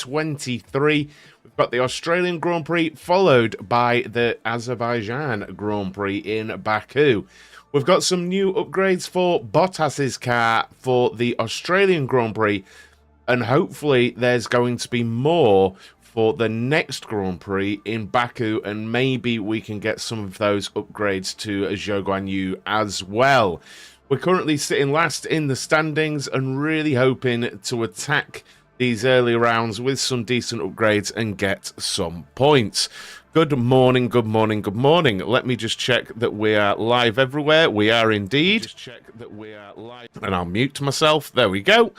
2023. We've got the Australian Grand Prix followed by the Azerbaijan Grand Prix in Baku. We've got some new upgrades for Bottas's car for the Australian Grand Prix, and hopefully there's going to be more for the next Grand Prix in Baku, and maybe we can get some of those upgrades to Zhou Guan Yu as well. We're currently sitting last in the standings and really hoping to attack these early rounds with some decent upgrades and get some points. Good morning, good morning, good morning. Let me just check that we are live everywhere. We are indeed. Just check that we are live. And I'll mute myself. There we go.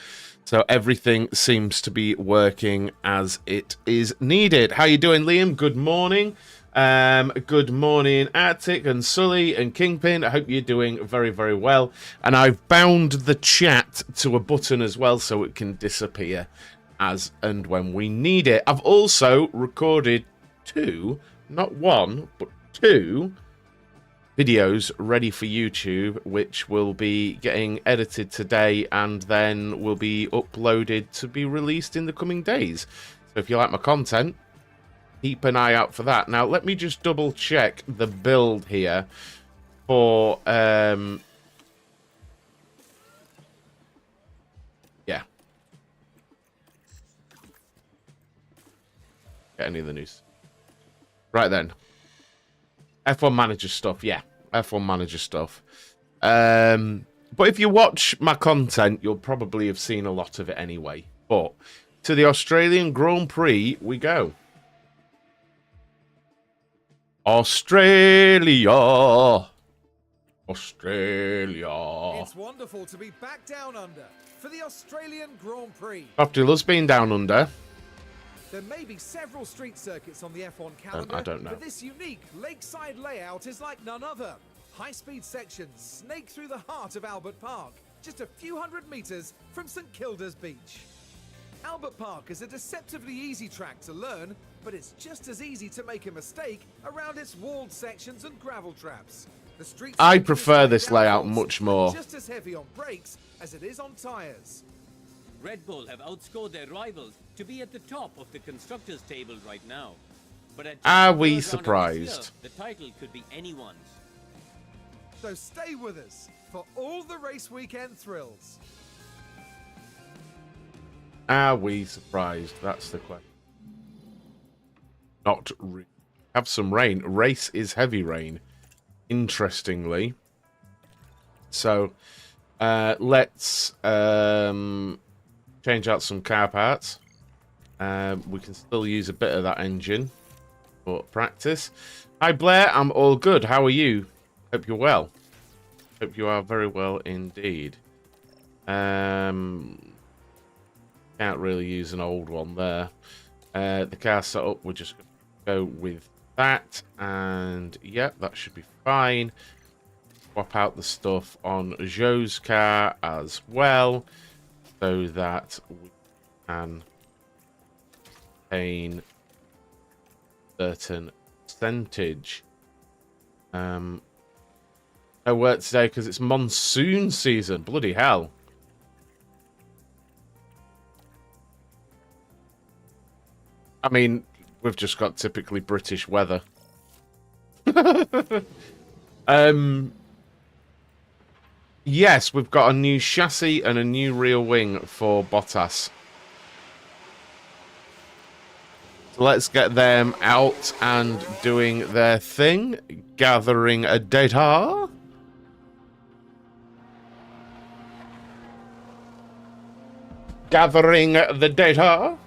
So everything seems to be working as it is needed. How you doing, Liam? Good morning. Good morning, Arctic and Sully and Kingpin. I hope you're doing very, very well. And I've bound the chat to a button as well so it can disappear as and when we need it. I've also recorded two, not one, but two videos ready for YouTube, which will be getting edited today and then will be uploaded to be released in the coming days. So if you like my content, keep an eye out for that. Now, let me just double check the build here for, yeah. Get any of the news. Right then. F1 Manager stuff, yeah. F1 Manager stuff. But if you watch my content, you'll probably have seen a lot of it anyway. But to the Australian Grand Prix we go. Australia. Australia. It's wonderful to be back down under for the Australian Grand Prix. After loves being down under. There may be several street circuits on the F1 calendar, I don't know. but this unique lakeside layout is like none other. High-speed sections snake through the heart of Albert Park, just a few hundred meters from St Kilda's beach. Albert Park is a deceptively easy track to learn, but it's just as easy to make a mistake around its walled sections and gravel traps. The street I prefer this layout much more. just as heavy on brakes as it is on tyres. Red Bull have outscored their rivals to be at the top of the constructors' table right now. But at Are just we the third round of this surprised? year, the title could be anyone's. So stay with us for all the race weekend thrills. Are we surprised? That's the question. Not have some rain. Race is heavy rain, interestingly. So let's change out some car parts. We can still use a bit of that engine for practice. Hi Blair, I'm all good. How are you? Hope you're well. Hope you are very well indeed. Can't really use an old one there. The car setup, we're just going to go with that. And yeah, that should be fine. Swap out the stuff on Zhou's car as well, so that we can obtain certain percentage. No work today because it's monsoon season. Bloody hell. I mean, we've just got typically British weather. Yes, we've got a new chassis and a new rear wing for Bottas. So let's get them out and doing their thing. Gathering a data. Gathering the data.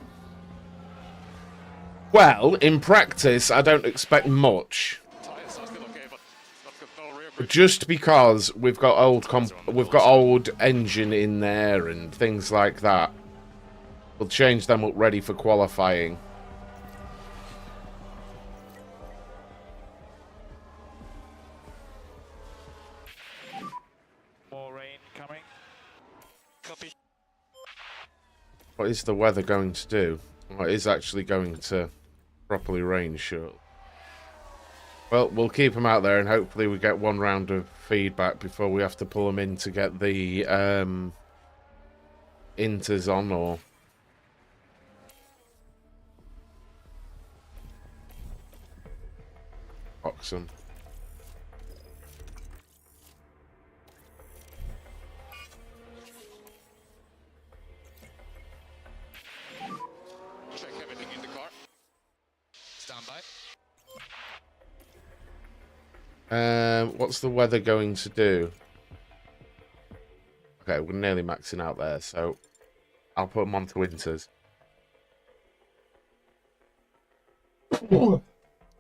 Well, in practice, I don't expect much. Just because we've got old engine in there and things like that. We'll change them up ready for qualifying. More rain coming. Copy. What is the weather going to do? Well, it is actually going to properly rain, sure. Well, we'll keep them out there and hopefully we get one round of feedback before we have to pull them in to get the inters on, or box them. Check everything in the car. Stand by. What's the weather going to do? Okay, we're nearly maxing out there, so I'll put them on to winters.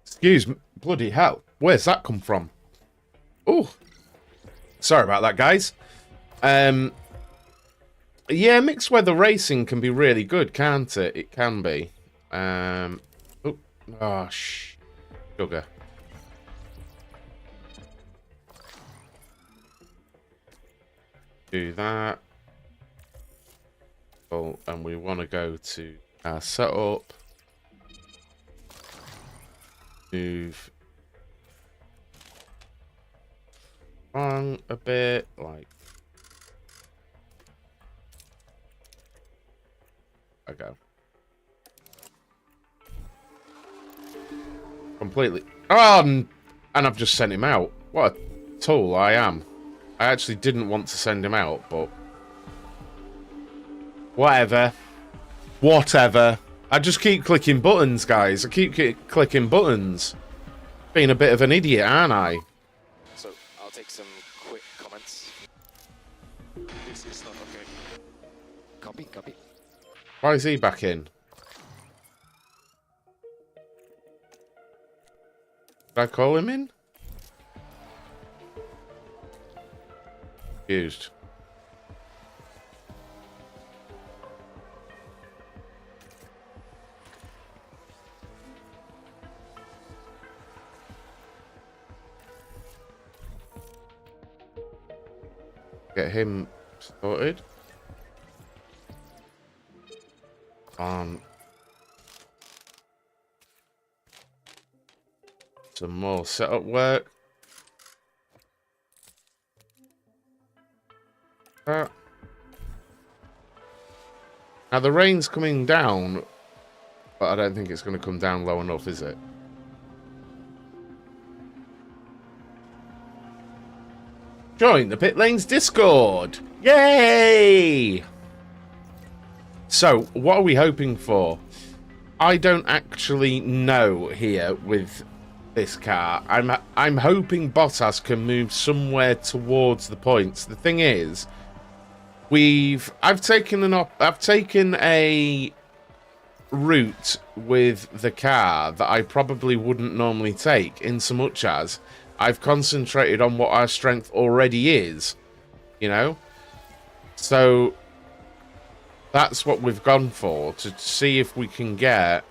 Excuse me. Bloody hell. Where's that come from? Oh. Sorry about that, guys. Yeah, mixed weather racing can be really good, can't it? It can be. Sugar. Do that. Oh, and we want to go to our setup. Move on a bit, like okay. Completely. Oh, and I've just sent him out. What a tool I am. I actually didn't want to send him out, but whatever. Whatever. I just keep clicking buttons, guys. I keep clicking buttons. Being a bit of an idiot, aren't I? So I'll take some quick comments. This is not okay. Copy, copy. Why is he back in? Did I call him in? Confused. Get him sorted. Some more setup work. Now the rain's coming down, but I don't think it's going to come down low enough, is it? Join the Pit Lanes Discord! Yay! So, what are we hoping for? I don't actually know here with this car. I'm hoping Bottas can move somewhere towards the points. The thing is, I've taken a route with the car that I probably wouldn't normally take, in so much as I've concentrated on what our strength already is, you know? So that's what we've gone for, to see if we can get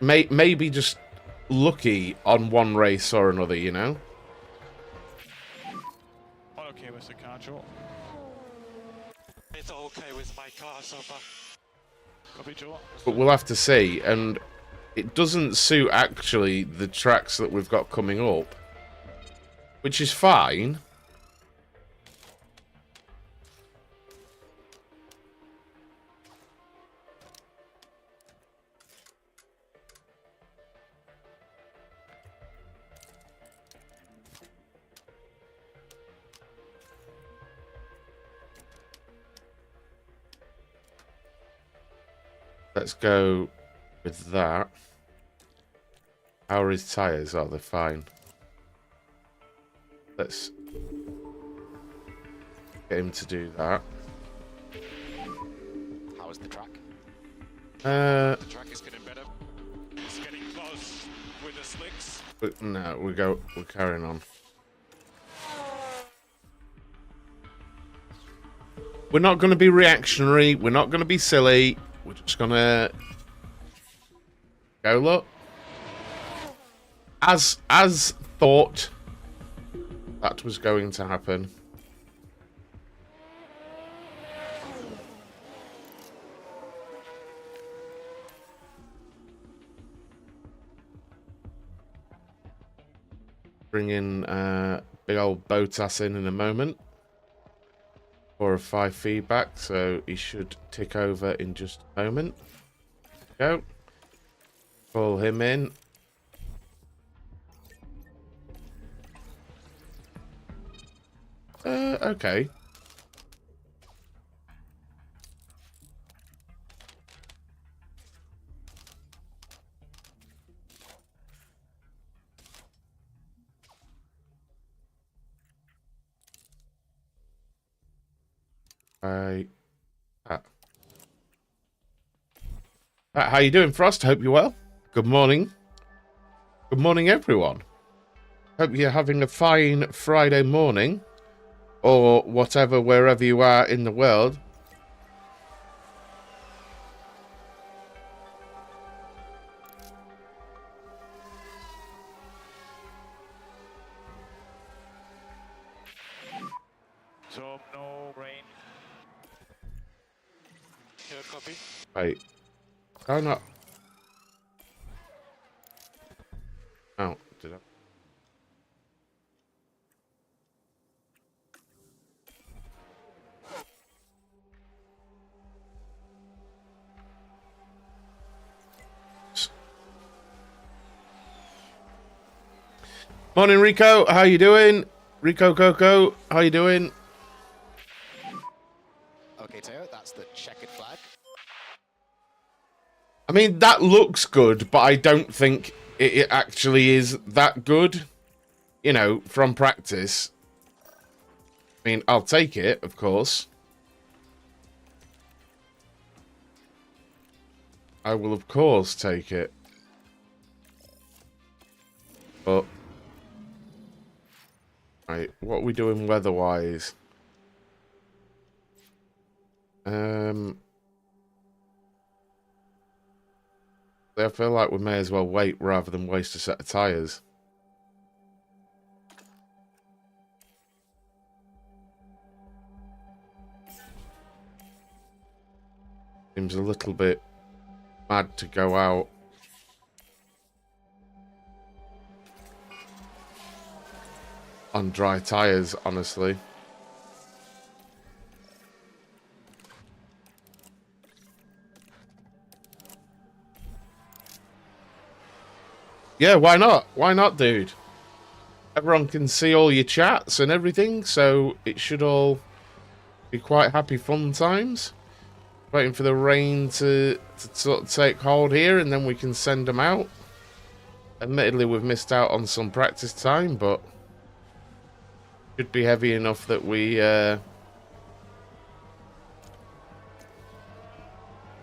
maybe just lucky on one race or another, you know? All okay with the car, Joe? It's okay with my car so far. Copy, Joe. But we'll have to see, and it doesn't suit actually the tracks that we've got coming up, which is fine. Let's go with that. How are his tyres? Oh, they're fine. Let's get him to do that. How is the track? The track is getting better. It's getting close with the slicks. No, we're carrying on. We're not going to be reactionary. We're not going to be silly. We're just going to go look. As thought, that was going to happen. Bring in big old Bottas in a moment. 4 of 5 feedback, so he should tick over in just a moment. Go. Pull him in. Okay. Right. How you doing, Frost? Hope you're well. Good morning. Good morning, everyone. Hope you're having a fine Friday morning, or whatever, wherever you are in the world. So no rain. Here, copy. Wait. Oh, not. Oh, did I? Morning, Rico. How you doing? Rico Coco, how you doing? Okay, Teo, that's the checkered flag. I mean, that looks good, but I don't think it actually is that good. You know, from practice. I mean, I'll take it, of course. I will, of course, take it. But... right, what are we doing weather-wise? I feel like we may as well wait rather than waste a set of tyres. Seems a little bit mad to go out. On dry tyres, honestly. Yeah, why not? Why not, dude? Everyone can see all your chats and everything, so it should all be quite happy fun times. Waiting for the rain to sort of take hold here, and then we can send them out. Admittedly, we've missed out on some practice time, but should be heavy enough that we go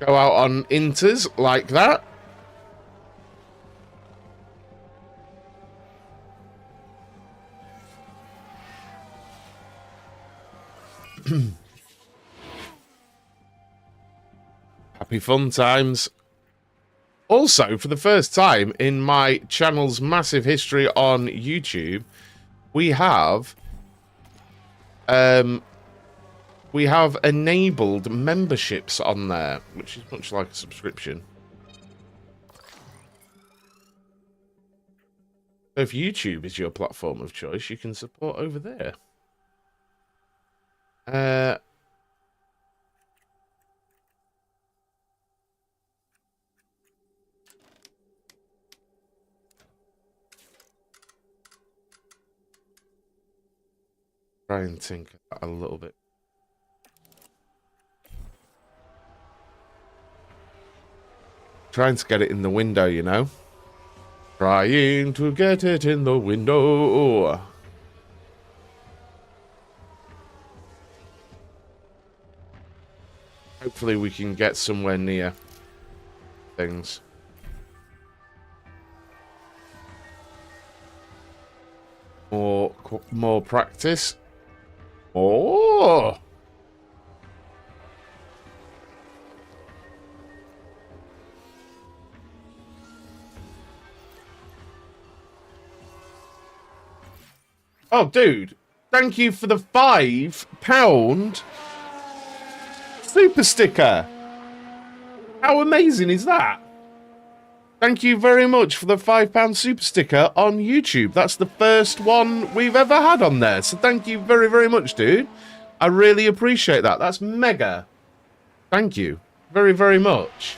out on inters like that. Happy fun times. Also, for the first time in my channel's massive history on YouTube, we have enabled memberships on there, which is much like a subscription. So if YouTube is your platform of choice, you can support over there. Try and think a little bit. Trying to get it in the window, you know? Trying to get it in the window. Hopefully we can get somewhere near things. More practice. Oh! Oh, dude. Thank you for the £5 super sticker. How amazing is that? Thank you very much for the £5 super sticker on YouTube. That's the first one we've ever had on there. So thank you very, very much, dude. I really appreciate that. That's mega. Thank you very, very much.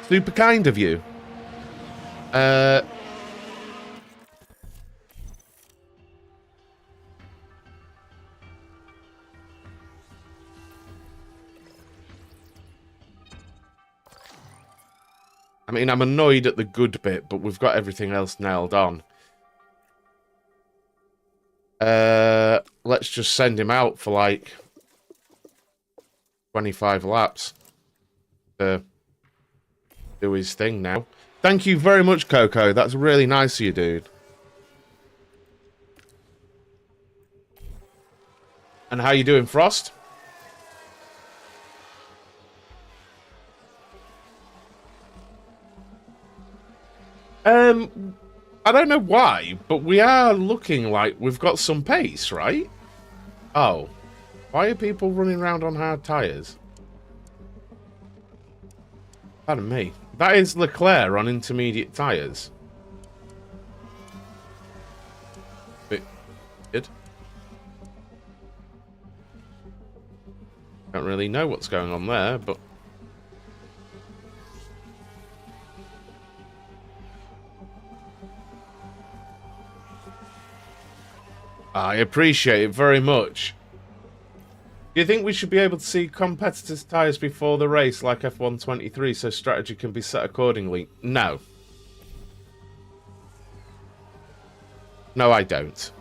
Super kind of you. I mean, I'm annoyed at the good bit, but we've got everything else nailed on. Let's just send him out for like 25 laps to do his thing now. Thank you very much, Coco. That's really nice of you, dude. And how you doing, Frost? I don't know why, but we are looking like we've got some pace, right? Oh. Why are people running around on hard tyres? Pardon me. That is Leclerc on intermediate tyres. Good. Don't really know what's going on there, but... I appreciate it very much. Do you think we should be able to see competitors' tyres before the race like F123 so strategy can be set accordingly? No. No, I don't.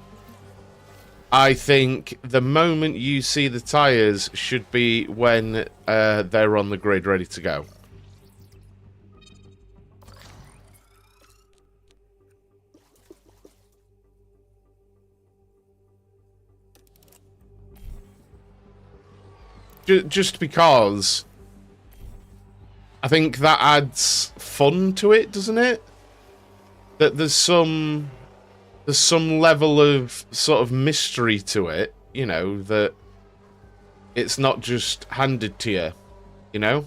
I think the moment you see the tyres should be when they're on the grid ready to go. Just because I think that adds fun to it, doesn't it? That there's some level of sort of mystery to it, you know, that it's not just handed to you, you know?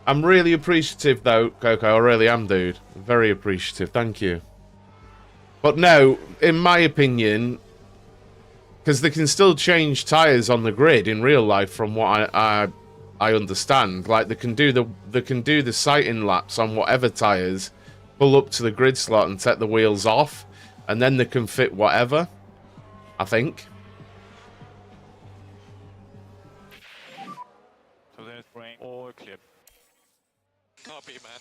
I'm really appreciative though, Coco, I really am, dude. Very appreciative, thank you. But no, in my opinion, because they can still change tyres on the grid in real life, from what I understand. Like they can do the sighting laps on whatever tyres, pull up to the grid slot and take the wheels off, and then they can fit whatever. I think. So there's brain or clip. Copy, man.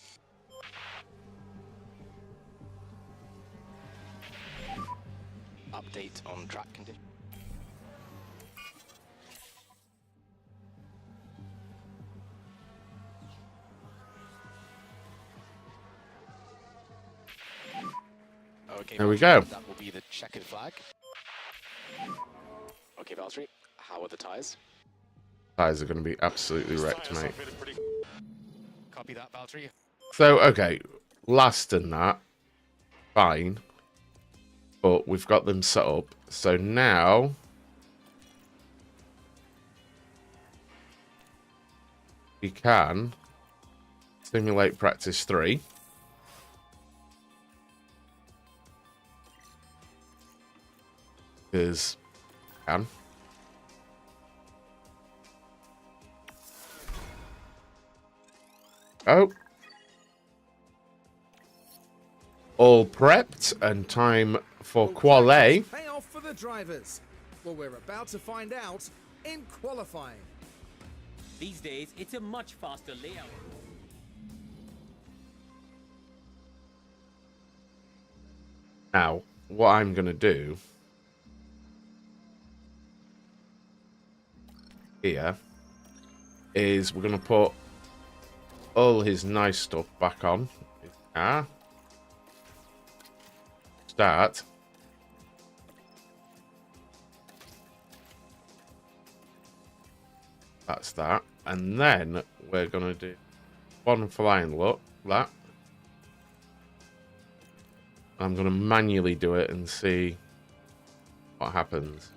Update on track condition. Okay, there we go. That will be the checkered flag. Okay, Valtteri, how are the tyres? Tyres are going to be absolutely wrecked, mate. Copy that, Valtteri. So, okay, last than that, fine. But we've got them set up. So now... we can simulate practice 3. Because can. Oh. All prepped and time for quale. Pay off for the drivers. Well, we're about to find out in qualifying. These days, it's a much faster layout. Now, what I'm going to do here is we're going to put all his nice stuff back on his car. Start. That's that. And then we're going to do one flying lap. I'm going to manually do it and see what happens.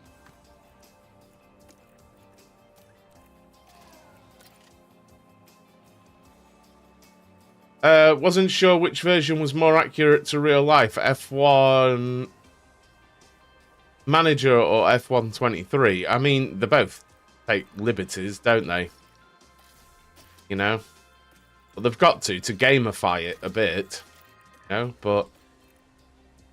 Wasn't sure which version was more accurate to real life, F1 Manager or F123. I mean, they both take liberties, don't they? You know? But they've got to gamify it a bit. You know? But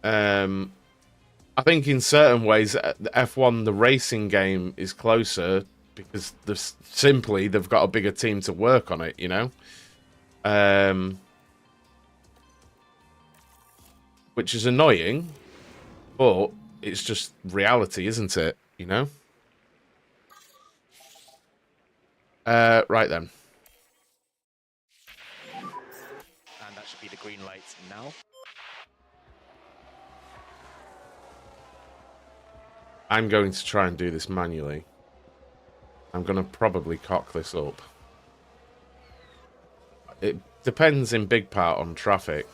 I think in certain ways, the F1, the racing game, is closer because they've got a bigger team to work on it, you know? which is annoying, but it's just reality, isn't it? You know? Right then. And that should be the green light now. I'm going to try and do this manually. I'm going to probably cock this up. It depends in big part on traffic.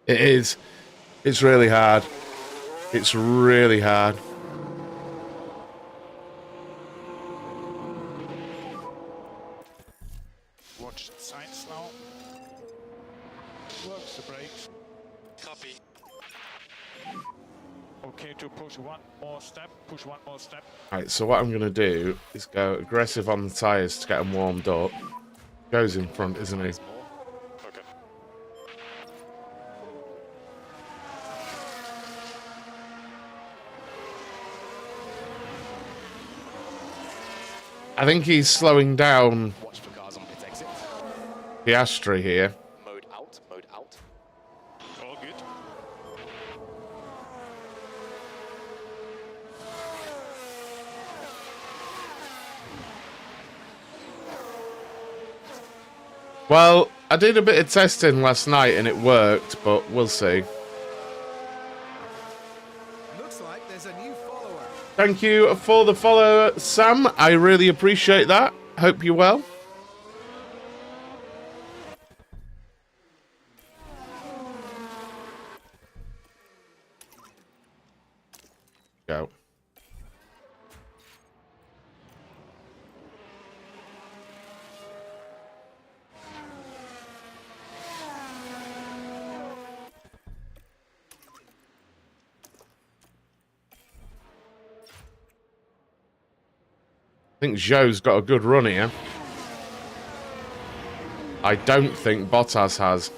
It is. It's really hard. It's really hard. Watch the sights now. Works the brakes. Copy. Okay to push one more step. Push one more step. Right, so what I'm going to do is go aggressive on the tyres to get them warmed up. Goes in front, isn't he? Okay. I think he's slowing down Watch for cars on pit exit. Piastri here. Mode out. Mode out. All good. Well, I did a bit of testing last night and it worked, but we'll see. Looks like there's a new follower. Thank you for the follow, Sam. I really appreciate that. Hope you're well. Go. I think Zhou's got a good run here. I don't think Bottas has.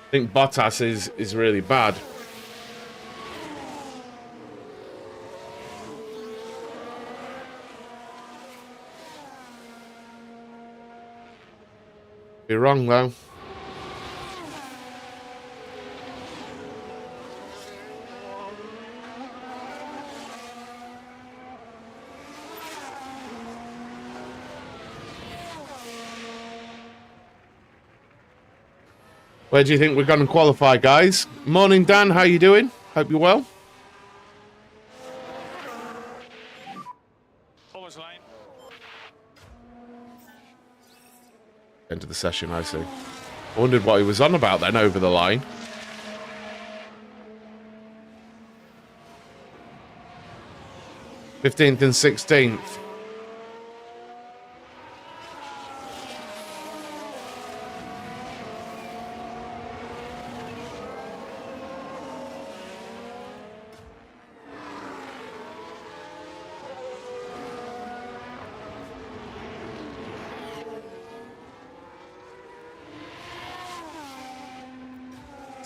I think Bottas is really bad. Be wrong though. Where do you think we're going to qualify, guys? Morning, Dan. How you doing? Hope you're well. Always line. End of the session, I see. I wondered what he was on about then over the line. '15th and 16th.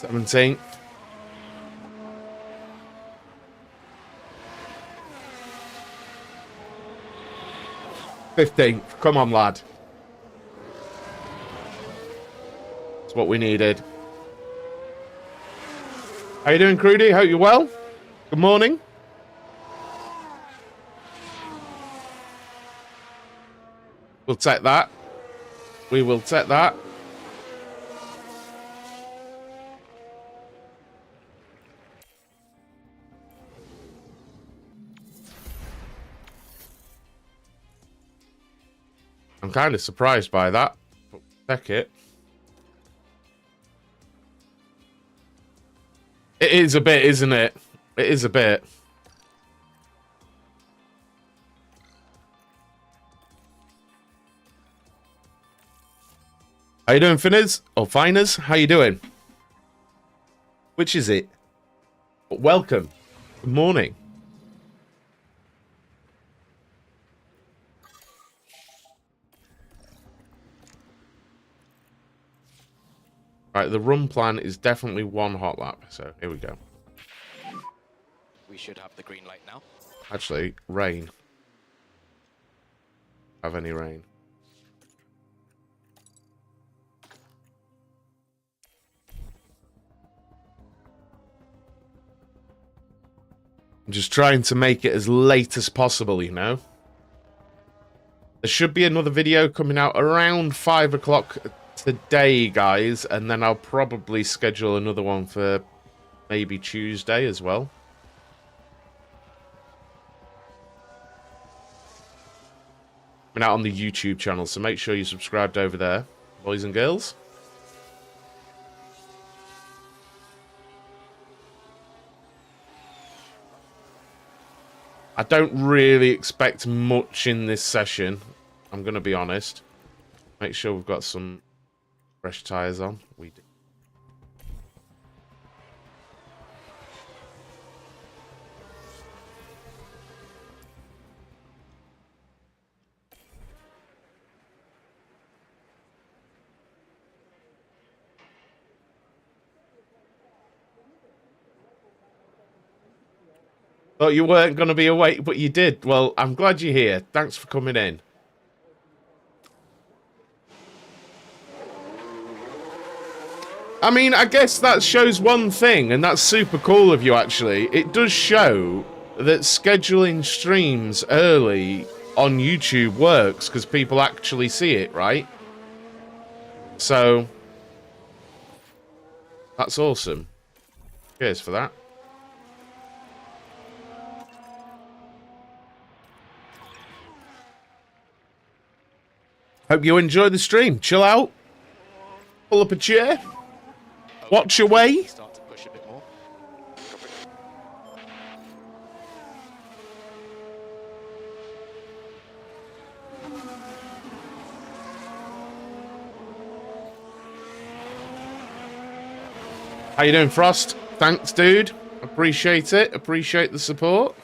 '17th. 15th. Come on, lad. That's what we needed. How you doing, Crudy? Hope you're well. Good morning. We'll take that. We will take that. I'm kind of surprised by that, but check it. It is a bit, isn't it? It is a bit. How you doing, Finners? Or Finers? How you doing? Which is it? Welcome. Good morning. Right, the run plan is definitely one hot lap, so here we go. We should have the green light now. Actually, rain. Have any rain? I'm just trying to make it as late as possible, you know? There should be another video coming out around 5 o'clock today, guys, and then I'll probably schedule another one for maybe Tuesday as well. Coming out on the YouTube channel, so make sure you're subscribed over there, boys and girls. I don't really expect much in this session, I'm going to be honest. Make sure we've got some fresh tyres on. We do. Thought you weren't going to be awake, but you did. Well, I'm glad you're here. Thanks for coming in. I mean, I guess that shows one thing, and that's super cool of you, actually. It does show that scheduling streams early on YouTube works, because people actually see it, right? So, that's awesome. Cheers for that. Hope you enjoy the stream. Chill out. Pull up a chair. Watch your way. Start to push a bit more. How you doing, Frost? Thanks, dude. Appreciate it. Appreciate the support.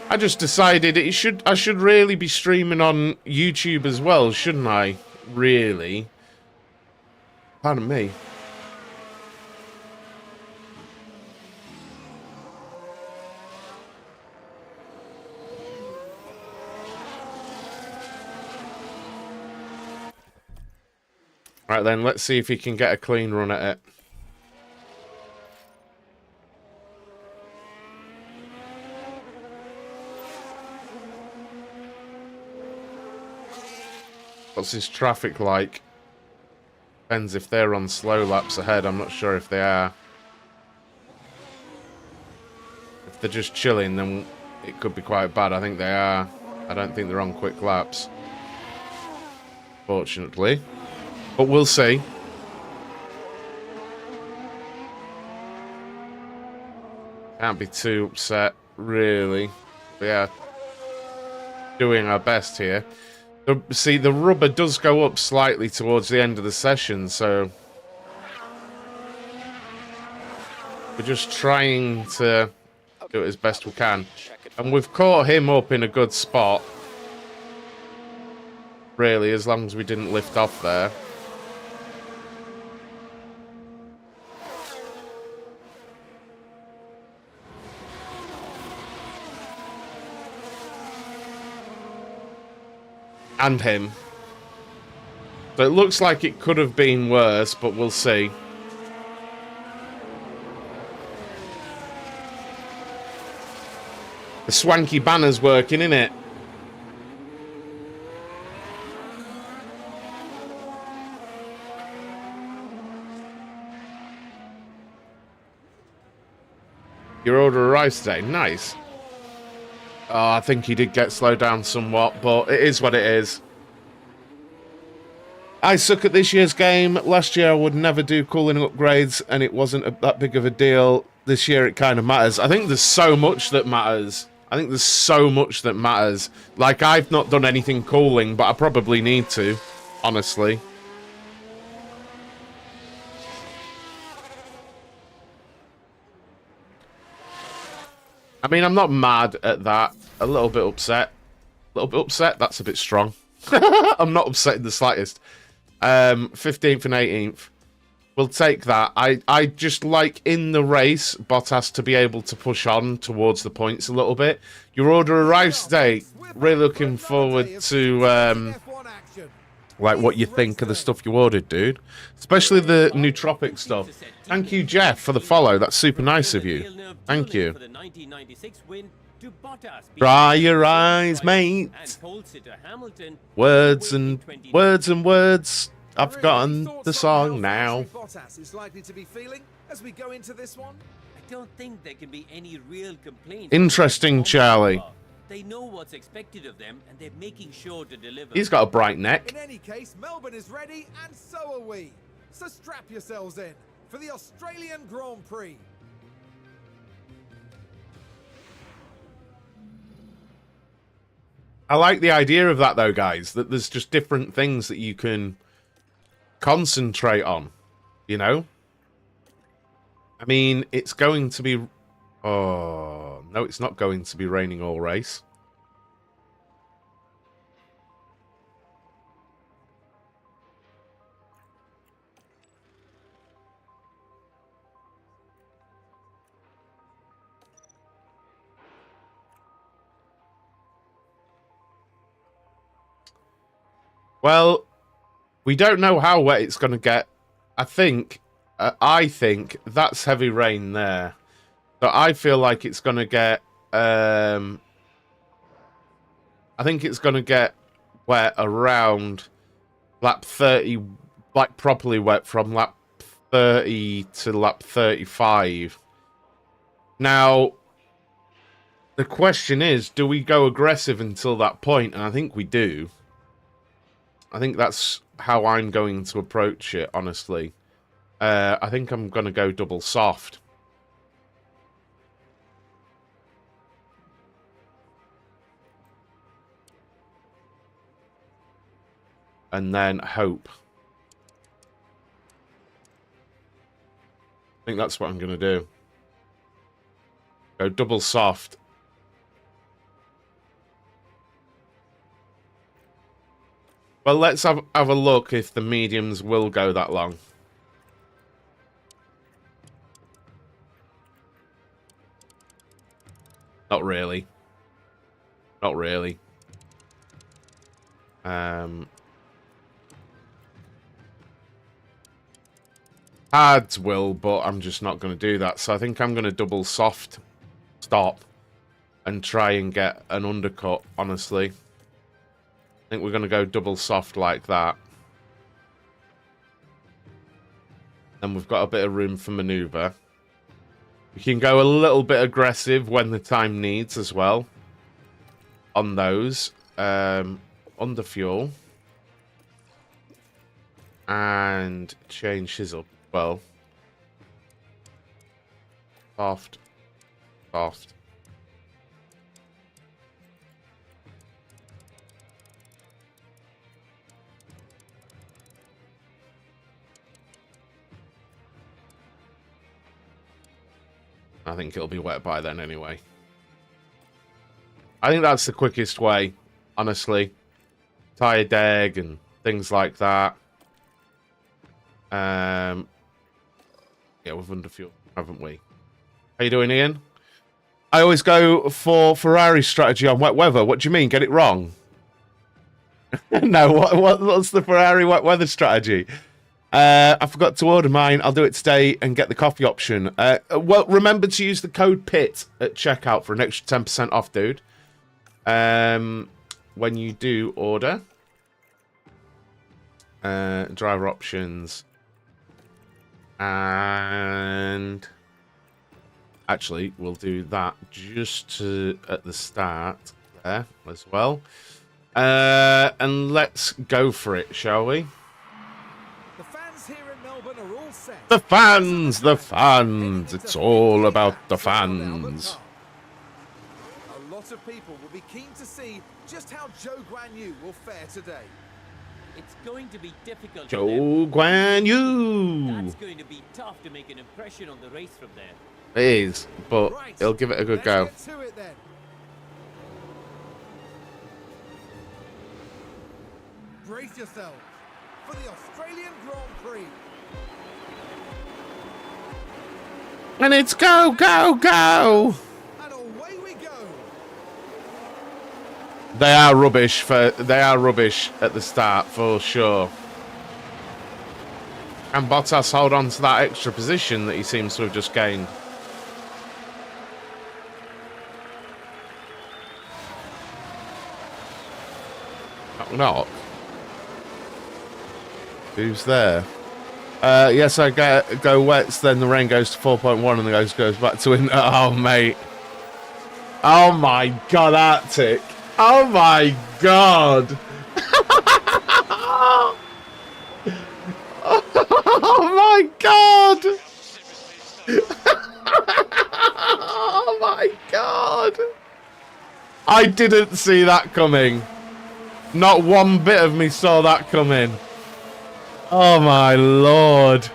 I just decided I should really be streaming on YouTube as well, shouldn't I? Really? Pardon me. Right then, let's see if he can get a clean run at it. What's his traffic like? Depends if they're on slow laps ahead. I'm not sure if they are. If they're just chilling, then it could be quite bad. I think they are. I don't think they're on quick laps, fortunately. But we'll see. Can't be too upset, really. We are doing our best here. See, the rubber does go up slightly towards the end of the session, so we're just trying to do it as best we can. And we've caught him up in a good spot, really, as long as we didn't lift off there. And him. So it looks like it could have been worse, but we'll see. The swanky banner's working, innit? Your order arrives today. Nice. Oh, I think he did get slowed down somewhat, but it is what it is. I suck at this year's game. Last year I would never do cooling upgrades, and it wasn't that big of a deal. This year it kind of matters. I think there's so much that matters. Like, I've not done anything cooling, but I probably need to, honestly. I mean, I'm not mad at that. A little bit upset. That's a bit strong. I'm not upset in the slightest. 15th and 18th. We'll take that. I just like in the race, Bottas to be able to push on towards the points a little bit. Your order arrives today. Really looking forward to like what you think of the stuff you ordered, dude. Especially the nootropic stuff. Thank you, Jeff, for the follow. That's super nice of you. Thank you. Dry your eyes, mate. Words and words. I've forgotten the song now. Bottas is likely to be feeling as we go into this one. I don't think there can be any real complaints. Interesting, Charlie. They know what's expected of them, and they're making sure to deliver. He's got a bright neck. In any case, Melbourne is ready, and so are we. So strap yourselves in for the Australian Grand Prix. I like the idea of that, though, guys. That there's just different things that you can concentrate on, you know? I mean, it's going to be... Oh, no, it's not going to be raining all race. Well, we don't know how wet it's going to get. I think that's heavy rain there. So I feel like it's going to get... I think it's going to get wet around lap 30, like properly wet from lap 30 to lap 35. Now, the question is, do we go aggressive until that point? And I think we do. I think that's how I'm going to approach it, honestly. I think I'm going to go double soft. And then hope. I think that's what I'm going to do. Go double soft. Well, let's have a look if the mediums will go that long. Not really. Not really. Hards will, but I'm just not going to do that. So I think I'm going to double soft stop and try and get an undercut, honestly. I think we're going to go double soft like that. Then we've got a bit of room for maneuver. We can go a little bit aggressive when the time needs as well. On those. Under fuel. And change his up. Well. Soft. Soft. I think it'll be wet by then anyway. I think that's the quickest way, honestly. Tire deg and things like that. Yeah, we've underfueled, haven't we? How you doing, Ian? I always go for Ferrari strategy on wet weather. What do you mean? Get it wrong? No, what's the Ferrari wet weather strategy? I forgot to order mine. I'll do it today and get the coffee option. Well, remember to use the code PIT at checkout for an extra 10% off, dude. When you do order. Driver options. And actually, we'll do that just at the start there as well. And let's go for it, shall we? The fans here in Melbourne are all set. The fans, the fans. It's all about the fans. A lot of people will be keen to see just how Zhou Guanyu will fare today. It's going to be difficult. Zhou Guanyu. That's going to be tough to make an impression on the race from there. It is, but Right, he'll give it a good go. Let's get to it then. Brace yourself for the Australian Grand Prix. And it's go, go, go. And away we go. They are rubbish at the start for sure. And Bottas hold on to that extra position that he seems to have just gained. Not. Who's there? Yes, I go wets, then the rain goes to 4.1 and the goes back to in. Oh, mate. Oh, my God, Arctic. Oh, my God. Oh, my God. Oh, my God. I didn't see that coming. Not one bit of me saw that coming. Oh my Lord.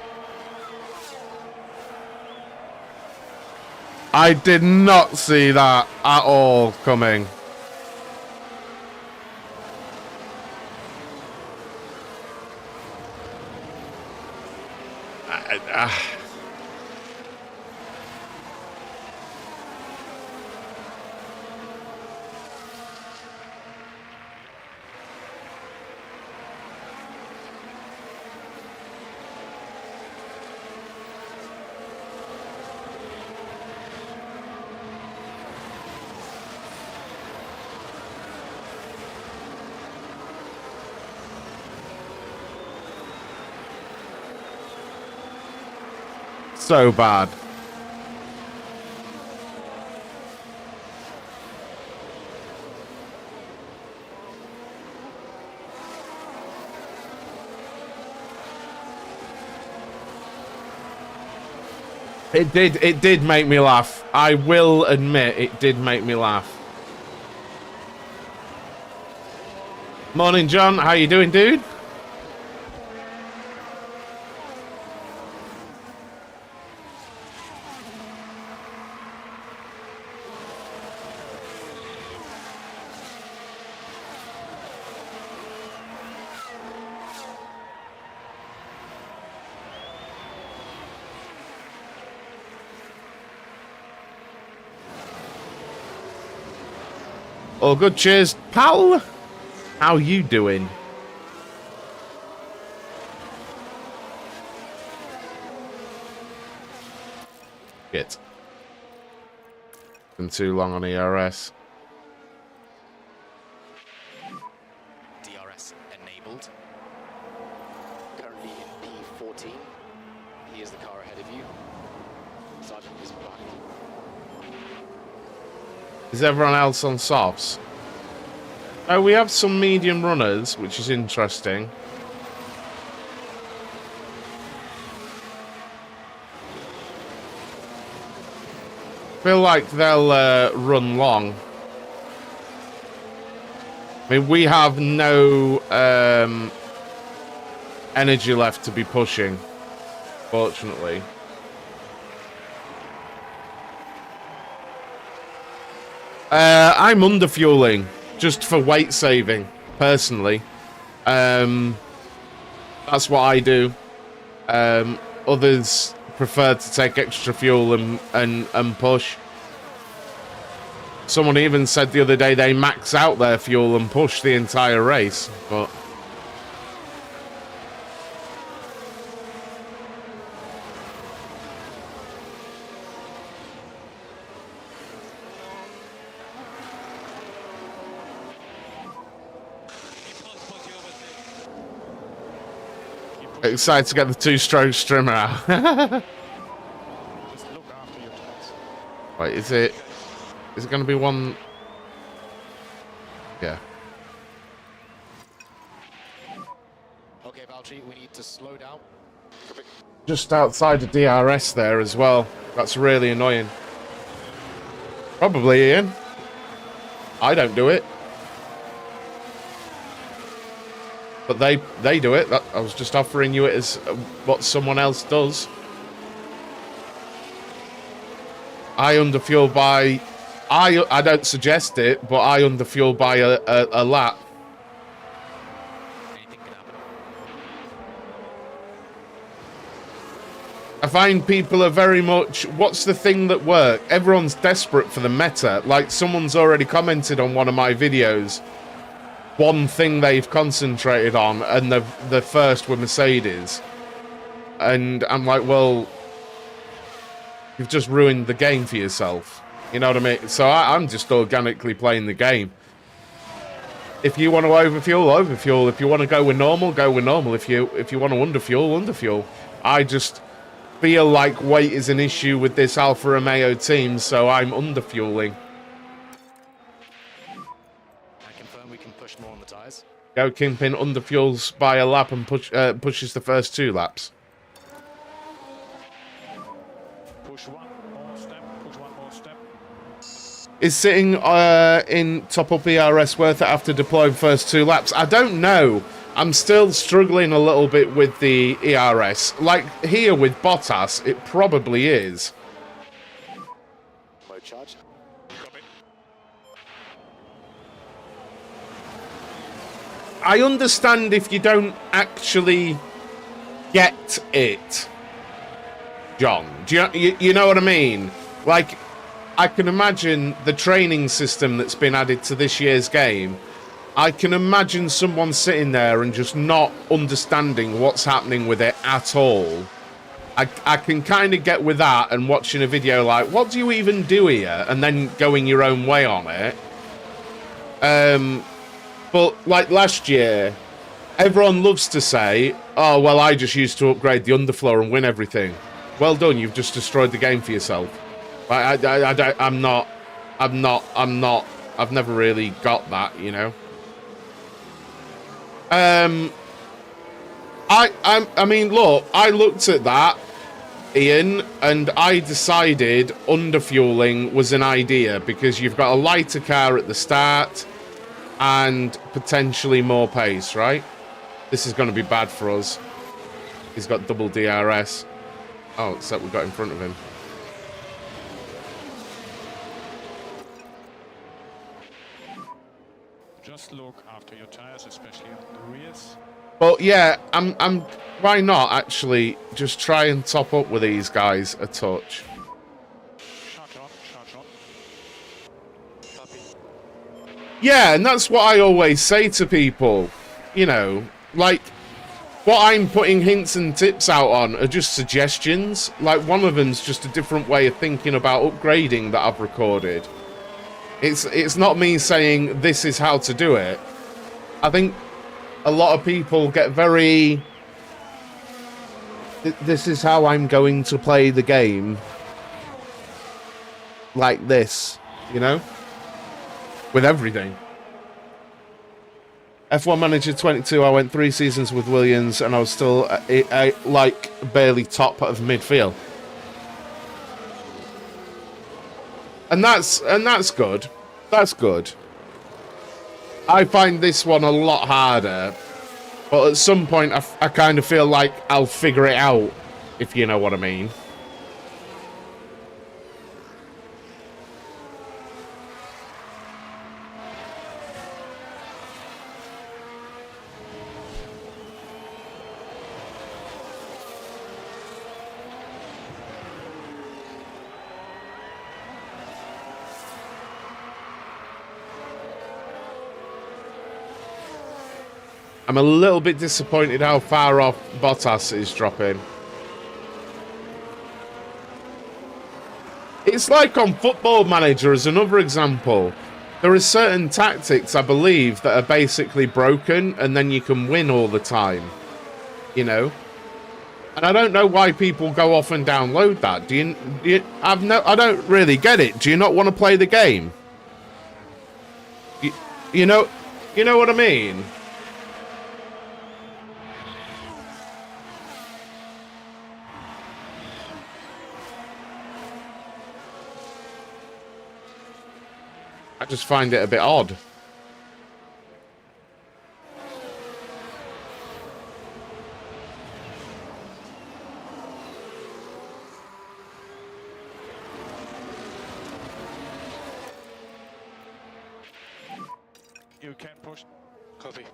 I did not see that at all coming. So bad. It did make me laugh. I will admit it did make me laugh. Morning, John. How you doing, dude? All good, cheers, pal. How you doing? Shit. Been too long on ERS. DRS enabled. Currently in P14. He is the car ahead of you. Sergeant is back. Is everyone else on softs? Oh, we have some medium runners, which is interesting. Feel like they'll run long. I mean, we have no energy left to be pushing, fortunately. I'm underfueling just for weight saving, personally. That's what I do. Others prefer to take extra fuel and push. Someone even said the other day they max out their fuel and push the entire race, but Excited to get the two-stroke strimmer out. Just look after your tires. Wait, is it going to be one? Yeah. Okay, Valtteri, we need to slow down. Just outside of DRS there as well. That's really annoying. Probably, Ian. I don't do it. But they do it. I was just offering you it as what someone else does. I underfuel by... I don't suggest it, but I underfuel by a lap. Anything can happen. I find people are very much, what's the thing that works? Everyone's desperate for the meta. Like, someone's already commented on one of my videos. One thing they've concentrated on, and the first were Mercedes. And I'm like, well, you've just ruined the game for yourself. You know what I mean? So I'm just organically playing the game. If you want to overfuel, overfuel. If you want to go with normal, go with normal. If you want to underfuel, underfuel. I just feel like weight is an issue with this Alfa Romeo team, so I'm underfueling. I confirm we can push more on the tyres. Go Kingpin underfuels by a lap and pushes the first 2 laps. Push one more step. Push one more step. Is sitting in top up ERS worth it after deploying first 2 laps? I don't know. I'm still struggling a little bit with the ERS. Like here with Bottas, it probably is. Mode charge. Copy. I understand if you don't actually get it, John. Do you know what I mean? Like, I can imagine the training system that's been added to this year's game. I can imagine someone sitting there and just not understanding what's happening with it at all. I can kind of get with that and watching a video like, what do you even do here? And then going your own way on it. But like last year, everyone loves to say, oh, well, I just used to upgrade the underfloor and win everything. Well done, you've just destroyed the game for yourself. I've never really got that, you know. I mean, look, I looked at that, Ian, and I decided underfueling was an idea because you've got a lighter car at the start and potentially more pace, right? This is going to be bad for us. He's got double DRS. Oh, except we got in front of him. Just look after your tires, especially on the rears. But yeah, I'm. Why not actually just try and top up with these guys a touch? Charge on, charge on. Copy. Yeah, and that's what I always say to people. You know, like, what I'm putting hints and tips out on are just suggestions. Like, one of them's just a different way of thinking about upgrading that I've recorded. It's not me saying this is how to do it. I think a lot of people get very... This is how I'm going to play the game. Like this, you know? With everything. F1 Manager 22, I went 3 seasons with Williams and I was still, like, barely top of midfield. And that's good. That's good. I find this one a lot harder. But at some point, I kind of feel like I'll figure it out, if you know what I mean. I'm a little bit disappointed how far off Bottas is dropping. It's like on Football Manager as another example. There are certain tactics, I believe, that are basically broken and then you can win all the time. You know? And I don't know why people go off and download that. I don't really get it. Do you not want to play the game? You know what I mean? I just find it a bit odd. You can push. Copy.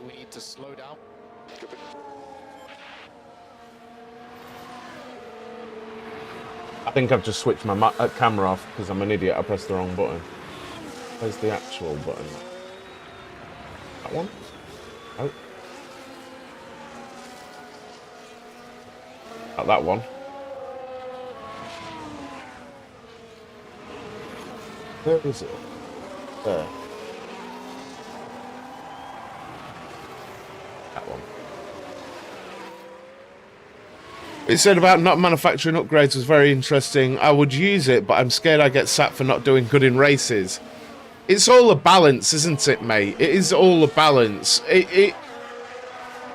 We need to slow down. Copy. I think I've just switched my camera off because I'm an idiot. I pressed the wrong button. Where's the actual button? That one? Oh. Not that one. Where is it? There. That one. It said about not manufacturing upgrades was very interesting. I would use it, but I'm scared I get sacked for not doing good in races. It's all a balance, isn't it, mate? It is all a balance.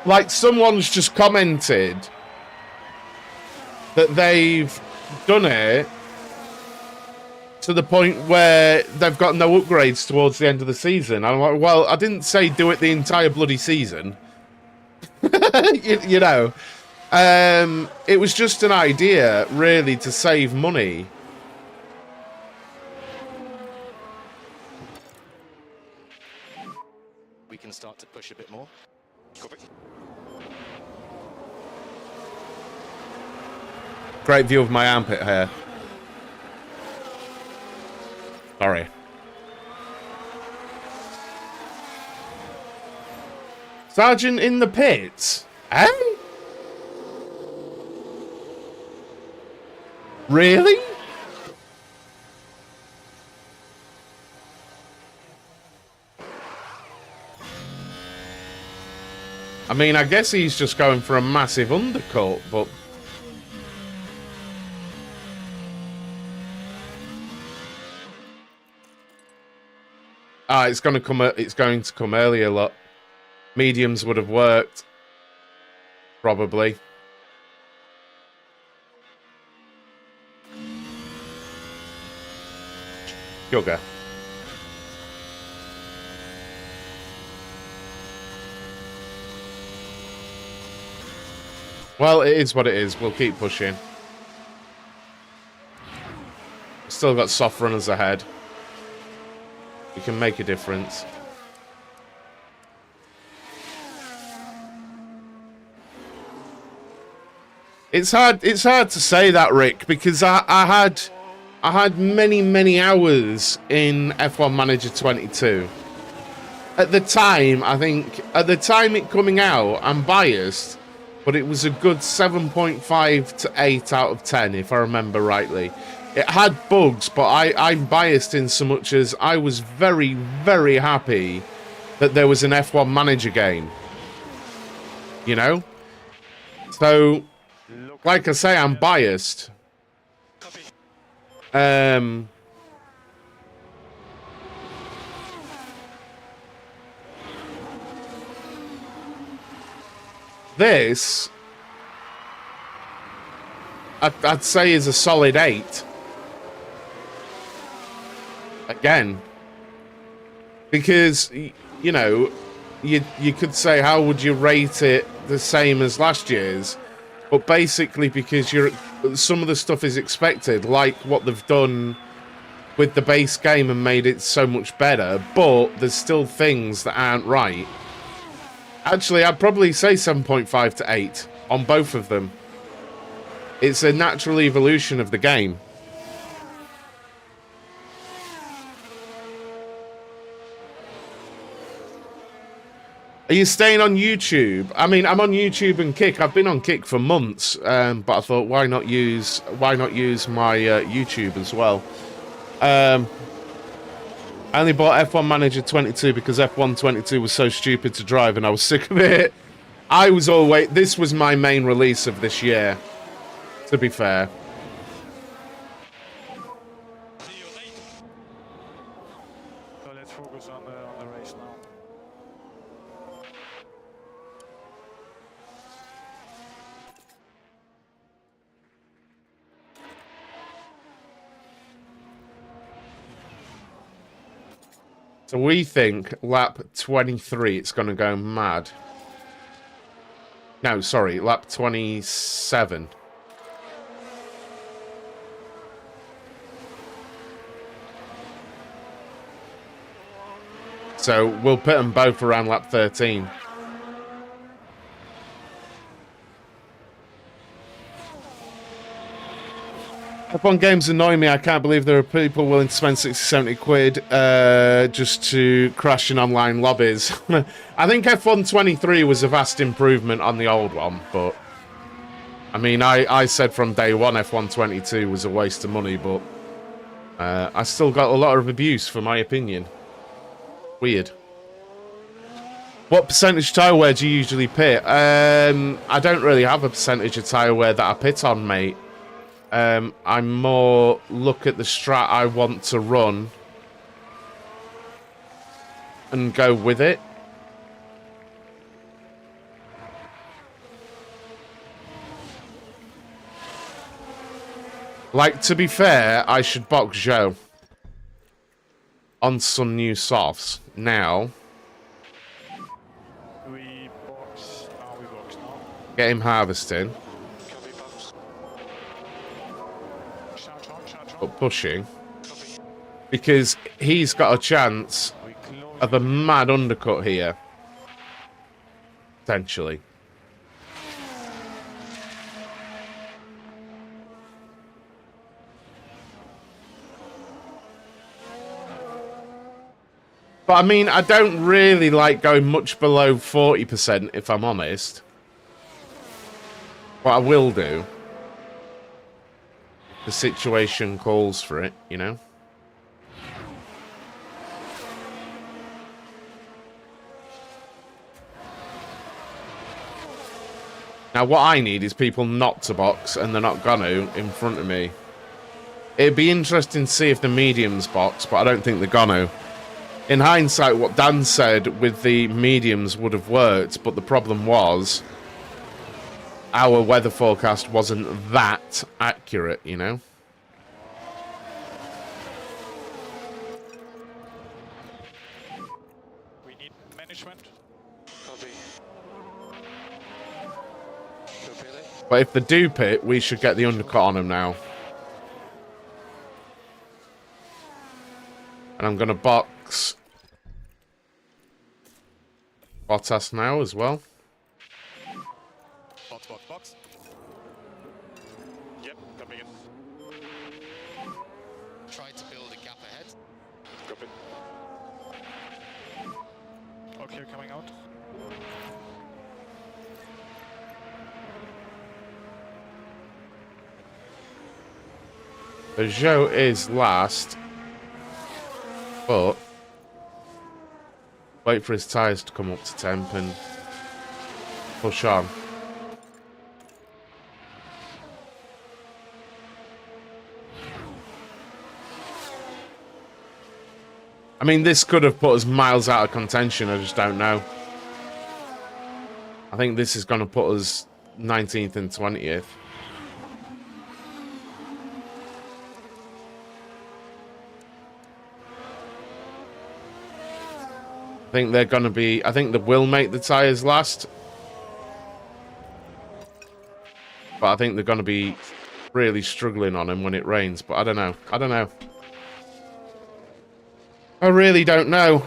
Like, someone's just commented that they've done it to the point where they've got no upgrades towards the end of the season. I'm like, well, I didn't say do it the entire bloody season. you know. It was just an idea, really, to save money. We can start to push a bit more. Copy. Great view of my armpit hair. Sorry. Sergeant in the pits? Eh? Really? I mean, I guess he's just going for a massive undercut, but... it's going to come earlier, look. Mediums would have worked. Probably. Sugar. Well, it is what it is. We'll keep pushing. Still got soft runners ahead. We can make a difference. It's hard to say that, Rick, because I had many hours in F1 Manager 22. At the time, it coming out, I'm biased, but it was a good 7.5 to 8 out of 10, if I remember rightly. It had bugs, but I'm biased in so much as I was very, very happy that there was an F1 Manager game. You know? So, like I say, I'm biased. This, I'd say, is a solid 8. Again, because, you know, you could say, how would you rate it the same as last year's? But basically, because some of the stuff is expected, like what they've done with the base game and made it so much better, but there's still things that aren't right. Actually, I'd probably say 7.5 to 8 on both of them. It's a natural evolution of the game. Are you staying on YouTube? I mean, I'm on YouTube and Kick. I've been on Kick for months, but I thought, why not use my YouTube as well? I only bought F1 Manager 22 because F1 22 was so stupid to drive, and I was sick of it. I was always... This was my main release of this year, to be fair. See you late. So let's focus on the race now. So we think lap 23, it's going to go mad. No, sorry, lap 27. So we'll put them both around lap 13. F1 games annoy me. I can't believe there are people willing to spend 60, 70 quid just to crash in online lobbies. I think F1 23 was a vast improvement on the old one, but... I mean, I said from day one F1 22 was a waste of money, but... I still got a lot of abuse for my opinion. Weird. What percentage tyre wear do you usually pit? I don't really have a percentage of tyre wear that I pit on, mate. I more look at the strat I want to run and go with it. Like, to be fair, I should box Joe on some new softs. Now, We box now. get him harvesting, Copy, box. Charge on. but pushing, Copy. because he's got a chance We close. of a mad undercut here. Potentially. But I mean, I don't really like going much below 40%, if I'm honest. But I will do. The situation calls for it, you know? Now, what I need is people not to box, and they're not gonna, in front of me. It'd be interesting to see if the mediums box, but I don't think they're gonna. In hindsight, what Dan said with the mediums would have worked, but the problem was our weather forecast wasn't that accurate, you know? We need management. Copy. Copy it. But if they do pit, we should get the undercut on them now. And I'm going to box Bottas now as well. Box. Yep, coming in. Try to build a gap ahead. Copy. Okay, coming out. Peugeot is last. But wait for his tyres to come up to temp and push on. I mean, this could have put us miles out of contention, I just don't know. I think this is going to put us 19th and 20th. I think they're going to be... I think they will make the tyres last. But I think they're going to be really struggling on them when it rains. But I don't know. I don't know. I really don't know.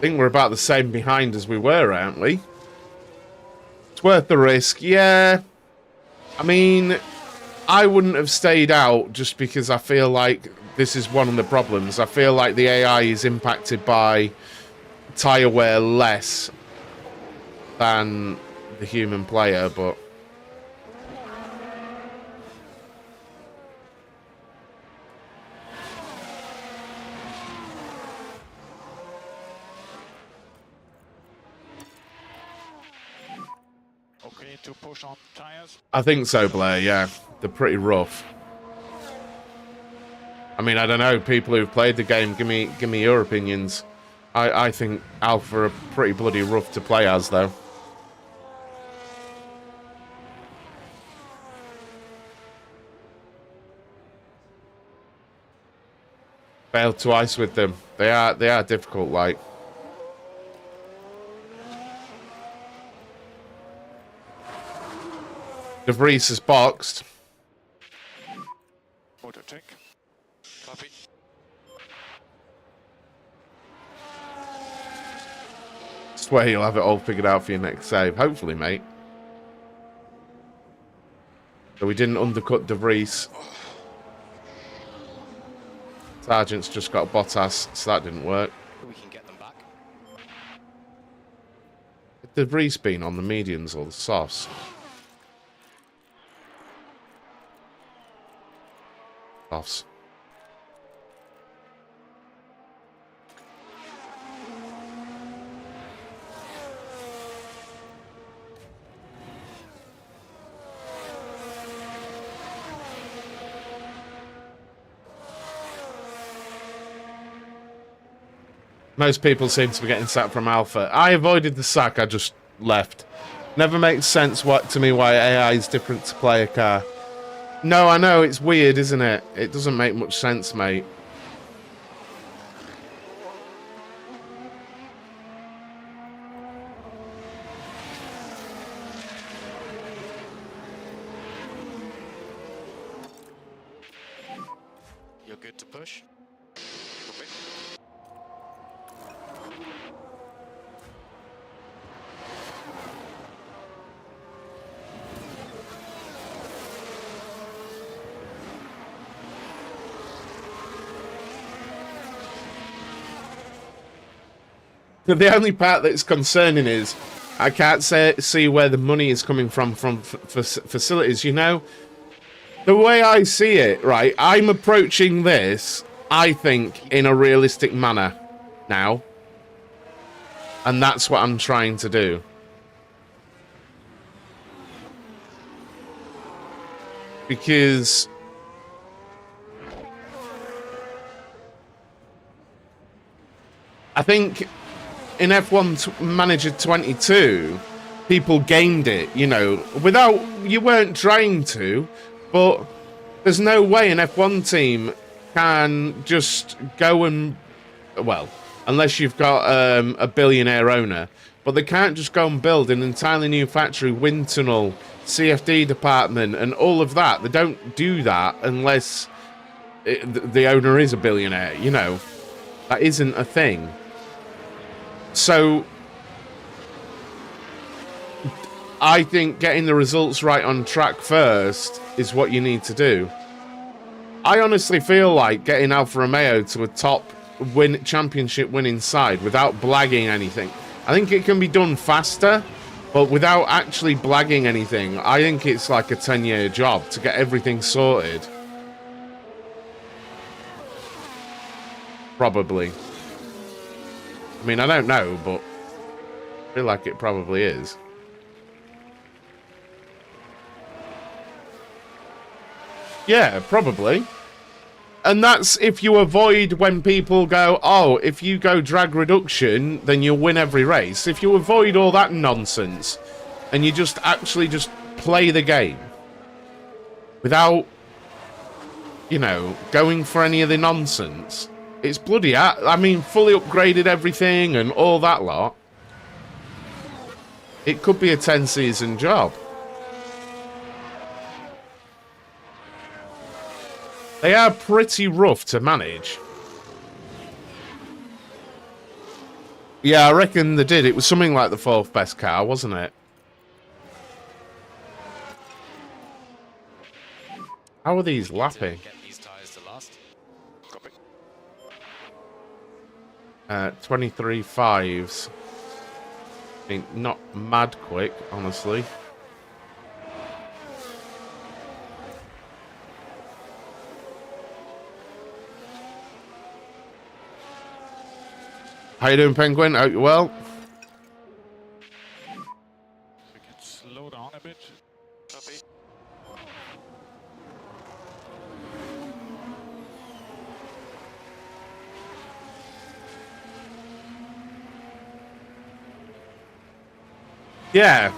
I think we're about the same behind as we were, aren't we? It's worth the risk, yeah. I mean, I wouldn't have stayed out just because I feel like this is one of the problems. I feel like the AI is impacted by tyre wear less than the human player, but... Okay to push on tires. I think so, Blair, yeah. They're pretty rough. I mean, I don't know. People who've played the game, give me your opinions. I think Alpha are pretty bloody rough to play as, though. Failed twice with them. They are difficult, like. De Vries is boxed. Auto check. Copy. Swear you'll have it all figured out for your next save. Hopefully, mate. So we didn't undercut De Vries. Sargent's just got Bottas, so that didn't work. We can get them back. Had De Vries been on the mediums or the softs? Softs. Most people seem to be getting sacked from Alpha. I avoided the sack, I just left. Never makes sense to me why AI is different to player car. No, I know, it's weird, isn't it? It doesn't make much sense, mate. You're good to push. Copy. The only part that's concerning is I can't see where the money is coming from facilities, you know? The way I see it, right, I'm approaching this, I think, in a realistic manner now. And that's what I'm trying to do. Because... I think... in F1 Manager 22, people gamed it, you know, without... you weren't trying to, but there's no way an F1 team can just go and... well, unless you've got a billionaire owner, but they can't just go and build an entirely new factory, wind tunnel, CFD department, and all of that. They don't do that unless the owner is a billionaire, you know. That isn't a thing. So, I think getting the results right on track first is what you need to do. I honestly feel like getting Alfa Romeo to a top championship winning side without blagging anything. I think it can be done faster, but without actually blagging anything, I think it's like a 10-year job to get everything sorted. Probably. I mean, I don't know, but I feel like it probably is. Yeah, probably. And that's if you avoid when people go, oh, if you go drag reduction, then you'll win every race. If you avoid all that nonsense and you just actually just play the game without, you know, going for any of the nonsense... it's bloody... I mean, fully upgraded everything and all that lot. It could be a 10-season job. They are pretty rough to manage. Yeah, I reckon they did. It was something like the fourth best car, wasn't it? How are these lapping? Get these tyres to last. Copy. 23 fives. I think not mad quick, honestly. How you doing, Penguin? Hope you're well. We can slow down a bit. Copy. Yeah.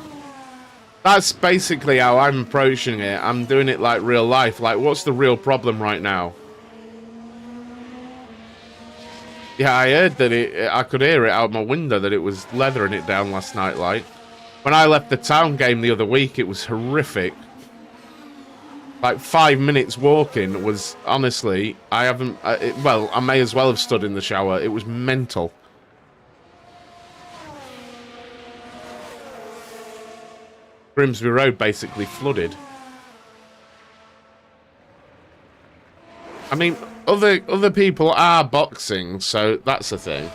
That's basically how I'm approaching it. I'm doing it like real life. Like, what's the real problem right now? Yeah, I heard that I could hear it out my window that it was leathering it down last night, like. When I left the town game the other week, it was horrific. Like 5 minutes walking was, honestly, I haven't, well, I may as well have stood in the shower. It was mental. Grimsby Road basically flooded. I mean, other people are boxing, so that's a thing.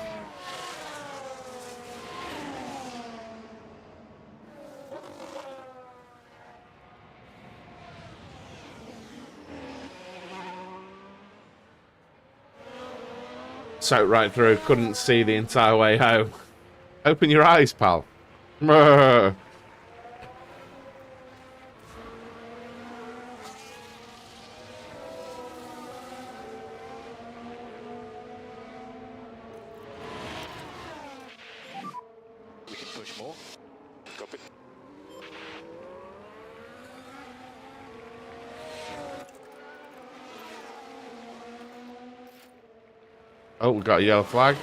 So right through, couldn't see the entire way home. Open your eyes, pal. Brr. We can push more. Copy. Oh, we got a yellow flag.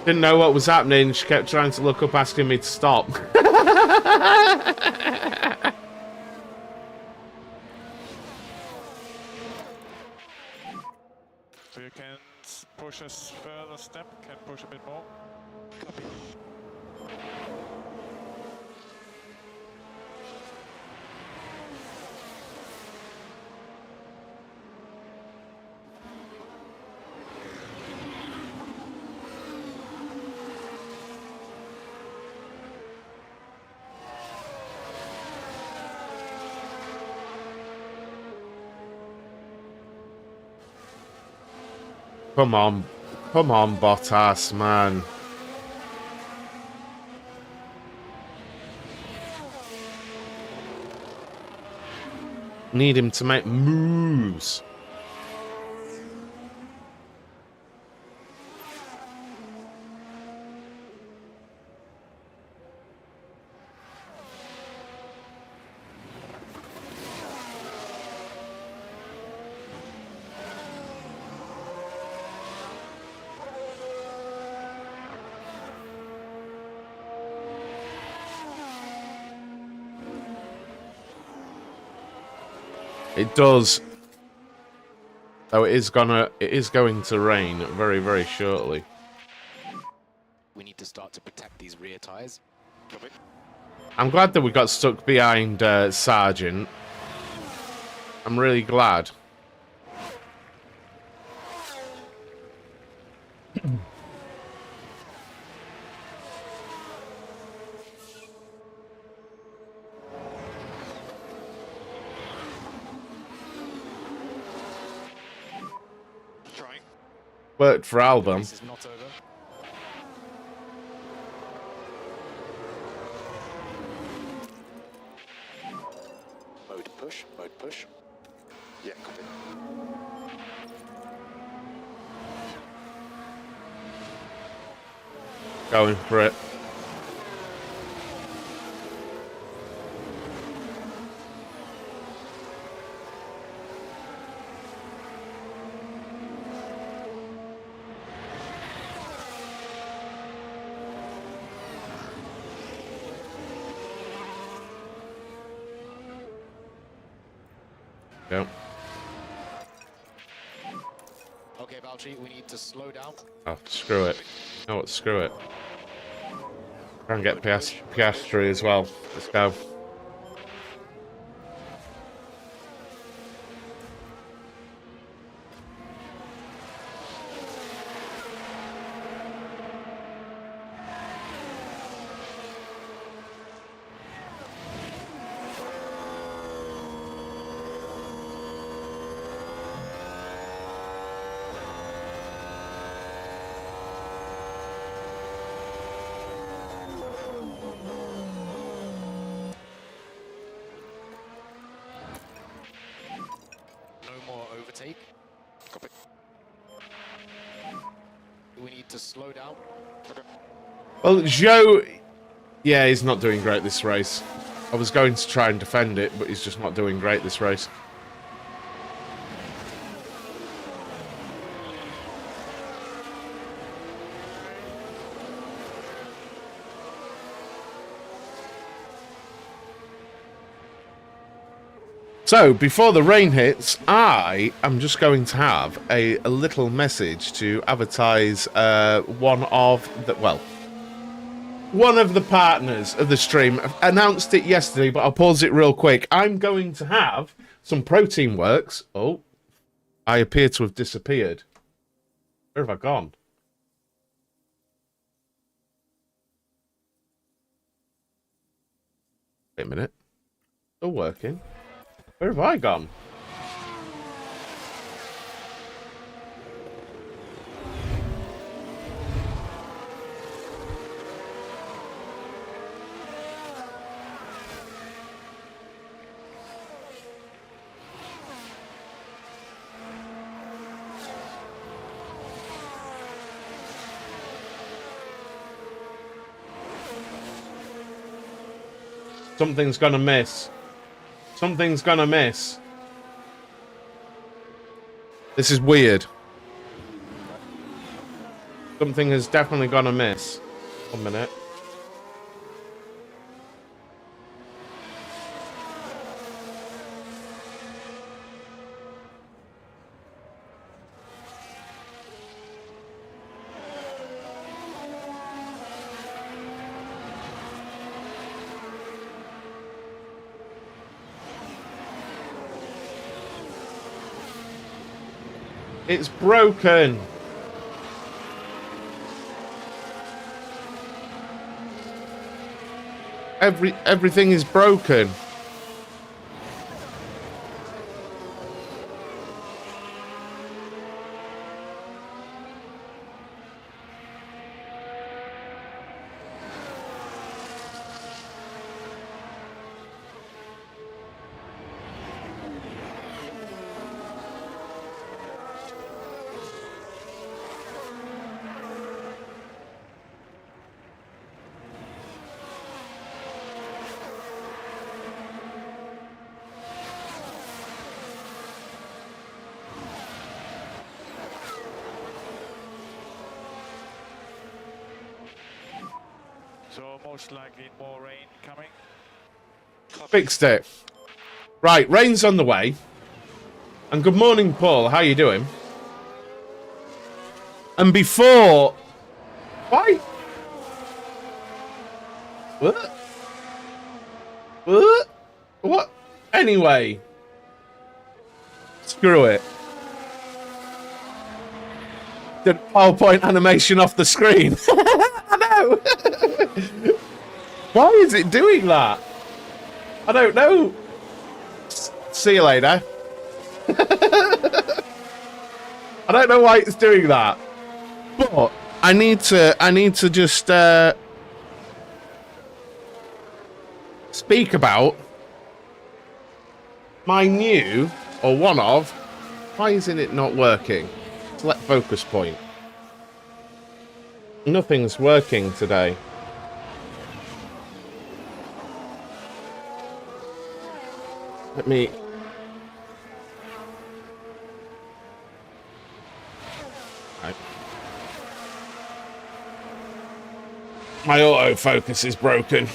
Didn't know what was happening. She kept trying to look up, asking me to stop. So you can push us further step, can push a bit more. Copy. Come on, Bottas, man. Need him to make moves. It does. Though it is going to rain very, very shortly. We need to start to protect these rear tyres. Copy. I'm glad that we got stuck behind Sargent. I'm really glad. Trying. Worked for Album. This is not over. Mode push, mode push. Yeah, copy. Going for it. Go. Okay, Valtteri, we need to slow down. Oh, screw it. Oh, what? Screw it. Try and get Piastri as well. Let's go. No more overtake. Copy. We need to slow down. Okay. Well, Joe... Yeah, he's not doing great this race. I was going to try and defend it, but he's just not doing great this race. So, before the rain hits, I am just going to have a little message to advertise one of the partners of the stream. I've announced it yesterday, but I'll pause it real quick. I'm going to have some Protein Works. Oh, I appear to have disappeared. Where have I gone? Wait a minute. Still working. Where have I gone? Something's gonna miss. Something's gonna miss. This is weird. Something has definitely gonna miss. 1 minute. It's broken. Everything is broken. So most likely more rain coming. Fixed it. Right, rain's on the way. And good morning, Paul. How you doing? And before... Why? What? What? What? Anyway. Screw it. Did PowerPoint animation off the screen. I know. Why is it doing that? I don't know. See you later. I don't know why it's doing that. But I need to just speak about my new, or one of, why isn't it not working? Select focus point. Nothing's working today. Let me... Right. My autofocus is broken.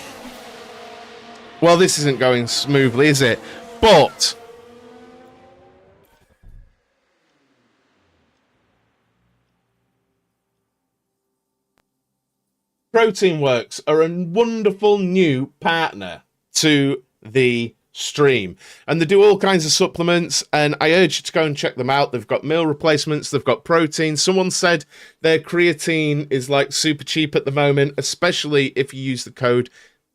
Well, this isn't going smoothly, is it? But... Protein Works are a wonderful new partner to the stream, and they do all kinds of supplements, and I urge you to go and check them out. They've got meal replacements, they've got protein. Someone said their creatine is like super cheap at the moment, especially if you use the code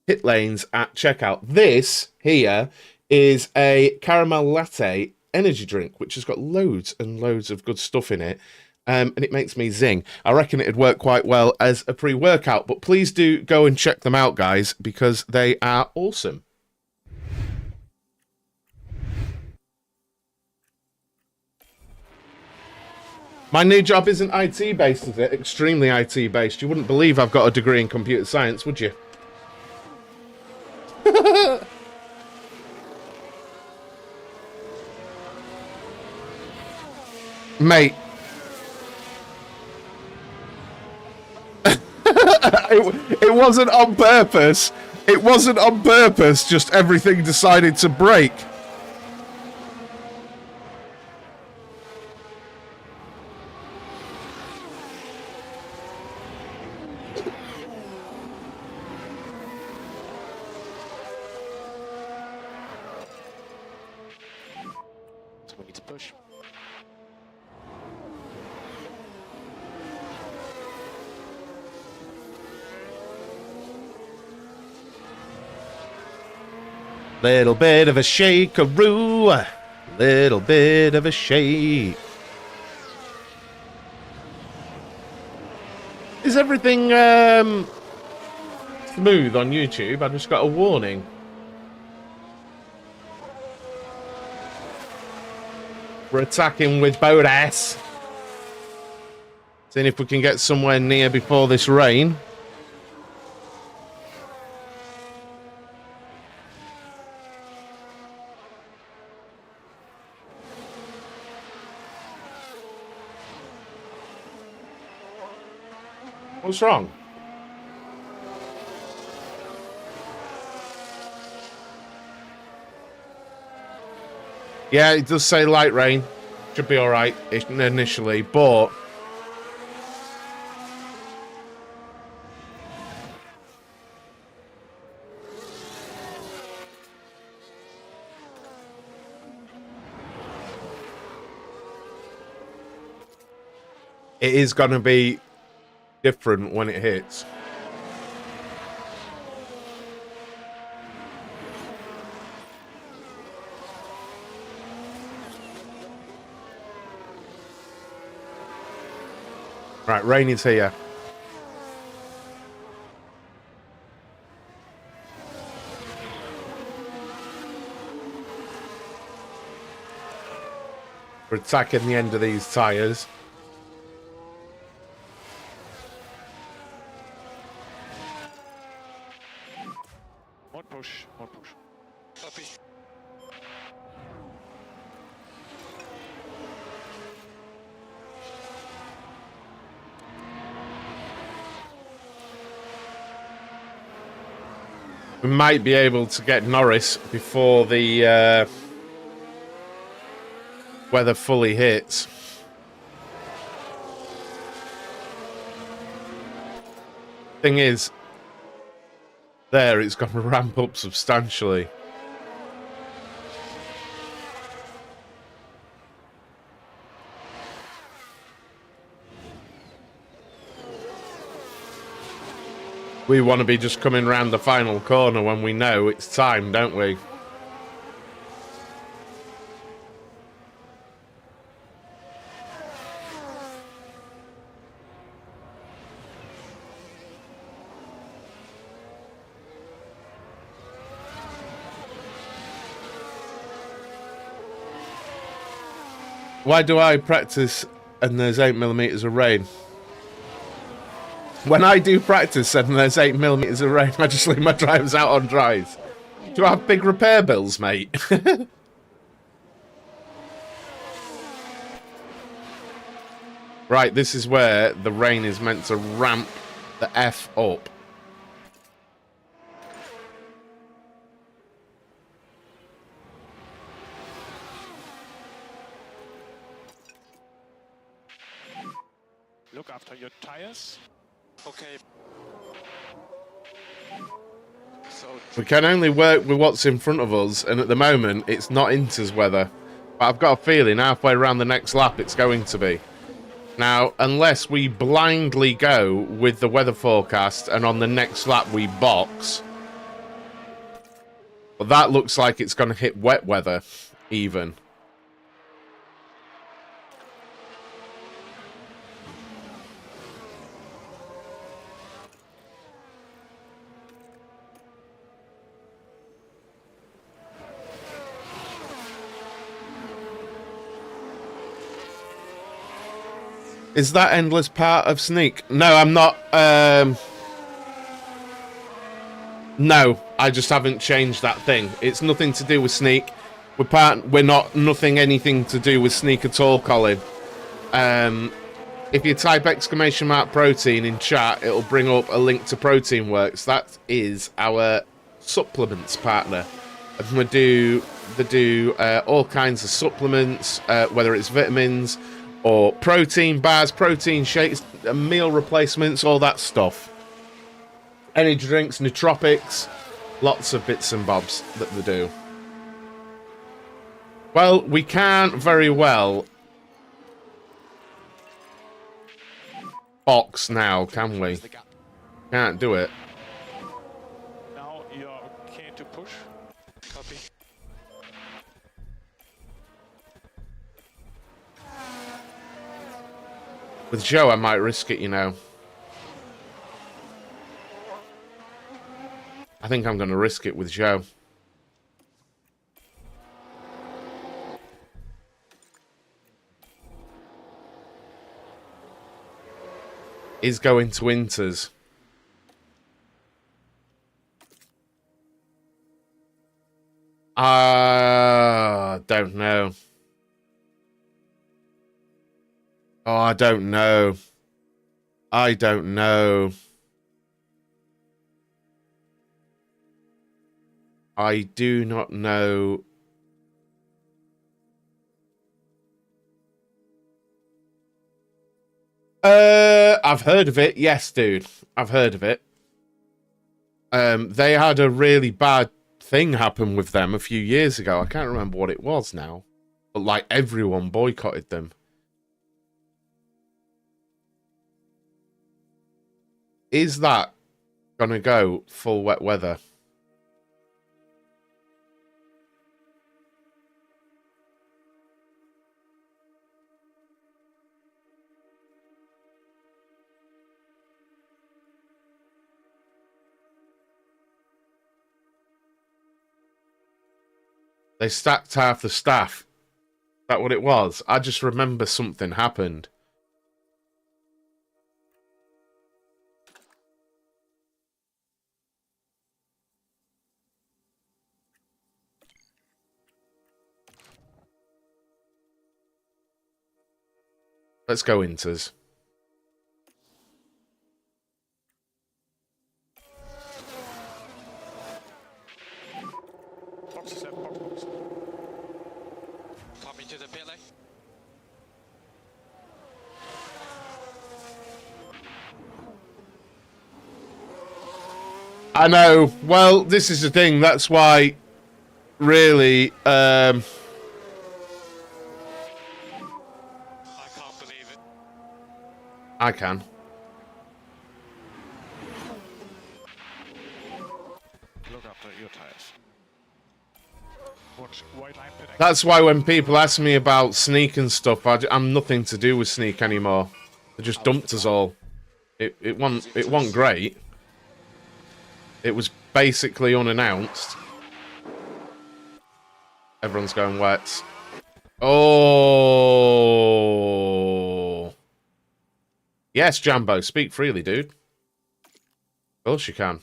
PITLANES at checkout. This here is a caramel latte energy drink, which has got loads and loads of good stuff in it. And it makes me zing. I reckon it'd work quite well as a pre-workout, but please do go and check them out, guys, because they are awesome. My new job isn't IT-based, is it? Extremely IT-based. You wouldn't believe I've got a degree in computer science, would you? Mate. It wasn't on purpose. It wasn't on purpose, just everything decided to break. So we need to push. Little bit of a shake-a-roo. Little bit of a shake. Is everything smooth on YouTube? I just got a warning. We're attacking with Bottas. Seeing if we can get somewhere near before this rain. What's wrong? Yeah, it does say light rain. Should be alright initially, but... it is going to be different when it hits. Right, rain is here. We're attacking the end of these tyres. More push, more push. Copy. We might be able to get Norris before the weather fully hits. Thing is, there it's going to ramp up substantially. We want to be just coming round the final corner when we know it's time, don't we? Why do I practice and there's 8mm of rain? When I do practice and there's 8mm of rain, I just leave my drivers out on dries. Do I have big repair bills, mate? Right, this is where the rain is meant to ramp the F up. Look after your tires. Okay. We can only work with what's in front of us, and at the moment, it's not Inter's weather. But I've got a feeling halfway around the next lap, it's going to be. Now, unless we blindly go with the weather forecast, and on the next lap we box... But that looks like it's going to hit wet weather, even. Is that endless part of Sneak? No, I'm not. No, I just haven't changed that thing. It's nothing to do with Sneak. We're not anything to do with Sneak at all, Colin. If you type !protein in chat, it'll bring up a link to Protein Works. That is our supplements partner. And they do all kinds of supplements, whether it's vitamins or protein bars, protein shakes, meal replacements, all that stuff. Energy drinks, nootropics, lots of bits and bobs that they do. Well, we can't very well box now, can we? Can't do it. Now you're keen to push. Copy. With Joe, I might risk it, you know. I think I'm going to risk it with Joe. Is going to Inters. Don't know. Oh, I don't know. I don't know. I do not know. I've heard of it. Yes, dude. I've heard of it. They had a really bad thing happen with them a few years ago. I can't remember what it was now. But, like, everyone boycotted them. Is that gonna go full wet weather? They stacked half the staff. Is that what it was? I just remember something happened. Let's go Inters. Boxes and box. Coming to the pit lane. I know. Well, this is the thing. That's why, really, I can't believe it. I can. Look after your tires. Watch white line pitting. That's why when people ask me about Sneak and stuff, I'm nothing to do with Sneak anymore. They just dumped us all. It wasn't great. It was basically unannounced. Everyone's going wet. Oh. Yes, Jambo, speak freely, dude. Of course you can.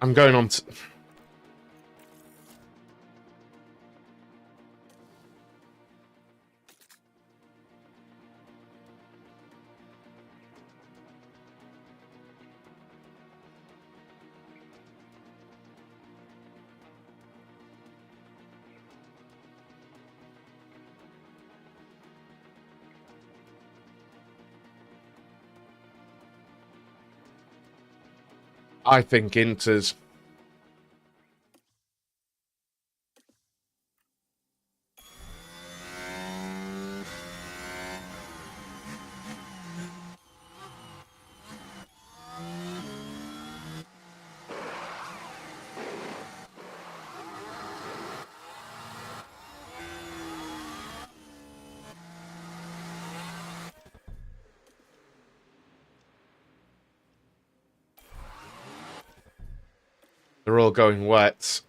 I'm going on to... I think Inters. They're all going wet.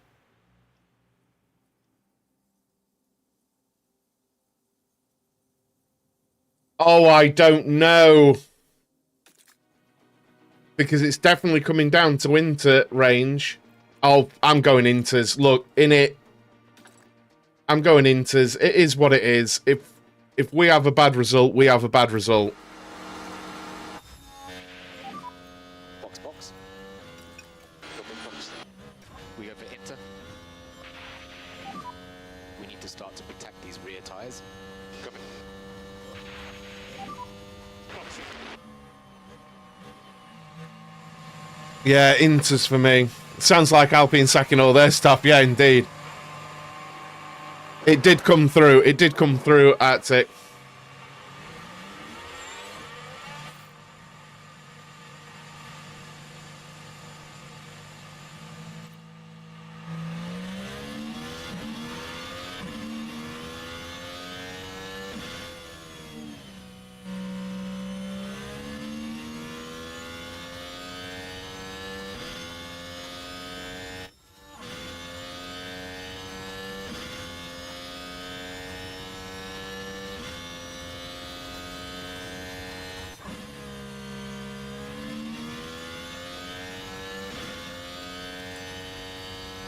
Oh, I don't know. Because it's definitely coming down to Inter range. Oh, I'm going Inters. Look, in it. I'm going Inters. It is what it is. If we have a bad result, we have a bad result. Box. We go for Inter. We need to start to protect these rear tyres. Coming. Yeah, Inters for me. Sounds like Alpine sacking all their stuff. Yeah, indeed. It did come through. It did come through at it.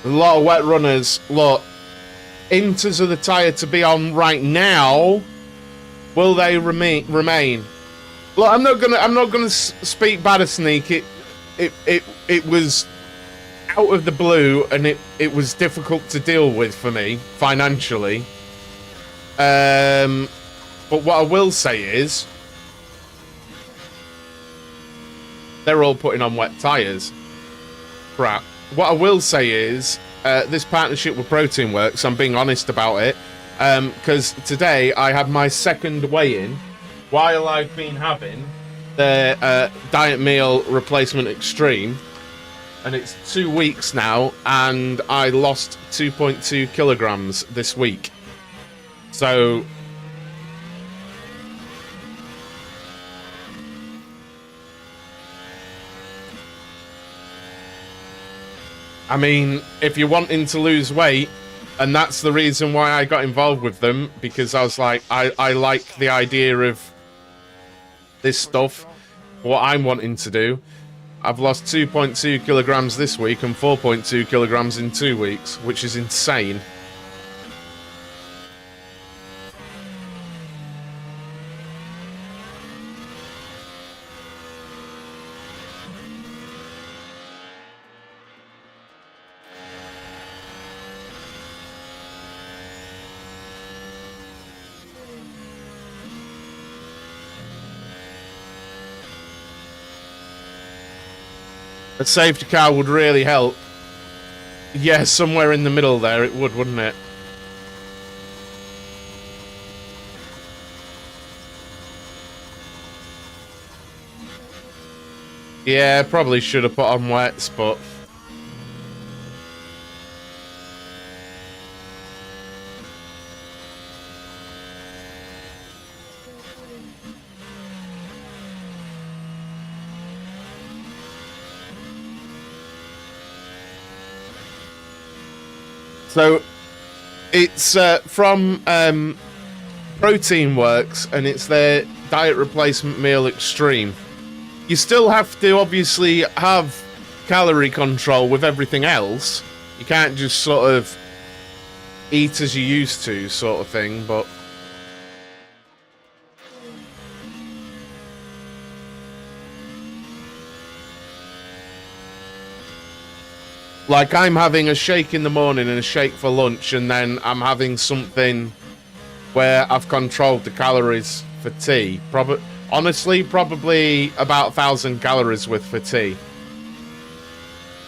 A lot of wet runners. Look, Inters are the tyre to be on right now. Will they remain? Look, I'm not gonna speak bad of Sneak. It was out of the blue, and it was difficult to deal with for me financially. But what I will say is, they're all putting on wet tyres. Crap. What I will say is, this partnership with Protein works. I'm being honest about it, because today I had my second weigh-in while I've been having the diet meal replacement extreme, and it's 2 weeks now, and I lost 2.2 kilograms this week. So I mean, if you're wanting to lose weight, and that's the reason why I got involved with them, because I was like, I like the idea of this stuff, what I'm wanting to do. I've lost 2.2 kilograms this week and 4.2 kilograms in 2 weeks, which is insane. A safety car would really help. Yeah, somewhere in the middle there it would, wouldn't it? Yeah, probably should have put on wets, but... So, it's from Protein Works, and it's their diet replacement meal extreme. You still have to obviously have calorie control with everything else. You can't just sort of eat as you used to, sort of thing, but... Like, I'm having a shake in the morning and a shake for lunch, and then I'm having something where I've controlled the calories for tea. Honestly, probably about 1,000 calories worth for tea.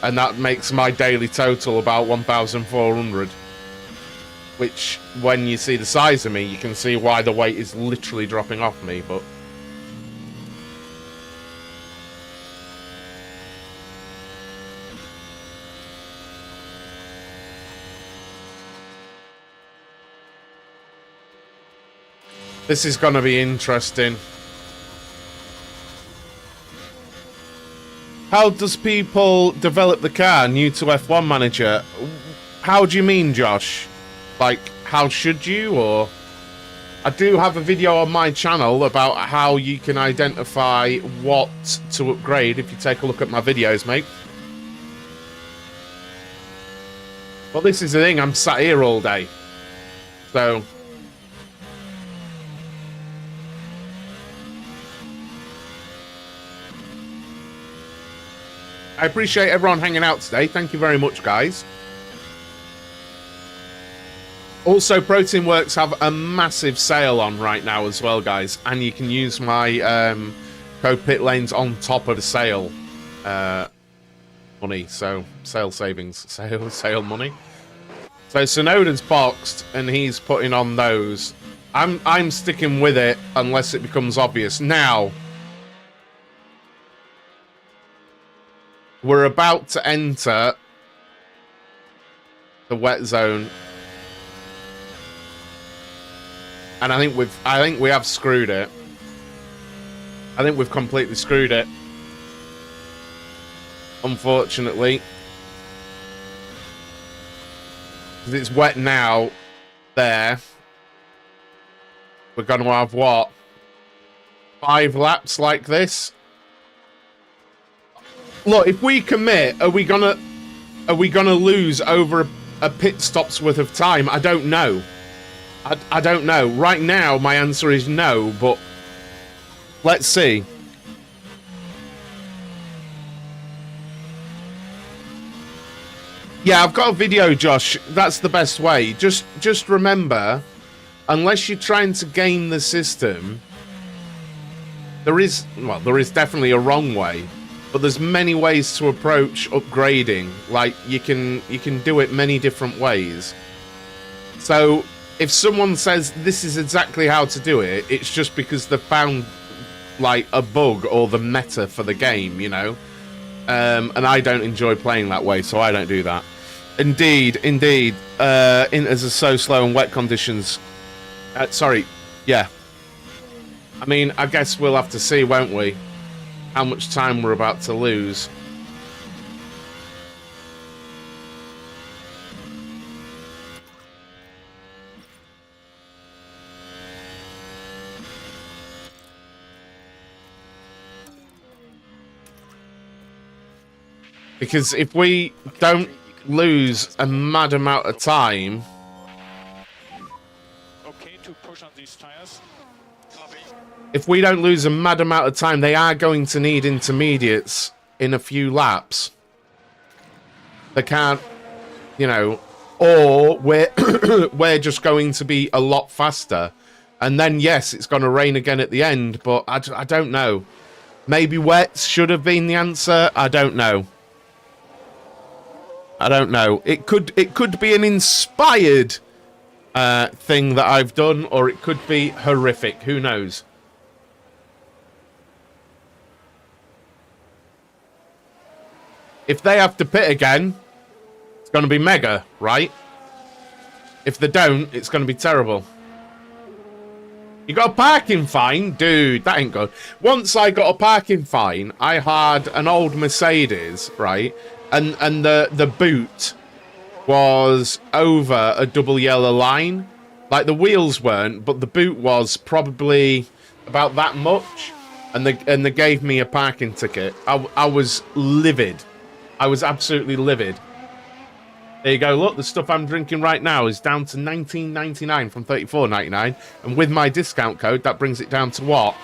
And that makes my daily total about 1,400. Which, when you see the size of me, you can see why the weight is literally dropping off me, but... This is going to be interesting. How does people develop the car new to F1 Manager? How do you mean, Josh? Like, how should you, or... I do have a video on my channel about how you can identify what to upgrade if you take a look at my videos, mate. Well, this is the thing, I'm sat here all day. So... I appreciate everyone hanging out today. Thank you very much, guys. Also, Protein Works have a massive sale on right now as well, guys. And you can use my code PITLANES on top of the sale money. So, sale savings. Sale money. So, Sonoda's boxed, and he's putting on those. I'm sticking with it unless it becomes obvious. Now... we're about to enter the wet zone, and I think we have screwed it. I think we've completely screwed it, unfortunately, because it's wet now. There, we're going to have what, 5 laps like this. Look, if we commit, are we gonna lose over a pit stop's worth of time? I don't know. I don't know. Right now, my answer is no, but let's see. Yeah, I've got a video, Josh. That's the best way. Just remember, unless you're trying to game the system, there is definitely a wrong way. But there's many ways to approach upgrading. Like, you can do it many different ways. So, if someone says this is exactly how to do it, it's just because they've found, like, a bug or the meta for the game, you know? And I don't enjoy playing that way, so I don't do that. Indeed. Inters are so slow in wet conditions. Sorry, yeah. I mean, I guess we'll have to see, won't we? How much time we're about to lose. Because if we don't lose a mad amount of time... Okay to push on these tires. If we don't lose a mad amount of time, they are going to need intermediates in a few laps. They can't, you know, or we're just going to be a lot faster. And then, yes, it's going to rain again at the end, but I don't know. Maybe wets should have been the answer. I don't know. I don't know. It could be an inspired thing that I've done, or it could be horrific. Who knows? If they have to pit again, it's going to be mega, right? If they don't, it's going to be terrible. You got a parking fine? Dude, that ain't good. Once I got a parking fine, I had an old Mercedes, right? And the boot was over a double yellow line. Like, the wheels weren't, but the boot was probably about that much. And they gave me a parking ticket. I was livid. I was absolutely livid. There you go. Look, the stuff I'm drinking right now is down to $19.99 from $34.99. And with my discount code, that brings it down to what?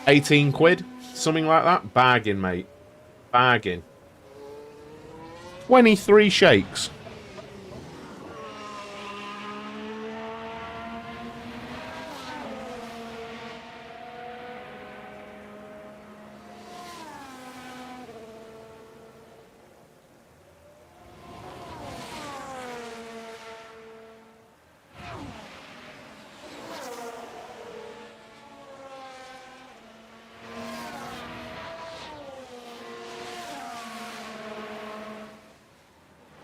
18 quid? Something like that? Bargain, mate. Bargain. 23 shakes.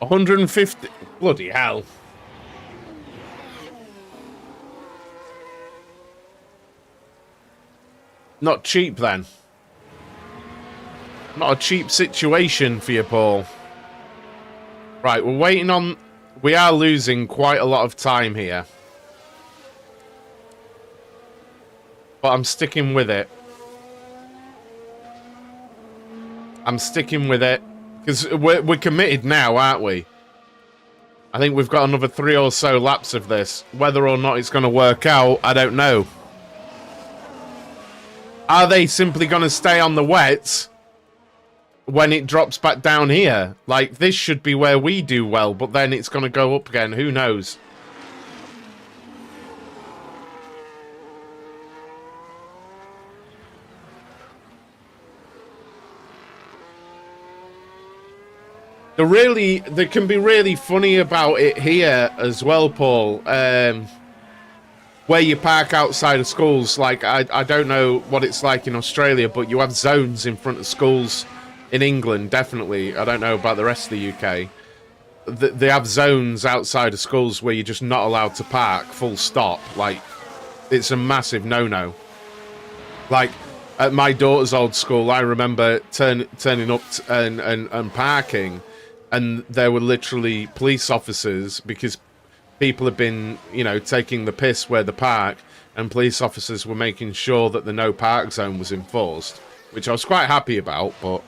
150. Bloody hell. Not cheap then. Not a cheap situation for you, Paul. Right, we're waiting on... We are losing quite a lot of time here. But I'm sticking with it. I'm sticking with it. Because we're committed now, aren't we? I think we've got another 3 or so laps of this. Whether or not it's going to work out, I don't know. Are they simply going to stay on the wets when it drops back down here? Like, this should be where we do well, but then it's going to go up again. Who knows? They can be really funny about it here as well, Paul. Where you park outside of schools, like, I don't know what it's like in Australia, but you have zones in front of schools in England, definitely. I don't know about the rest of the UK. They have zones outside of schools where you're just not allowed to park, full stop. Like, it's a massive no-no. Like, at my daughter's old school, I remember turning up and parking, and there were literally police officers, because people have been, you know, taking the piss where they park, and police officers were making sure that the no park zone was enforced, which I was quite happy about, but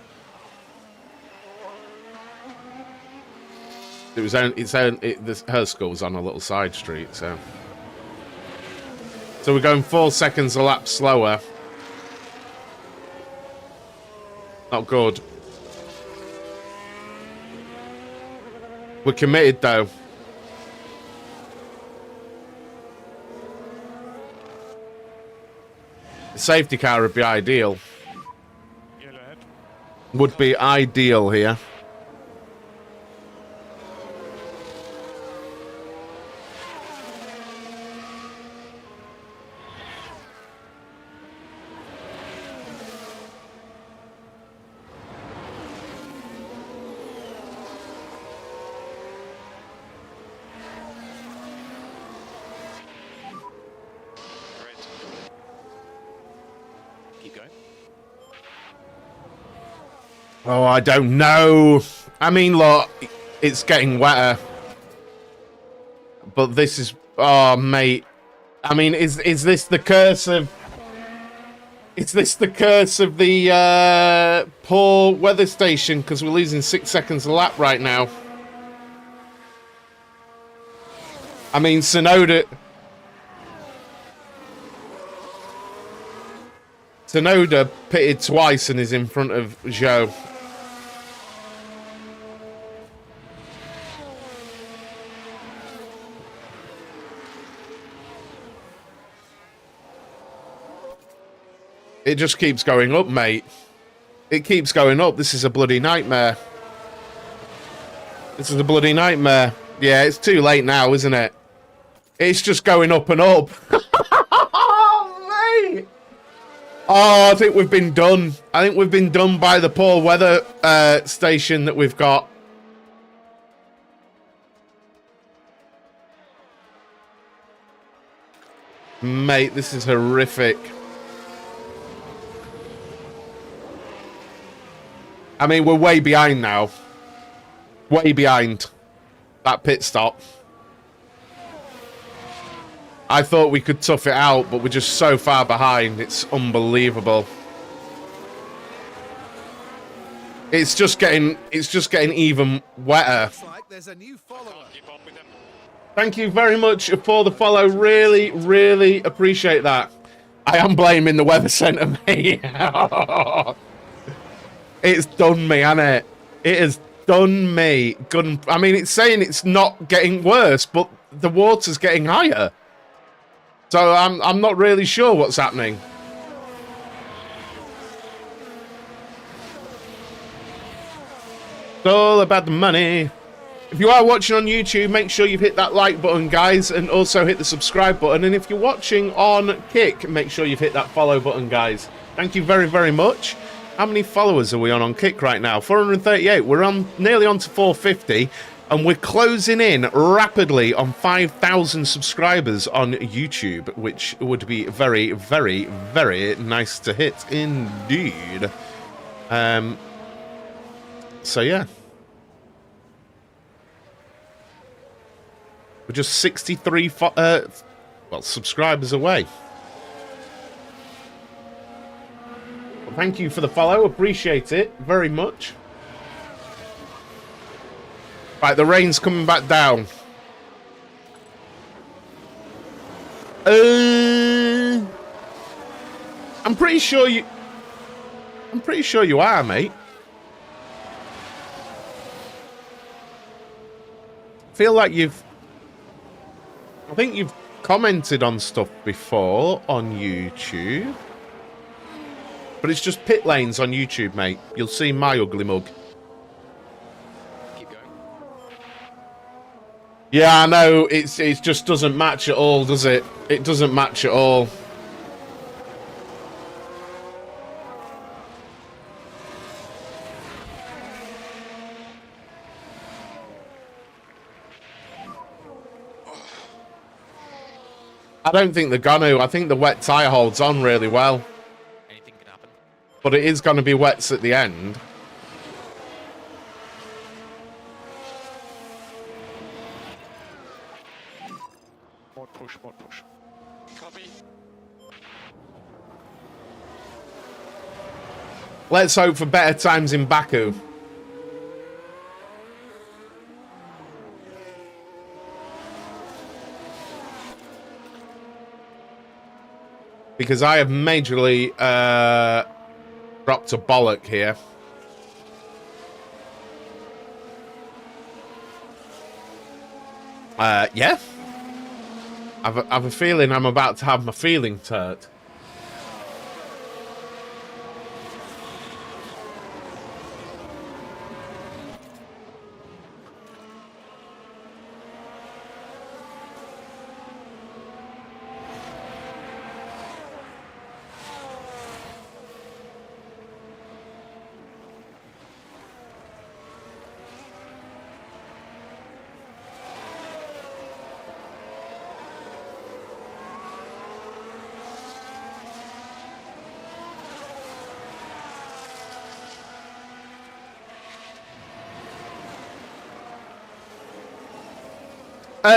it was her school was on a little side street, so we're going 4 seconds a lap slower. Not good. We're committed though. Safety car would be ideal. Would be ideal here. Oh, I don't know. I mean, look, it's getting wetter. But this is... Oh, mate. I mean, is this the curse of... Is this the curse of the poor weather station? Because we're losing 6 seconds a lap right now. I mean, Tsunoda pitted twice and is in front of Zhou. It just keeps going up, mate. It keeps going up. This is a bloody nightmare. This is a bloody nightmare. Yeah, it's too late now, isn't it? It's just going up and up. Oh, mate. Oh, I think we've been done. I think we've been done by the poor weather station that we've got. Mate, this is horrific. I mean, we're way behind now. Way behind that pit stop. I thought we could tough it out, but we're just so far behind. It's unbelievable. It's just getting even wetter. Looks like there's a new follower. Thank you very much for the follow. Really, really appreciate that. I am blaming the weather centre, mate. It's done me, hasn't it? It has done me. Good. I mean, it's saying it's not getting worse, but the water's getting higher. So I'm not really sure what's happening. It's all about the money. If you are watching on YouTube, make sure you've hit that like button, guys, and also hit the subscribe button. And if you're watching on Kick, make sure you've hit that follow button, guys. Thank you very, very much. How many followers are we on Kick right now? 438. We're on nearly on to 450. And we're closing in rapidly on 5,000 subscribers on YouTube, which would be very, very, very nice to hit indeed. So yeah. We're just 63 subscribers away. Well, thank you for the follow. Appreciate it very much. Right, the rain's coming back down. I'm pretty sure you are, mate. Feel like I think you've commented on stuff before on YouTube. But it's just pit lanes on YouTube, mate. You'll see my ugly mug. Yeah, I know, it just doesn't match at all, does it? It doesn't match at all. I don't think they're gonna. I think the wet tyre holds on really well. Anything can happen. But it is gonna be wets at the end. More push, more push. Copy. Let's hope for better times in Baku. Because I have majorly dropped a bollock here. Yeah. I've a feeling I'm about to have my feelings hurt.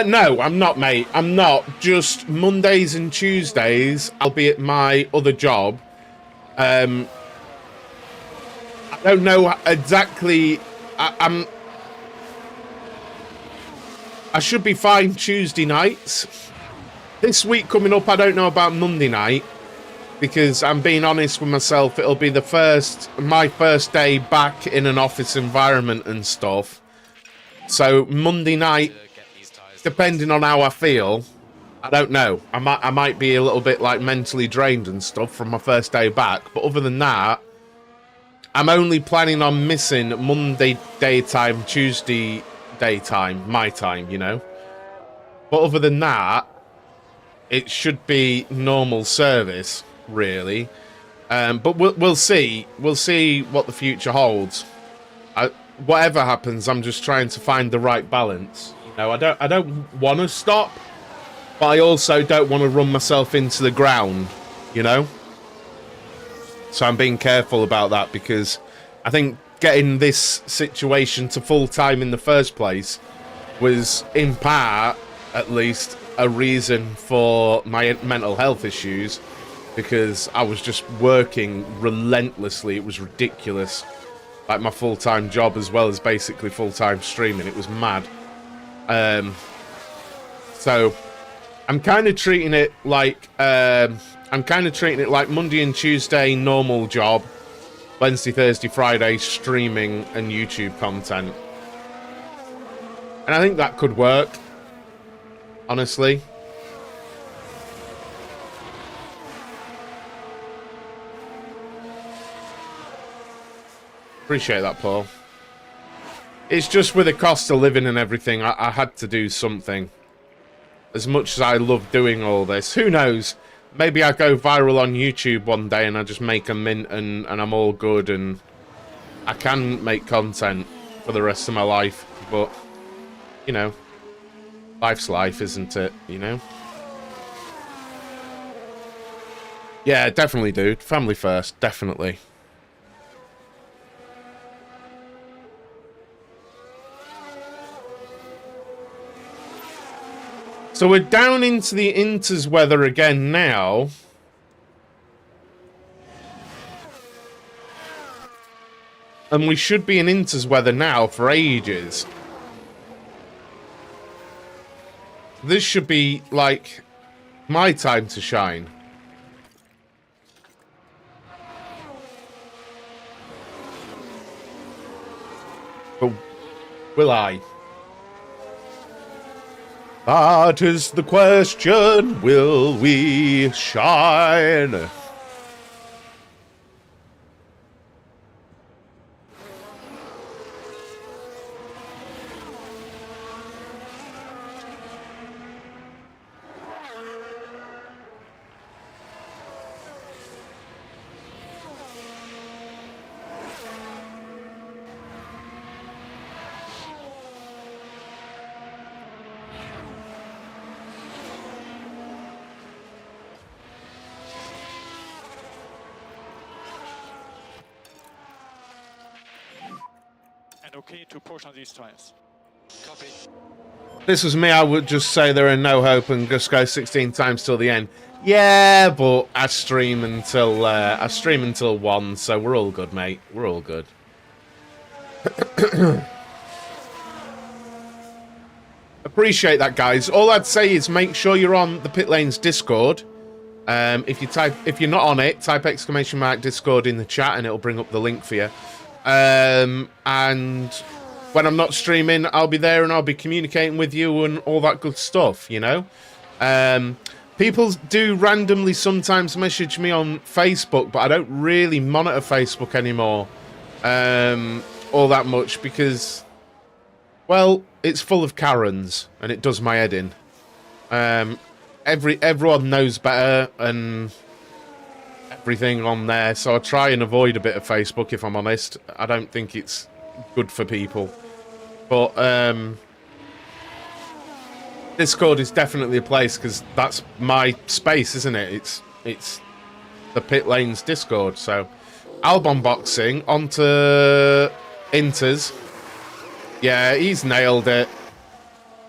No, I'm not, mate. I'm not. Just Mondays and Tuesdays, I'll be at my other job. I don't know exactly. I should be fine Tuesday nights. This week coming up, I don't know about Monday night. Because I'm being honest with myself, it'll be my first day back in an office environment and stuff. So Monday night, depending on how I feel, I don't know. I might be a little bit like mentally drained and stuff from my first day back. But other than that, I'm only planning on missing Monday daytime, Tuesday daytime, my time, you know. But other than that, it should be normal service, really. But we'll see. We'll see what the future holds. Whatever happens, I'm just trying to find the right balance. No, I don't want to stop, but I also don't want to run myself into the ground, you know? So I'm being careful about that because I think getting this situation to full-time in the first place was, in part, at least, a reason for my mental health issues because I was just working relentlessly. It was ridiculous. Like my full-time job as well as basically full-time streaming. It was mad. So I'm kind of treating it like Monday and Tuesday normal job, Wednesday, Thursday, Friday streaming and YouTube content, and I think that could work, honestly. Appreciate that, Paul. It's just with the cost of living and everything, I had to do something. As much as I love doing all this, who knows? Maybe I go viral on YouTube one day and I just make a mint and I'm all good and I can make content for the rest of my life. But you know, life's life, isn't it? You know? Yeah, definitely, dude. Family first, definitely. So we're down into the Inters weather again now. And we should be in Inters weather now for ages. This should be, like, my time to shine. But will I? That is the question. Will we shine? And okay to push on these tires. Copy. This was me, I would just say there are no hope and just go 16 times till the end. Yeah, but I stream until 1, so we're all good, mate. We're all good. Appreciate that, guys. All I'd say is make sure you're on the Pit Lanes Discord. If you're not on it, type ! Discord in the chat and it'll bring up the link for you. And when I'm not streaming, I'll be there and I'll be communicating with you and all that good stuff, you know? People do randomly sometimes message me on Facebook, but I don't really monitor Facebook anymore all that much because, well, it's full of Karens and it does my head in. Everyone knows better and everything on there, so I try and avoid a bit of Facebook, if I'm honest. I don't think it's good for people. But Discord is definitely a place because that's my space, isn't it? It's the Pit Lanes Discord. So Albon boxing onto Inters. Yeah, he's nailed it.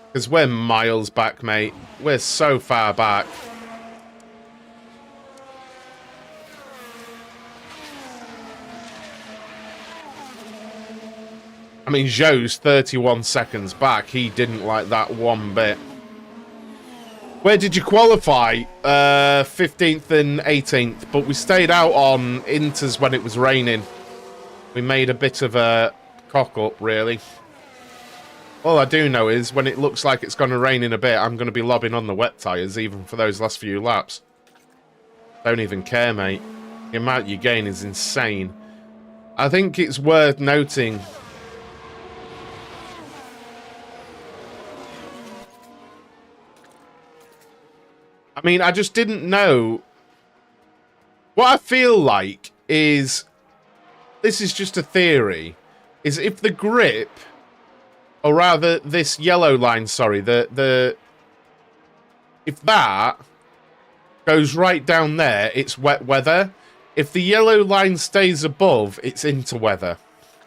Because we're miles back, mate. We're so far back. I mean, Zhou's 31 seconds back. He didn't like that one bit. Where did you qualify? 15th and 18th. But we stayed out on Inters when it was raining. We made a bit of a cock-up, really. All I do know is when it looks like it's going to rain in a bit, I'm going to be lobbing on the wet tyres, even for those last few laps. Don't even care, mate. The amount you gain is insane. I think it's worth noting... I mean, I just didn't know. What I feel like is, this is just a theory, is if the grip, or rather this yellow line, sorry, if that goes right down there, it's wet weather. If the yellow line stays above, it's into weather.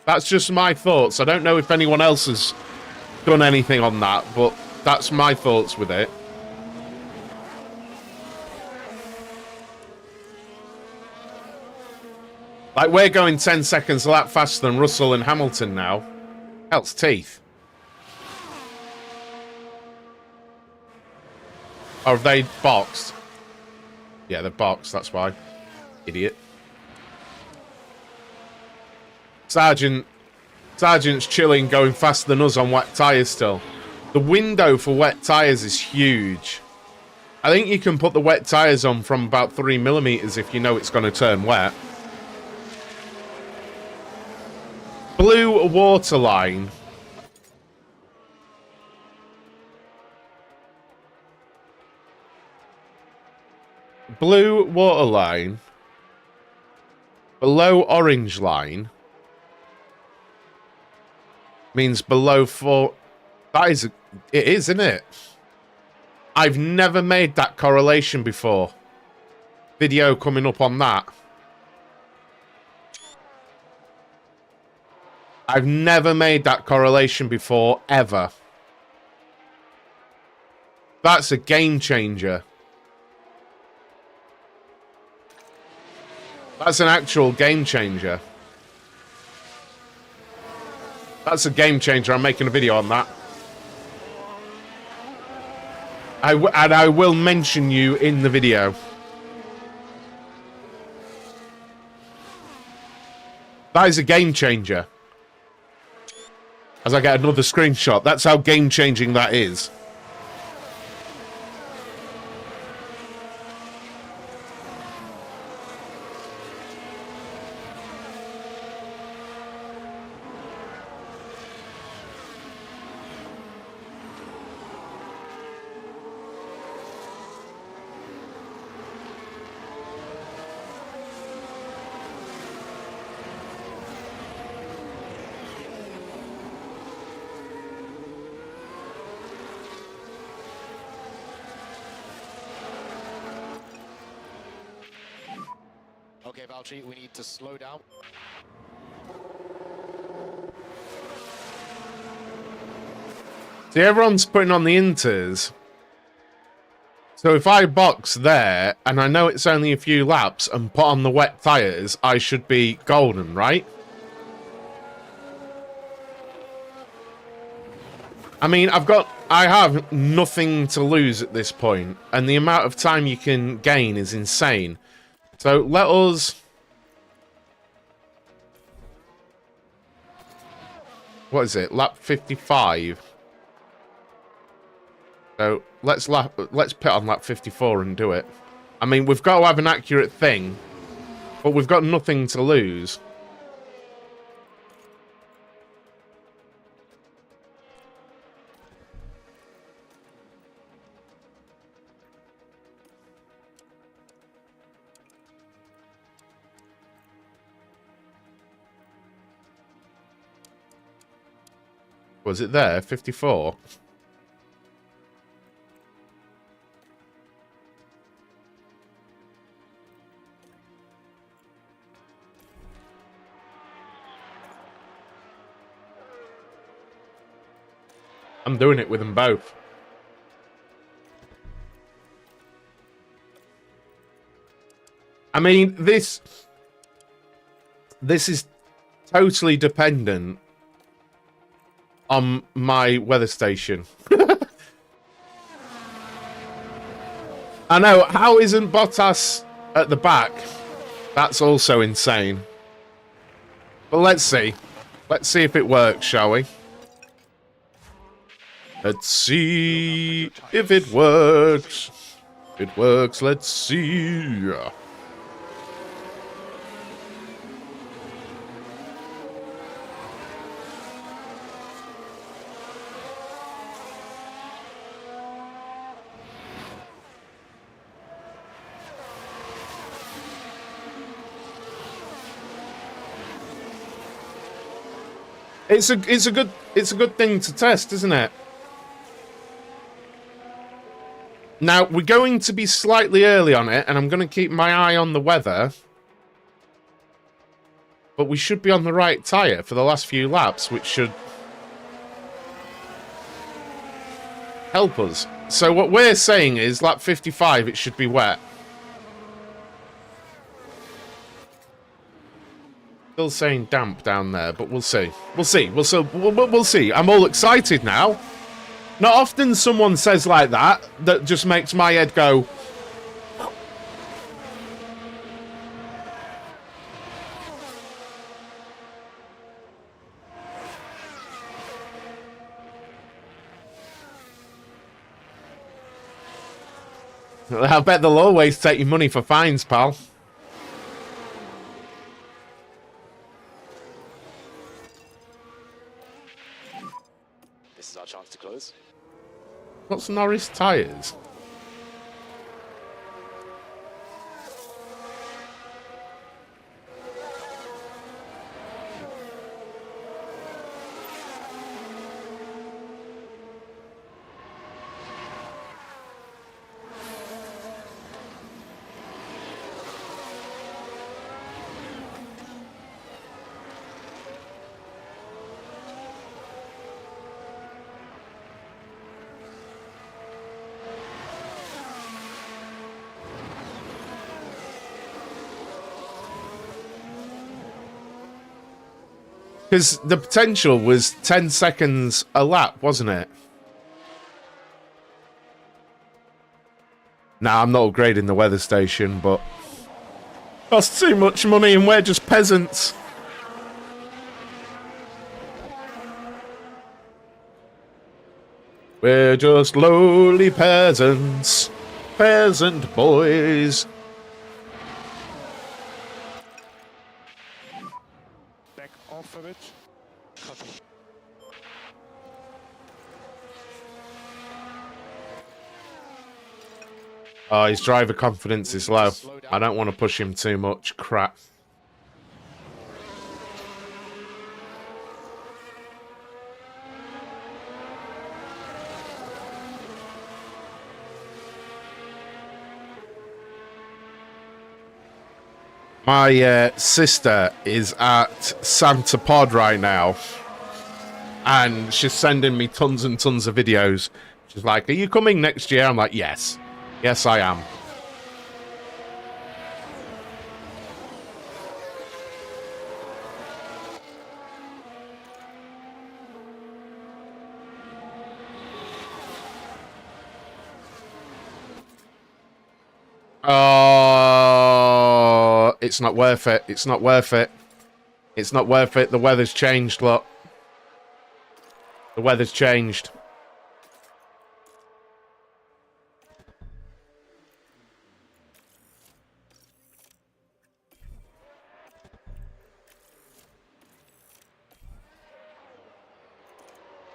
That's just my thoughts. I don't know if anyone else has done anything on that, but that's my thoughts with it. Like, we're going 10 seconds a lap faster than Russell and Hamilton now. Hell's teeth. Or have they boxed? Yeah, they're boxed, that's why. Idiot. Sergeant's chilling, going faster than us on wet tyres still. The window for wet tyres is huge. I think you can put the wet tyres on from about 3mm if you know it's going to turn wet. Blue waterline. Blue waterline. Below orange line. Means below 4... That is, it is, isn't it? I've never made that correlation before. Video coming up on that. I've never made that correlation before, ever. That's a game changer. That's an actual game changer. That's a game changer. I'm making a video on that. And I will mention you in the video. That is a game changer. As I get another screenshot. That's how game changing that is. Okay, Valtteri, we need to slow down. See, everyone's putting on the inters. So if I box there, and I know it's only a few laps, and put on the wet tyres, I should be golden, right? I mean, I have nothing to lose at this point, and the amount of time you can gain is insane. So let us... What is it? Lap 55. So let's pit on lap 54 and do it. I mean, we've got to have an accurate thing, but we've got nothing to lose. Was it there? 54? I'm doing it with them both. I mean, this is totally dependent on my weather station. I know, how isn't Bottas at the back? That's also insane. But let's see. Let's see if it works, shall we? Let's see if it works. It works, let's see. It's a good thing to test, isn't it? Now, we're going to be slightly early on it, and I'm going to keep my eye on the weather. But we should be on the right tyre for the last few laps, which should help us. So what we're saying is, lap 55, it should be wet. Still saying damp down there, but we'll see. We'll see. We'll see. I'm all excited now. Not often someone says like that just makes my head go. I bet they'll always take your money for fines, pal. This is our chance to close. What's Norris tyres? Because the potential was 10 seconds a lap, wasn't it? Nah, I'm not upgrading the weather station, but... costs too much money and we're just peasants. We're just lowly peasants. Peasant boys. Back off of it. Copy. Oh, his driver confidence is low. I don't want to push him too much. Crap. My sister is at Santa Pod right now, and she's sending me tons and tons of videos. She's like, "Are you coming next year?" I'm like, "Yes. Yes, I am." Oh, it's not worth it. It's not worth it. It's not worth it. The weather's changed, look. The weather's changed.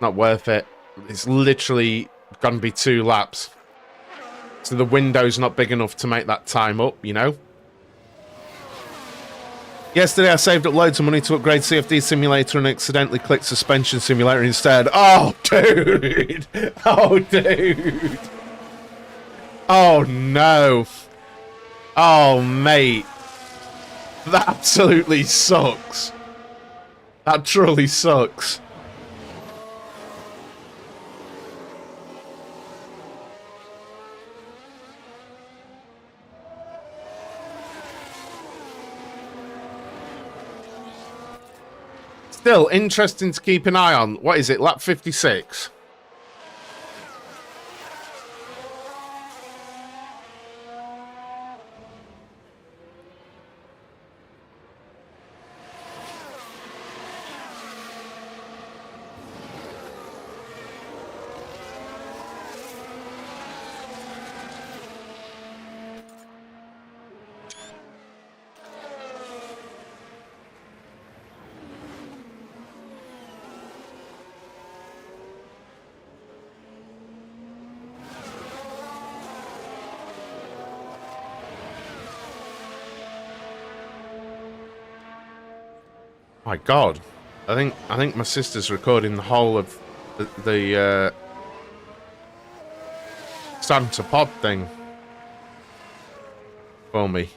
Not worth it. It's literally gonna be 2 laps. So the window's not big enough to make that time up, you know? Yesterday I saved up loads of money to upgrade CFD Simulator and accidentally clicked Suspension Simulator instead. Oh, dude! Oh, dude! Oh, no. Oh, mate. That absolutely sucks. That truly sucks. Still interesting to keep an eye on. What is it, lap 56? My God, I think my sister's recording the whole of the Santa Pod thing for me.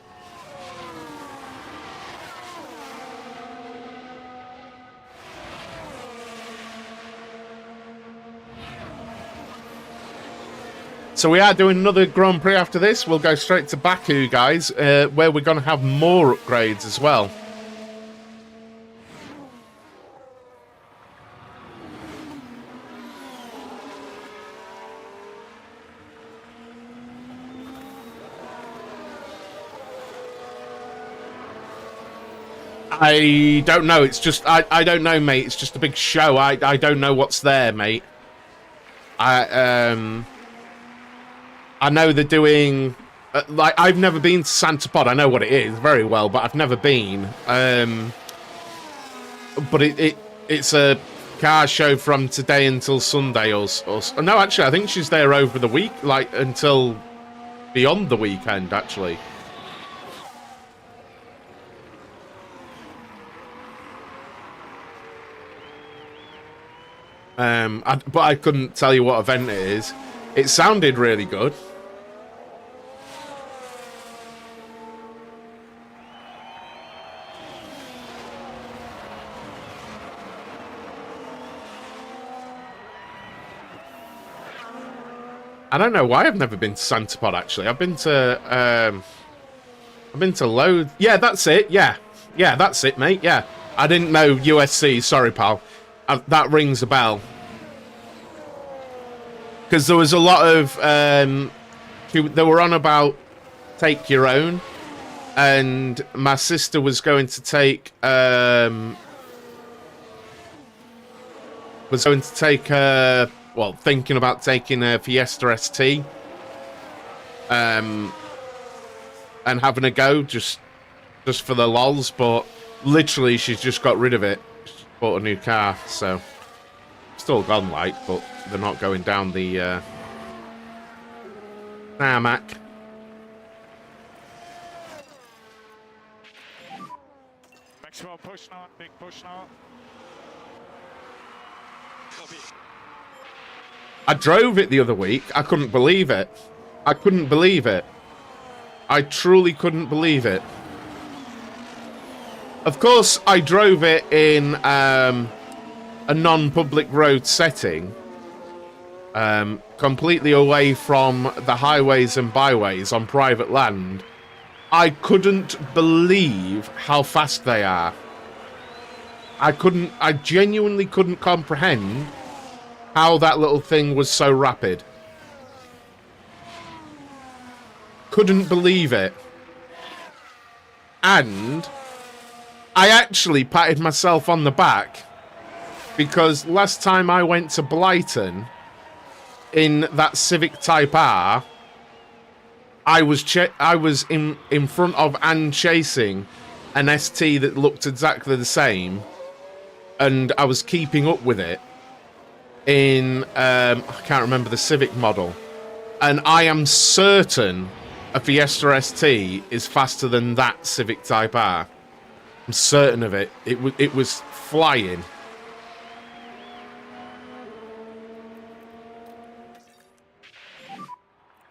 So we are doing another Grand Prix after this. We'll go straight to Baku, guys, where we're going to have more upgrades as well. I don't know. It's just I don't know, mate. It's just a big show. I don't know what's there, mate. I know they're doing like I've never been to Santa Pod. I know what it is very well, but I've never been. But it's a car show from today until Sunday or no, actually I think she's there over the week, like until beyond the weekend actually. But I couldn't tell you what event it is. It sounded really good. I don't know why I've never been to Santa Pod, actually. I've been to loads. Yeah, that's it. Yeah, that's it, mate. Yeah. I didn't know USC. Sorry, pal. That rings a bell. Because there was a lot of... they were on about take your own. And my sister was going to take... well, thinking about taking a Fiesta ST. And having a go just for the lols, but literally she's just got rid of it. She bought a new car, so still gone light, but they're not going down the tarmac. Maximum push now, big push now. Copy. I drove it the other week. I couldn't believe it. I couldn't believe it. I truly couldn't believe it. Of course, I drove it in a non-public road setting, completely away from the highways and byways on private land. I couldn't believe how fast they are. I genuinely couldn't comprehend how that little thing was so rapid. Couldn't believe it. And I actually patted myself on the back because last time I went to Blyton in that Civic Type R, I was in front of and chasing an ST that looked exactly the same, and I was keeping up with it in I can't remember the Civic model, and I am certain a Fiesta ST is faster than that Civic Type R. I'm certain of it. It was flying.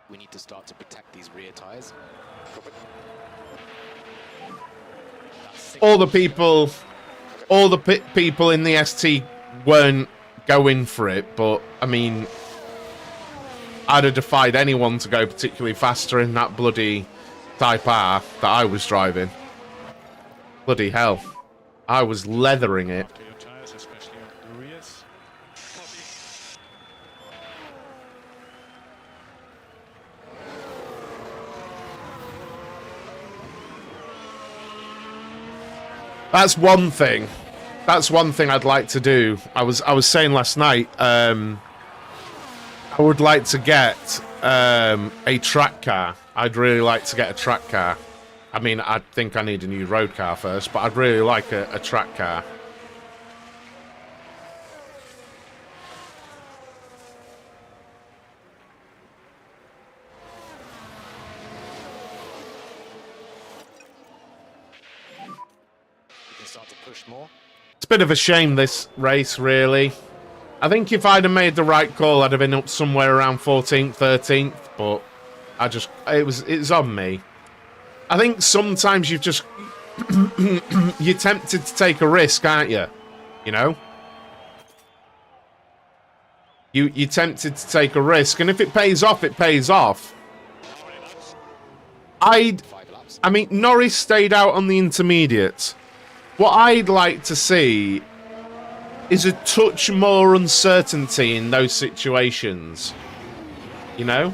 We need to start to protect these rear tyres. All the people in the ST weren't going for it, but I mean, I'd have defied anyone to go particularly faster in that bloody Type R that I was driving. Bloody hell. I was leathering it. After your tires, especially on the rears. Copy. That's one thing. That's one thing I'd like to do. I was saying last night, I would like to get a track car. I'd really like to get a track car. I mean, I think I need a new road car first, but I'd really like a track car. We can start to push more. It's a bit of a shame, this race, really. I think if I'd have made the right call, I'd have been up somewhere around 14th, 13th, but it was on me. I think sometimes you're tempted to take a risk, aren't you? You know? You're tempted to take a risk, and if it pays off, it pays off. I mean, Norris stayed out on the intermediates. What I'd like to see is a touch more uncertainty in those situations. You know?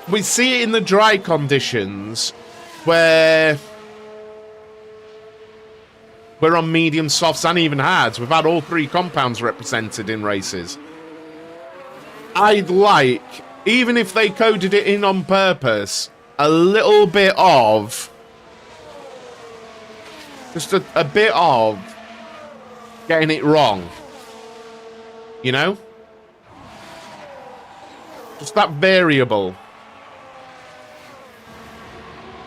We see it in the dry conditions where we're on medium, softs, and even hards. We've had all three compounds represented in races. I'd like, even if they coded it in on purpose, a little bit of... just a bit of getting it wrong. You know? Just that variable.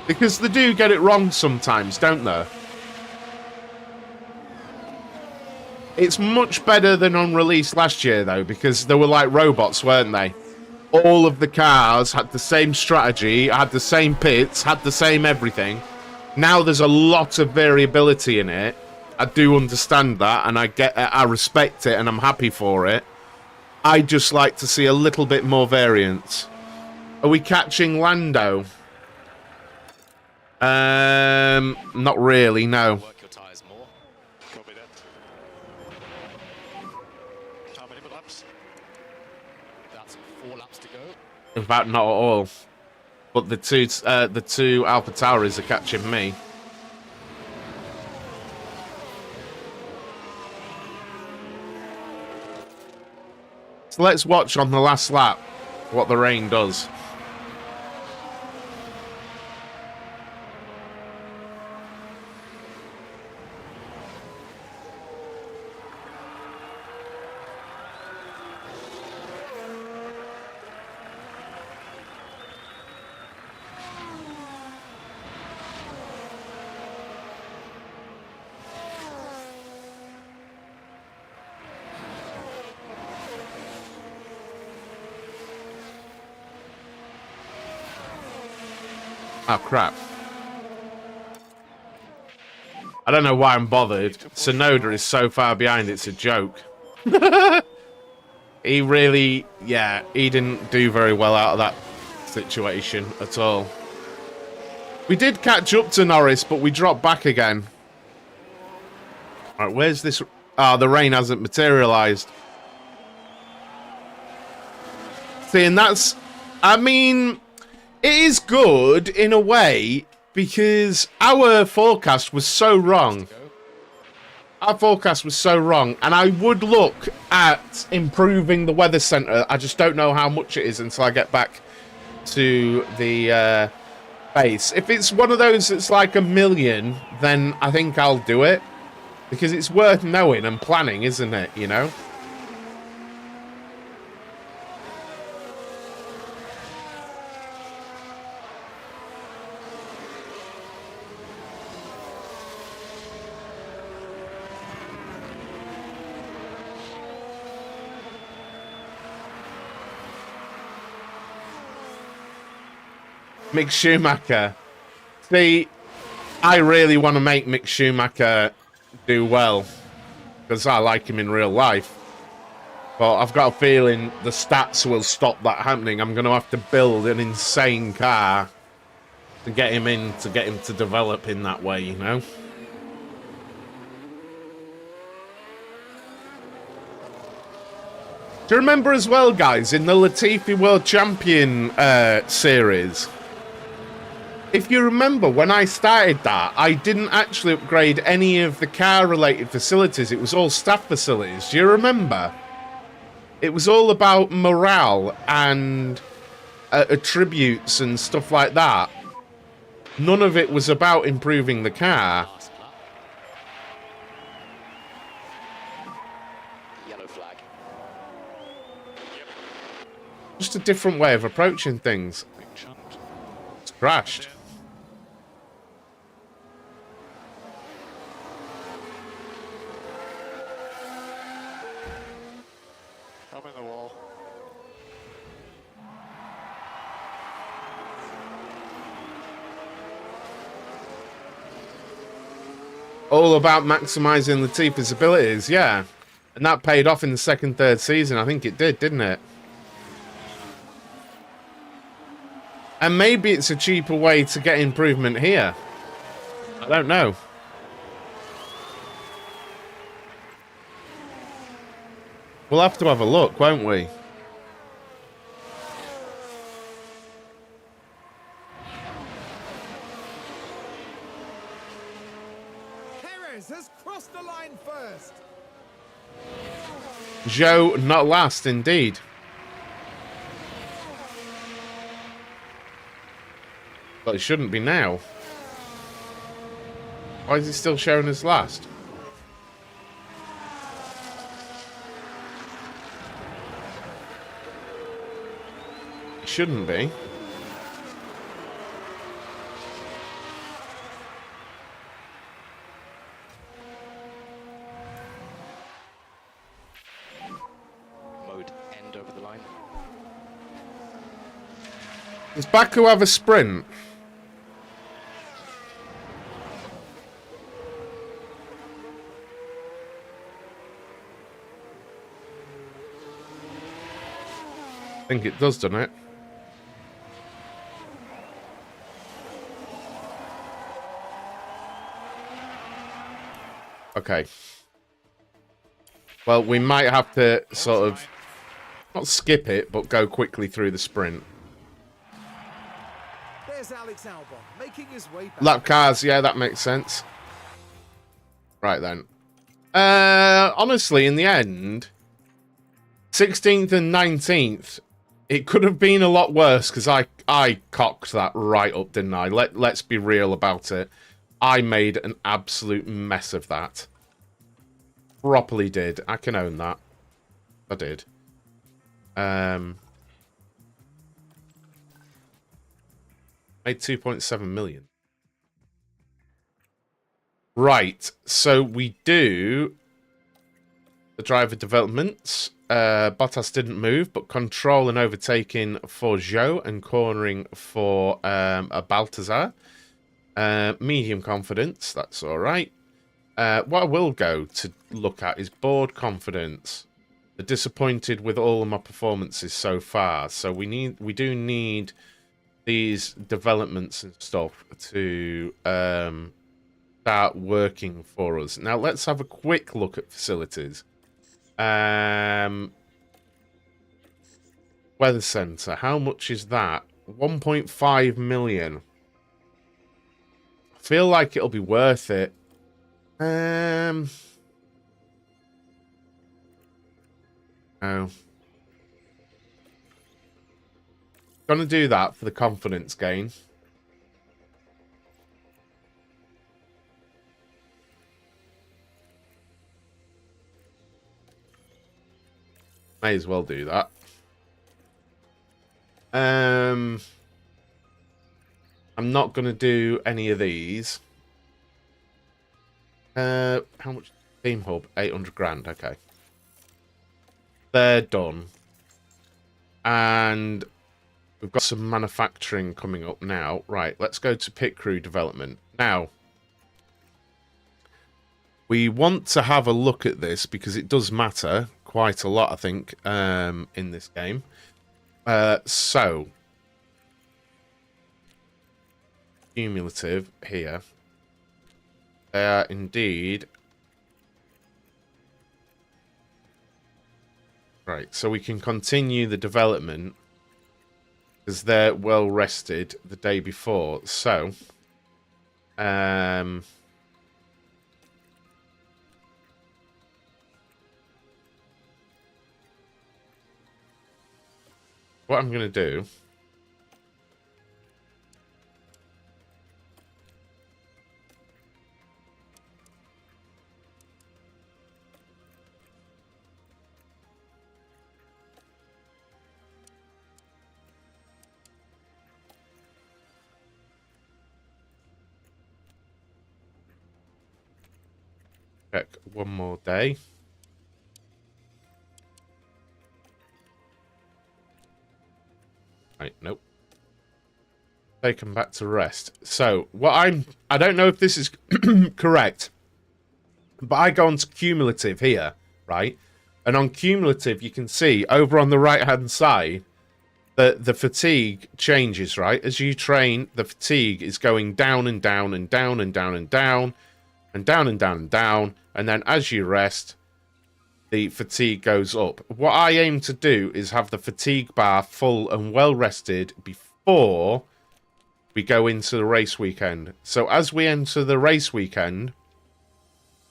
Because they do get it wrong sometimes, don't they? It's much better than on release last year, though, because they were like robots, weren't they? All of the cars had the same strategy, had the same pits, had the same everything. Now there's a lot of variability in it. I do understand that, and I respect it, and I'm happy for it. I'd just like to see a little bit more variance. Are we catching Lando? Not really, no. Work your tyres more. Copy that. How many more laps? That's 4 laps to go. In fact, not at all. But the two Alpha Tauris are catching me. So let's watch on the last lap what the rain does. Oh, crap. I don't know why I'm bothered. Sonoda is so far behind, it's a joke. He really, yeah, he didn't do very well out of that situation at all. We did catch up to Norris, but we dropped back again. Alright, where's this? Ah, the rain hasn't materialised. See, and that's... I mean... It is good, in a way, because our forecast was so wrong. Our forecast was so wrong, and I would look at improving the weather centre. I just don't know how much it is until I get back to the base. If it's one of those that's like 1 million, then I think I'll do it. Because it's worth knowing and planning, isn't it, you know? Mick Schumacher. See, I really want to make Mick Schumacher do well, because I like him in real life. But I've got a feeling the stats will stop that happening. I'm going to have to build an insane car to get him in, to get him to develop in that way, you know? Do you remember as well, guys, in the Latifi World Champion series? If you remember, when I started that, I didn't actually upgrade any of the car-related facilities. It was all staff facilities. Do you remember? It was all about morale and attributes and stuff like that. None of it was about improving the car. Yellow flag. Just a different way of approaching things. Big shunt. It's crashed. I'm in the wall. All about maximising Latifi's abilities, yeah. And that paid off in the second, third season. I think it did, didn't it? And maybe it's a cheaper way to get improvement here. I don't know. We'll have to have a look, won't we? Perez has crossed the line first. Joe, not last, indeed. Well, it shouldn't be now. Why is it still showing as last? It shouldn't be. Mode end over the line. Does Baku have a sprint? I think it does, doesn't it? Okay. Well, we might have to sort of not skip it, but go quickly through the sprint. There's Alex Albon making his way back. Lap cars, yeah, that makes sense. Right then. Honestly, in the end, 16th and 19th, it could have been a lot worse because I cocked that right up, didn't I? Let's be real about it. I made an absolute mess of that. Properly did. I can own that. I did. Made 2.7 million. Right, so we do the driver developments. Bottas didn't move, but control and overtaking for Zhou and cornering for a Baltazar. Medium confidence, that's all right. What I will go to look at is board confidence. I'm disappointed with all of my performances so far, so we do need these developments and stuff to start working for us. Now let's have a quick look at facilities. Weather Centre, how much is that? 1.5 million. I feel like it'll be worth it. No. Gonna do that for the confidence gain. May as well do that. I'm not gonna do any of these. How much? Team Hub, 800 grand. Okay, they're done, and we've got some manufacturing coming up now. Right, let's go to pit crew development now. We want to have a look at this because it does matter quite a lot, I think, in this game. So, cumulative here. They are indeed. Right, so we can continue the development because they're well rested the day before. So, what I'm going to do check one more day. Right, nope. Take them back to rest. So, I don't know if this is correct, but I go on to cumulative here, right? And on cumulative, you can see over on the right-hand side that the fatigue changes, right? As you train, the fatigue is going down and down and down and down and down and down and down and down. And then as you rest, the fatigue goes up. What I aim to do is have the fatigue bar full and well rested before we go into the race weekend. So as we enter the race weekend,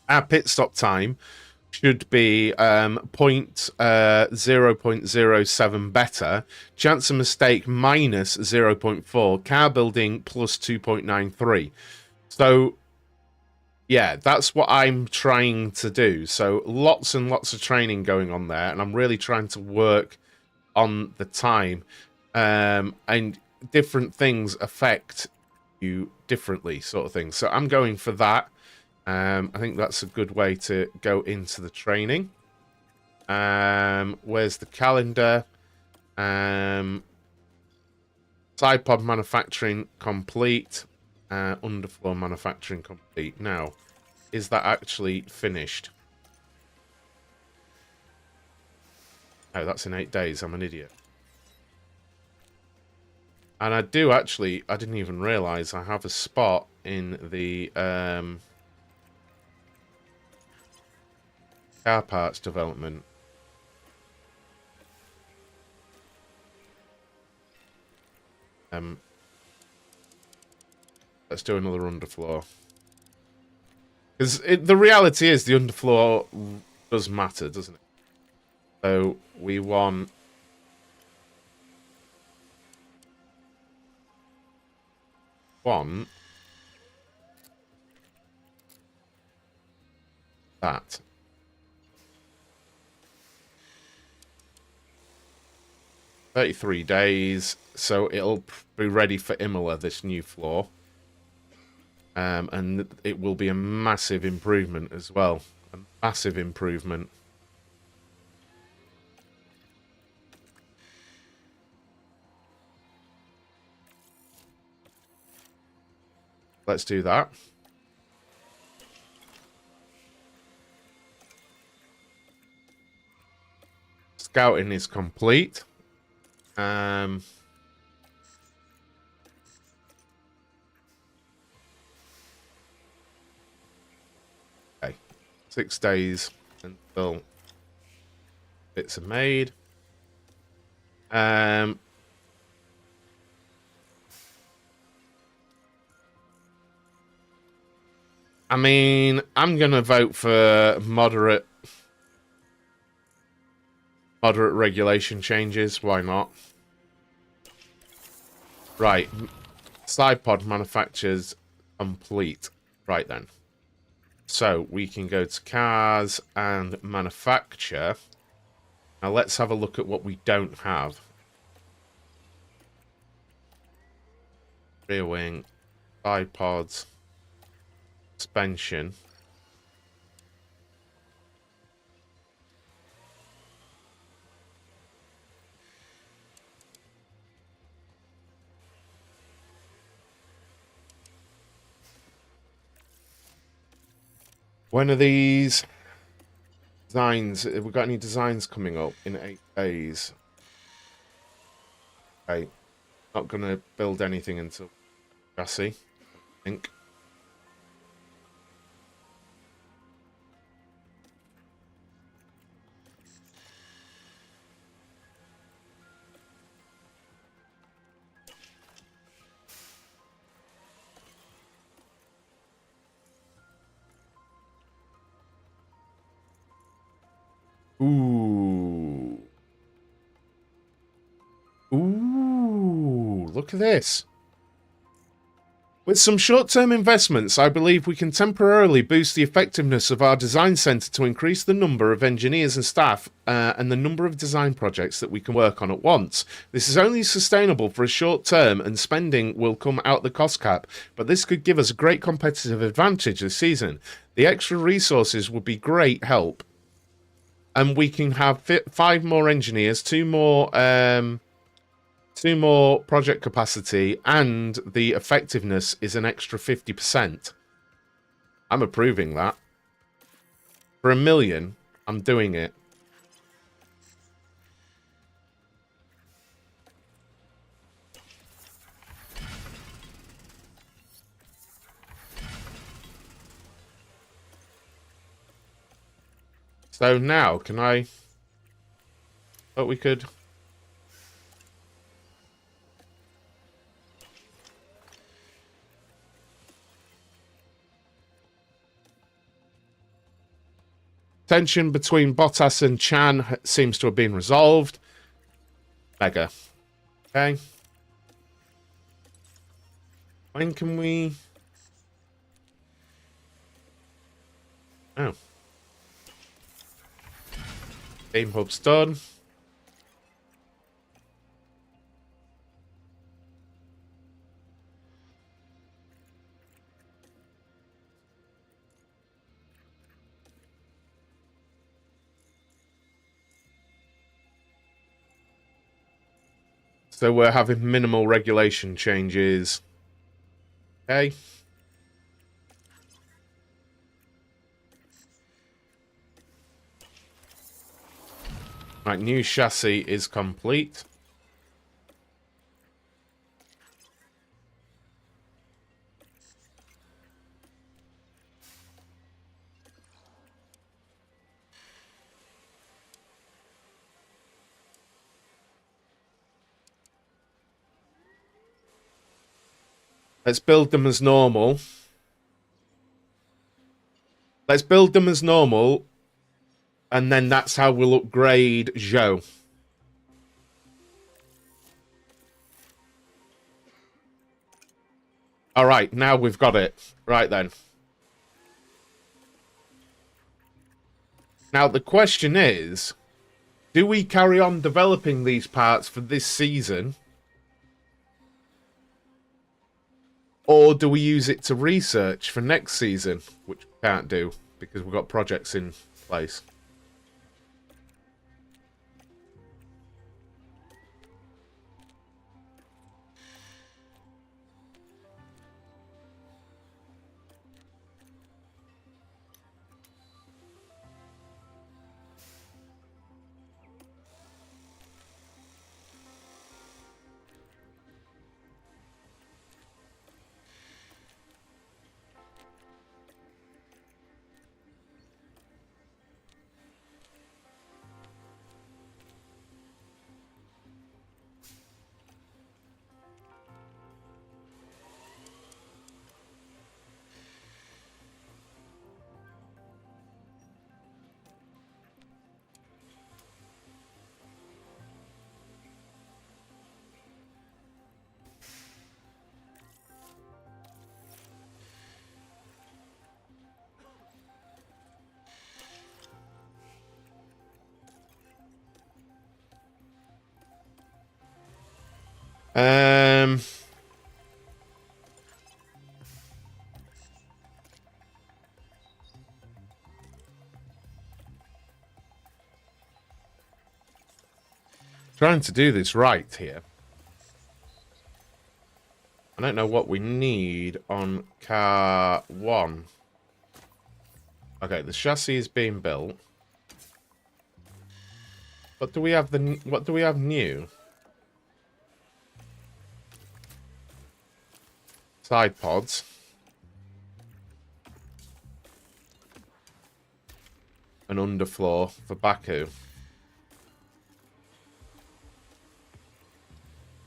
our pit stop time should be 0.07 better. Chance of mistake minus 0.4. Car building plus 2.93. So yeah, that's what I'm trying to do. So lots and lots of training going on there, and I'm really trying to work on the time. And different things affect you differently, sort of thing. So I'm going for that. I think that's a good way to go into the training. Where's the calendar? Side pod manufacturing complete. Underfloor manufacturing complete. Now, is that actually finished? Oh, that's in 8 days. I'm an idiot. And I do actually, I didn't even realise I have a spot in the car parts development. Let's do another underfloor. Because the reality is the underfloor does matter, doesn't it? So we want that. $33 days, so it'll be ready for Imola, this new floor. And it will be a massive improvement as well. A massive improvement. Let's do that. Scouting is complete. Okay. 6 days until bits are made. I mean, I'm gonna vote for moderate regulation changes. Why not? Right. Side pod manufacturers complete. Right then. So we can go to cars and manufacture. Now let's have a look at what we don't have. Rear wing, side pods, suspension. When are these designs? Have we got any designs coming up in 8 days? Okay. Not going to build anything until chassis, I think. Ooh. Ooh, look at this. With some short-term investments, I believe we can temporarily boost the effectiveness of our design centre to increase the number of engineers and staff and the number of design projects that we can work on at once. This is only sustainable for a short term and spending will come out the cost cap, but this could give us a great competitive advantage this season. The extra resources would be great help. And we can have 5 more engineers, 2 more project capacity, and the effectiveness is an extra 50%. I'm approving that. For $1 million, I'm doing it. So now, can I... Thought we could... Tension between Bottas and Chan seems to have been resolved. Mega. Okay. When can we... Oh. Game hub's done. So we're having minimal regulation changes. Okay. Right, new chassis is complete. Let's build them as normal. Let's build them as normal. And then that's how we'll upgrade Zhou. Alright, now we've got it. Right then. Now the question is, do we carry on developing these parts for this season? Or do we use it to research for next season? Which we can't do, because we've got projects in place. Trying to do this right here. I don't know what we need on car 1. Okay, the chassis is being built. What do we have new? Side pods. An underfloor for Baku.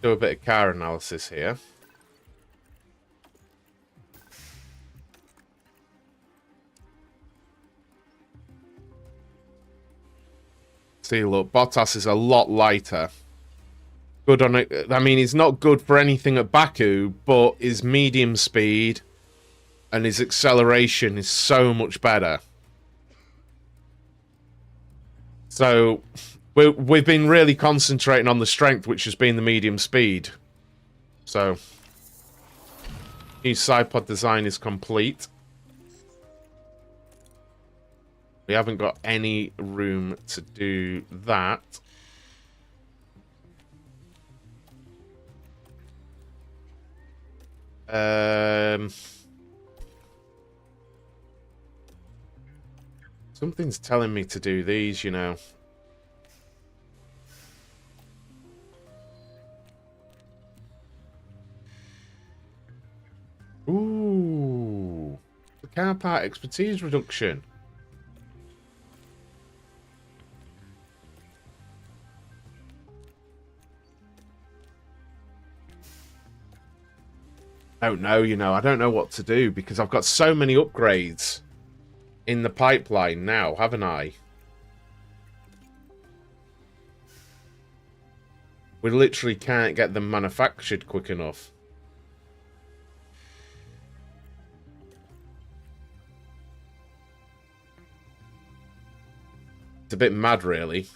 Do a bit of car analysis here. See, look, Bottas is a lot lighter. Good on it. I mean, he's not good for anything at Baku, but his medium speed and his acceleration is so much better. So we've been really concentrating on the strength, which has been the medium speed. So new side pod design is complete. We haven't got any room to do that. Something's telling me to do these, you know. Ooh. The car part expertise reduction. I don't know, you know. I don't know what to do because I've got so many upgrades in the pipeline now, haven't I? We literally can't get them manufactured quick enough. It's a bit mad, really.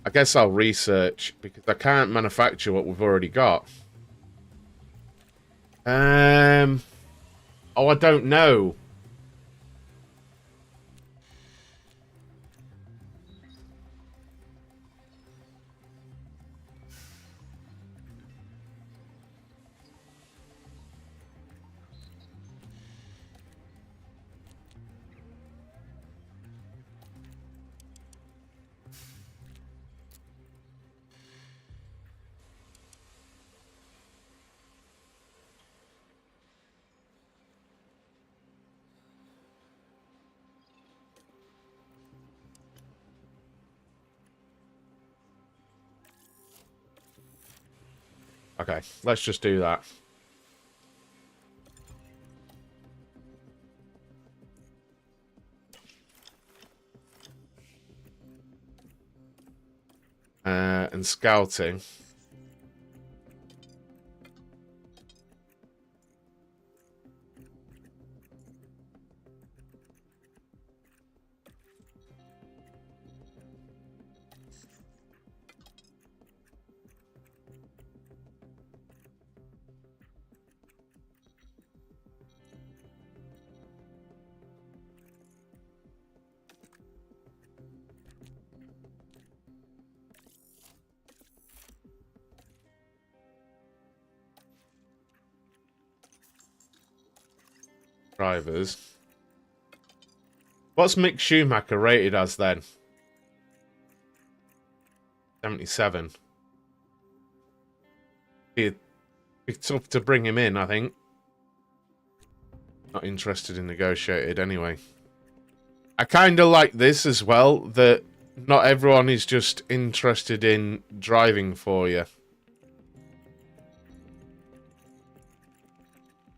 I guess I'll research because I can't manufacture what we've already got. Oh, I don't know. Okay, let's just do that. And scouting. Drivers. What's Mick Schumacher rated as then? 77. Be tough to bring him in, I think. Not interested in negotiated anyway. I kind of like this as well, that not everyone is just interested in driving for you.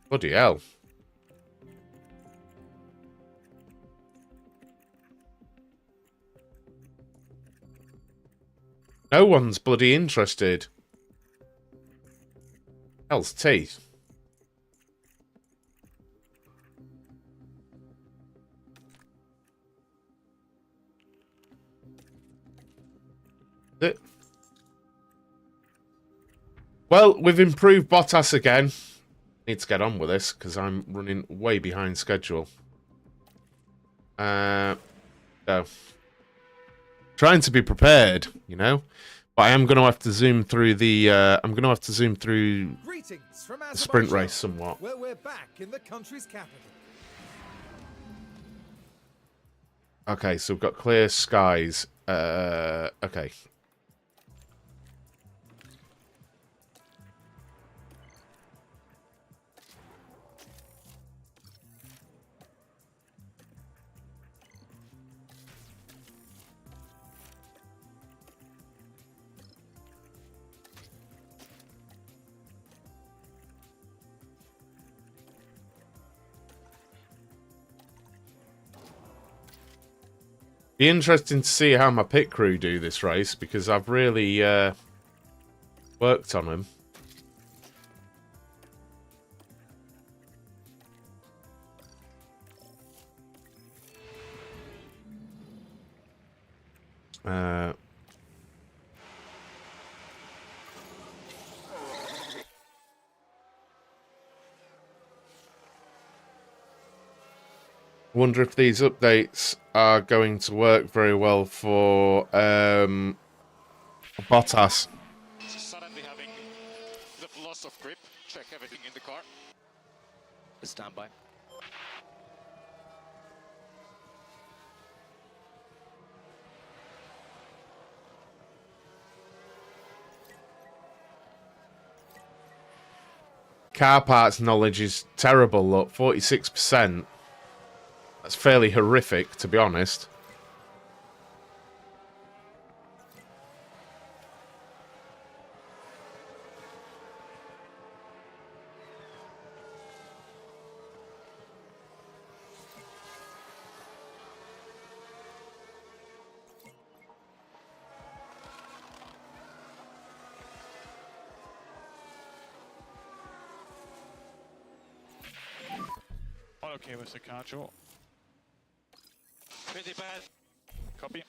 Bloody hell. No one's bloody interested. Hell's teeth. Well, we've improved Bottas again. Need to get on with this because I'm running way behind schedule. No. Trying to be prepared, you know, but I am going to have to zoom through the. I'm going to have to zoom through Greetings from the sprint Azerbaijan, race somewhat. where we're back in the country's capital. Okay, so we've got clear skies. Okay. Be interesting to see how my pit crew do this race because I've really worked on them. Wonder if these updates are going to work very well for Bottas. Suddenly having the loss of grip. Check everything in the car. Stand by. Car parts knowledge is terrible, look, 46%. That's fairly horrific, to be honest. All okay with the control. Pretty bad. Copy.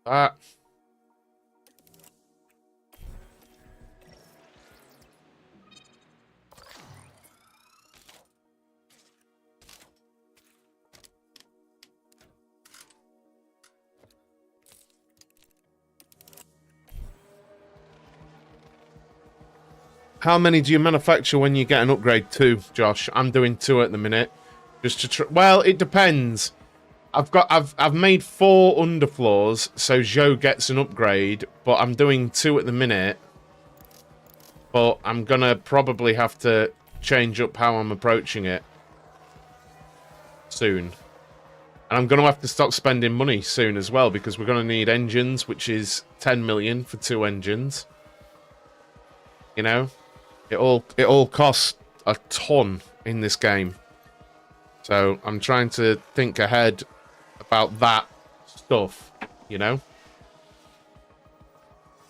That. How many do you manufacture when you get an upgrade? 2, Josh. I'm doing 2 at the minute. Just to try. Well, it depends. I've made 4 underfloors, so Joe gets an upgrade, but I'm doing 2 at the minute. But I'm gonna probably have to change up how I'm approaching it soon. And I'm gonna have to stop spending money soon as well, because we're gonna need engines, which is 10 million for 2 engines. You know? It all costs a ton in this game. So I'm trying to think ahead about that stuff, you know?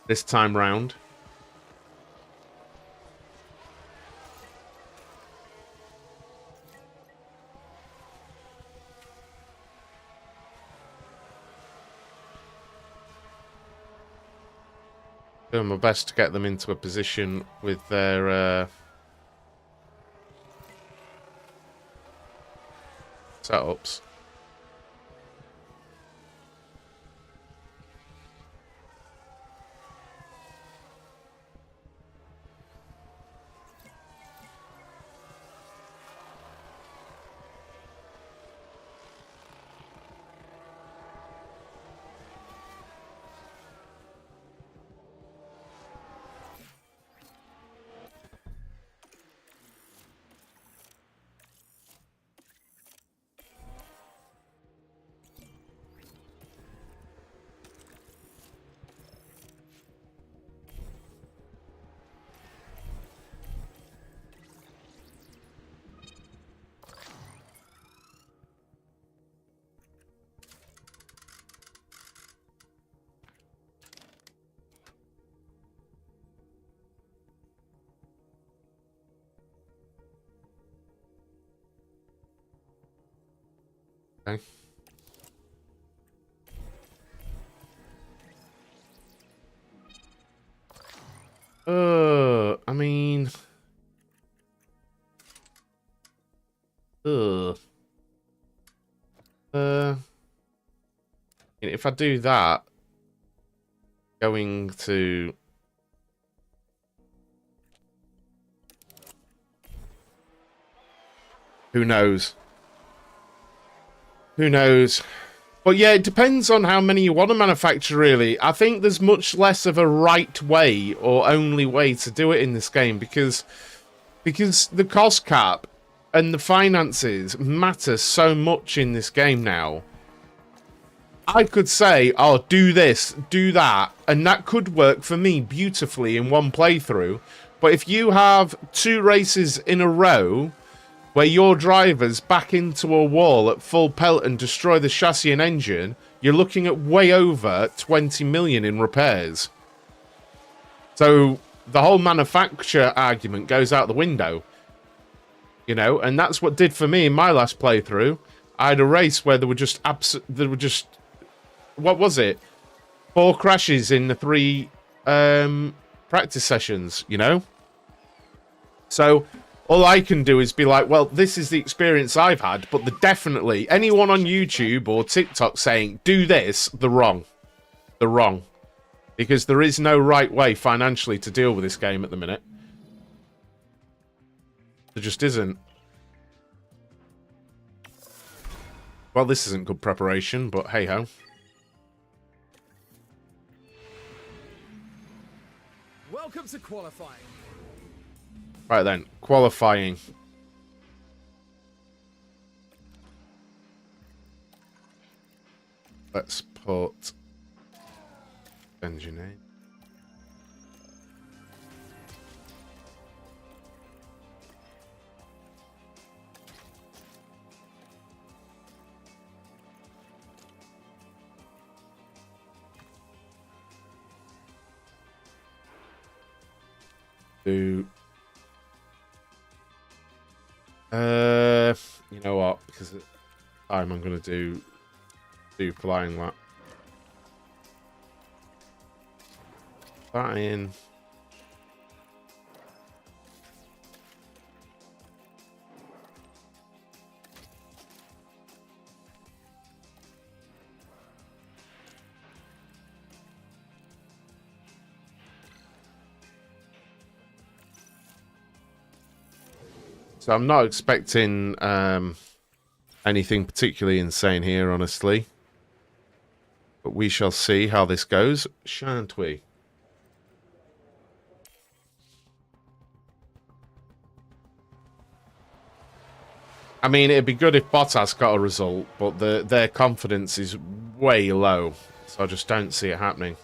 This time round. Doing my best to get them into a position with their setups. Okay. I mean, if I do that, going to who knows? Who knows? But yeah, it depends on how many you want to manufacture, really. I think there's much less of a right way or only way to do it in this game because the cost cap and the finances matter so much in this game now. I could say, oh, do this, do that, and that could work for me beautifully in one playthrough. But if you have 2 races in a row where your drivers back into a wall at full pelt and destroy the chassis and engine, you're looking at way over 20 million in repairs. So the whole manufacturer argument goes out the window. You know, and that's what did for me in my last playthrough. I had a race where there were just what was it? 4 crashes in the 3 practice sessions, you know? So all I can do is be like, well, this is the experience I've had, but definitely anyone on YouTube or TikTok saying, do this, they're wrong. They're wrong. Because there is no right way financially to deal with this game at the minute. There just isn't. Well, this isn't good preparation, but hey-ho. Welcome to qualifying. Right then, qualifying. Let's put engine in. Do you know what? Because of time, I'm gonna do flying lap. That in. So I'm not expecting anything particularly insane here, honestly. But we shall see how this goes, shan't we? I mean, it'd be good if Bottas got a result, but their confidence is way low. So I just don't see it happening.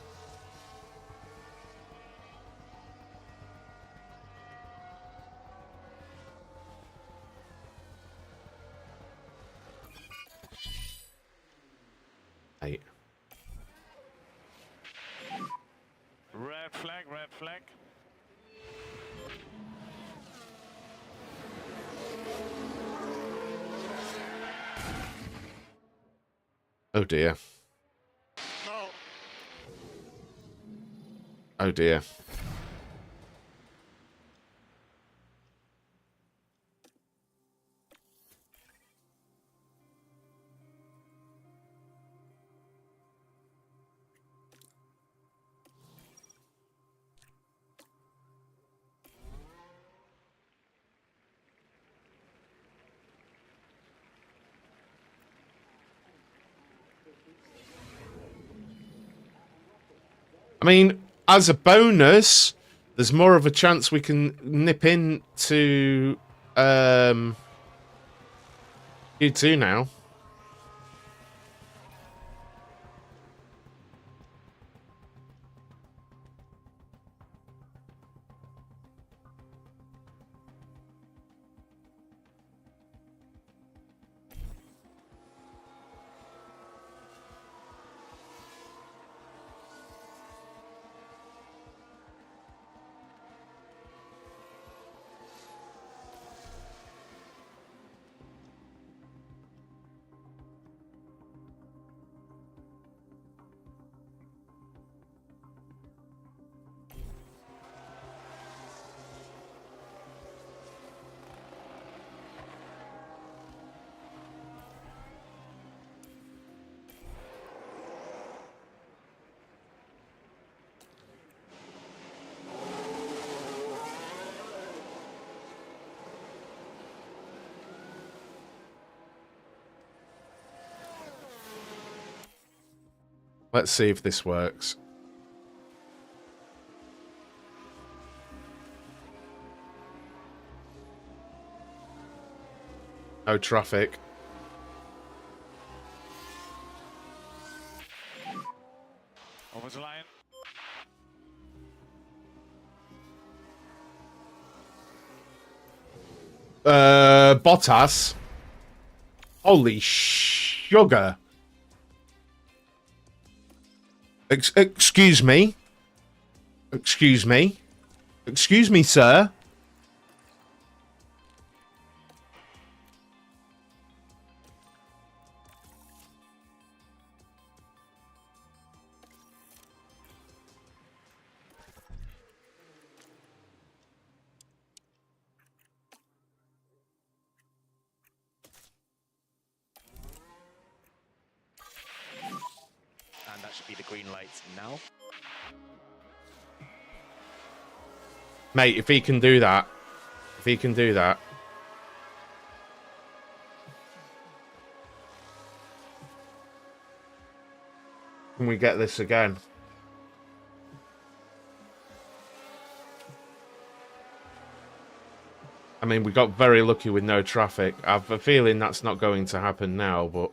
Hey. Red flag, red flag. Oh dear. No. Oh dear. I mean, as a bonus, there's more of a chance we can nip into Q2 now. Let's see if this works. No traffic. Over the line. Bottas. Holy sugar. Excuse me. Excuse me. Excuse me, sir. And that should be the green light now. Mate, if he can do that. If he can do that. Can we get this again? I mean, we got very lucky with no traffic. I have a feeling that's not going to happen now, but...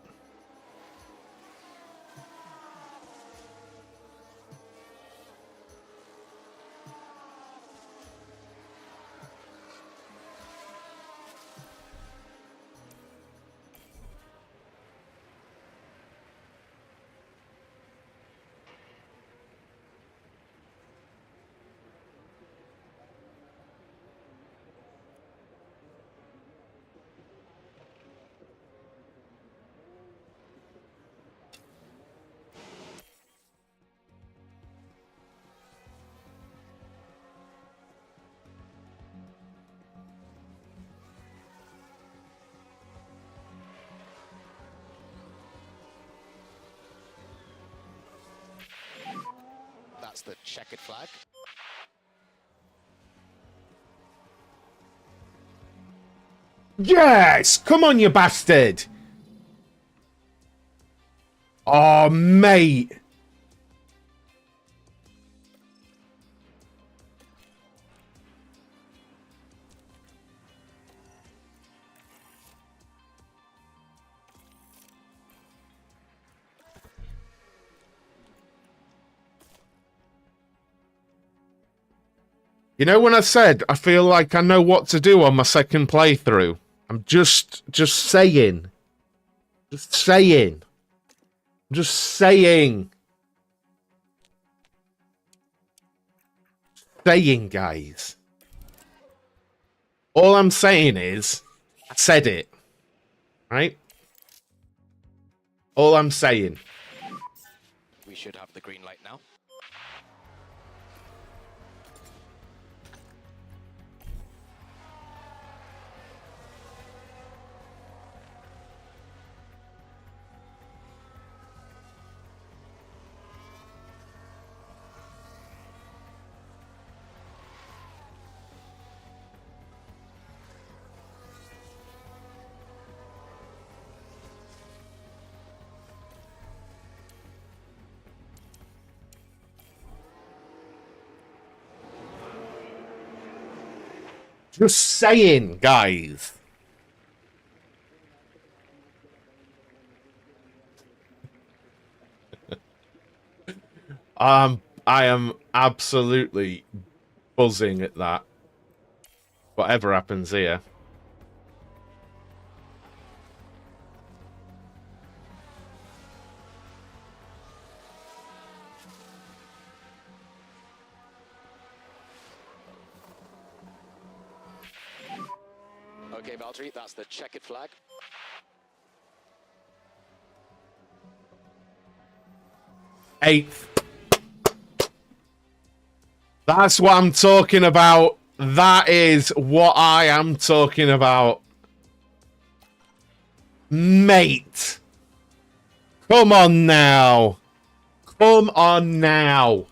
That's the checkered flag. Yes! Come on, you bastard! Oh, mate. You know when I said I feel like I know what to do on my second playthrough? I'm just saying. Just saying. Just saying. Saying, guys. All I'm saying is, I said it. Right? All I'm saying. We should have the green light now. Just saying, guys. I am absolutely buzzing at that. Whatever happens here. Okay, Valtteri, that's the checkered flag. Eighth. That's what I'm talking about. That is what I am talking about. Mate. Come on now. Come on now.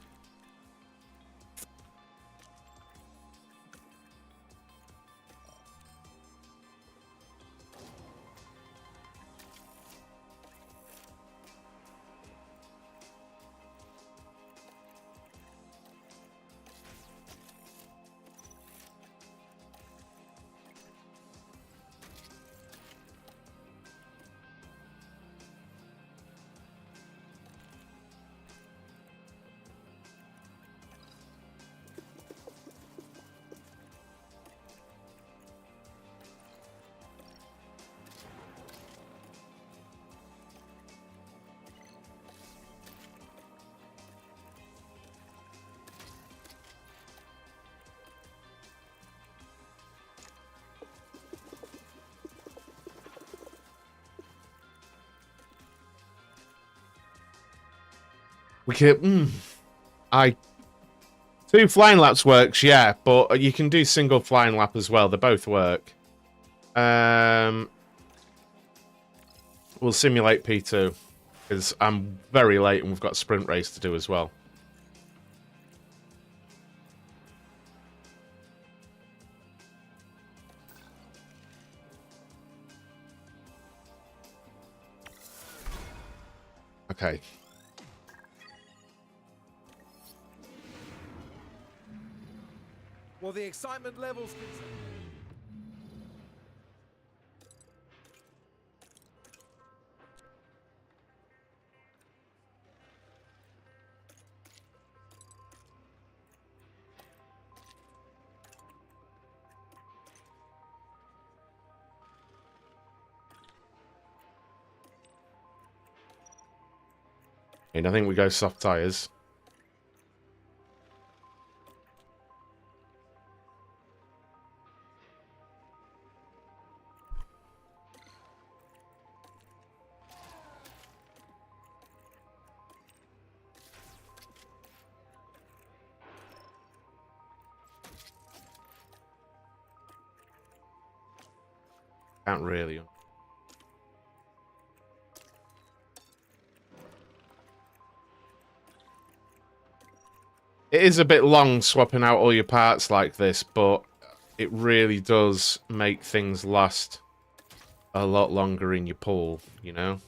We can. Two flying laps works, yeah, but you can do single flying lap as well. They both work. We'll simulate P2 because I'm very late and we've got a sprint race to do as well. Okay. Well, the excitement levels. And I think we go soft tyres. Can't really. It is a bit long swapping out all your parts like this, but it really does make things last a lot longer in your pool, you know?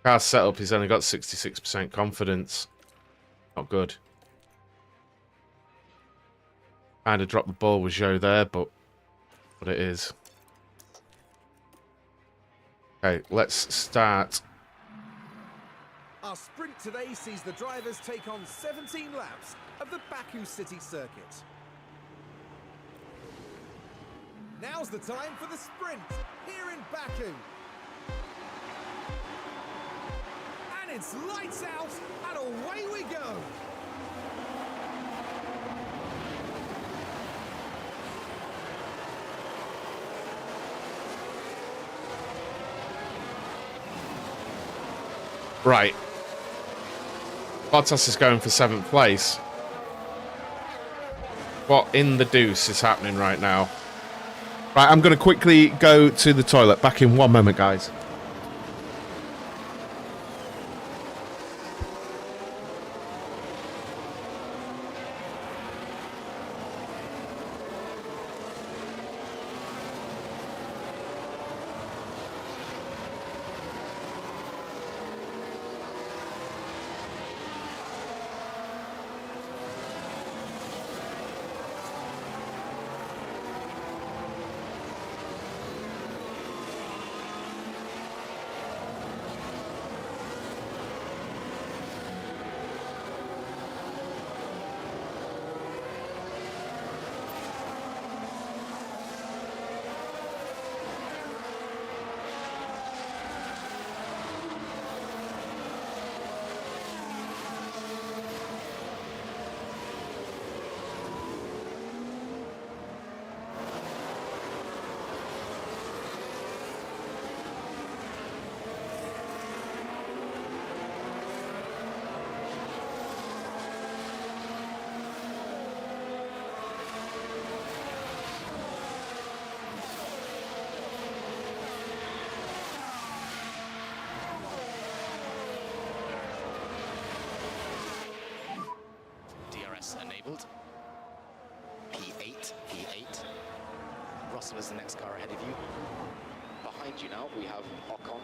Car's setup, he's only got 66% confidence. Not good. Kind of dropped the ball with Zhou there, but what it is. Okay, let's start. Our sprint today sees the drivers take on 17 laps of the Baku city circuit. Now's the time for the sprint here in Baku. And it's lights out and away we go. Right. Bottas is going for 7th place. What in the deuce is happening right now? Right, I'm going to quickly go to the toilet. Back in 1 moment, guys. Enabled. P8, P8. Russell is the next car ahead of you. Behind you now, we have Ocon.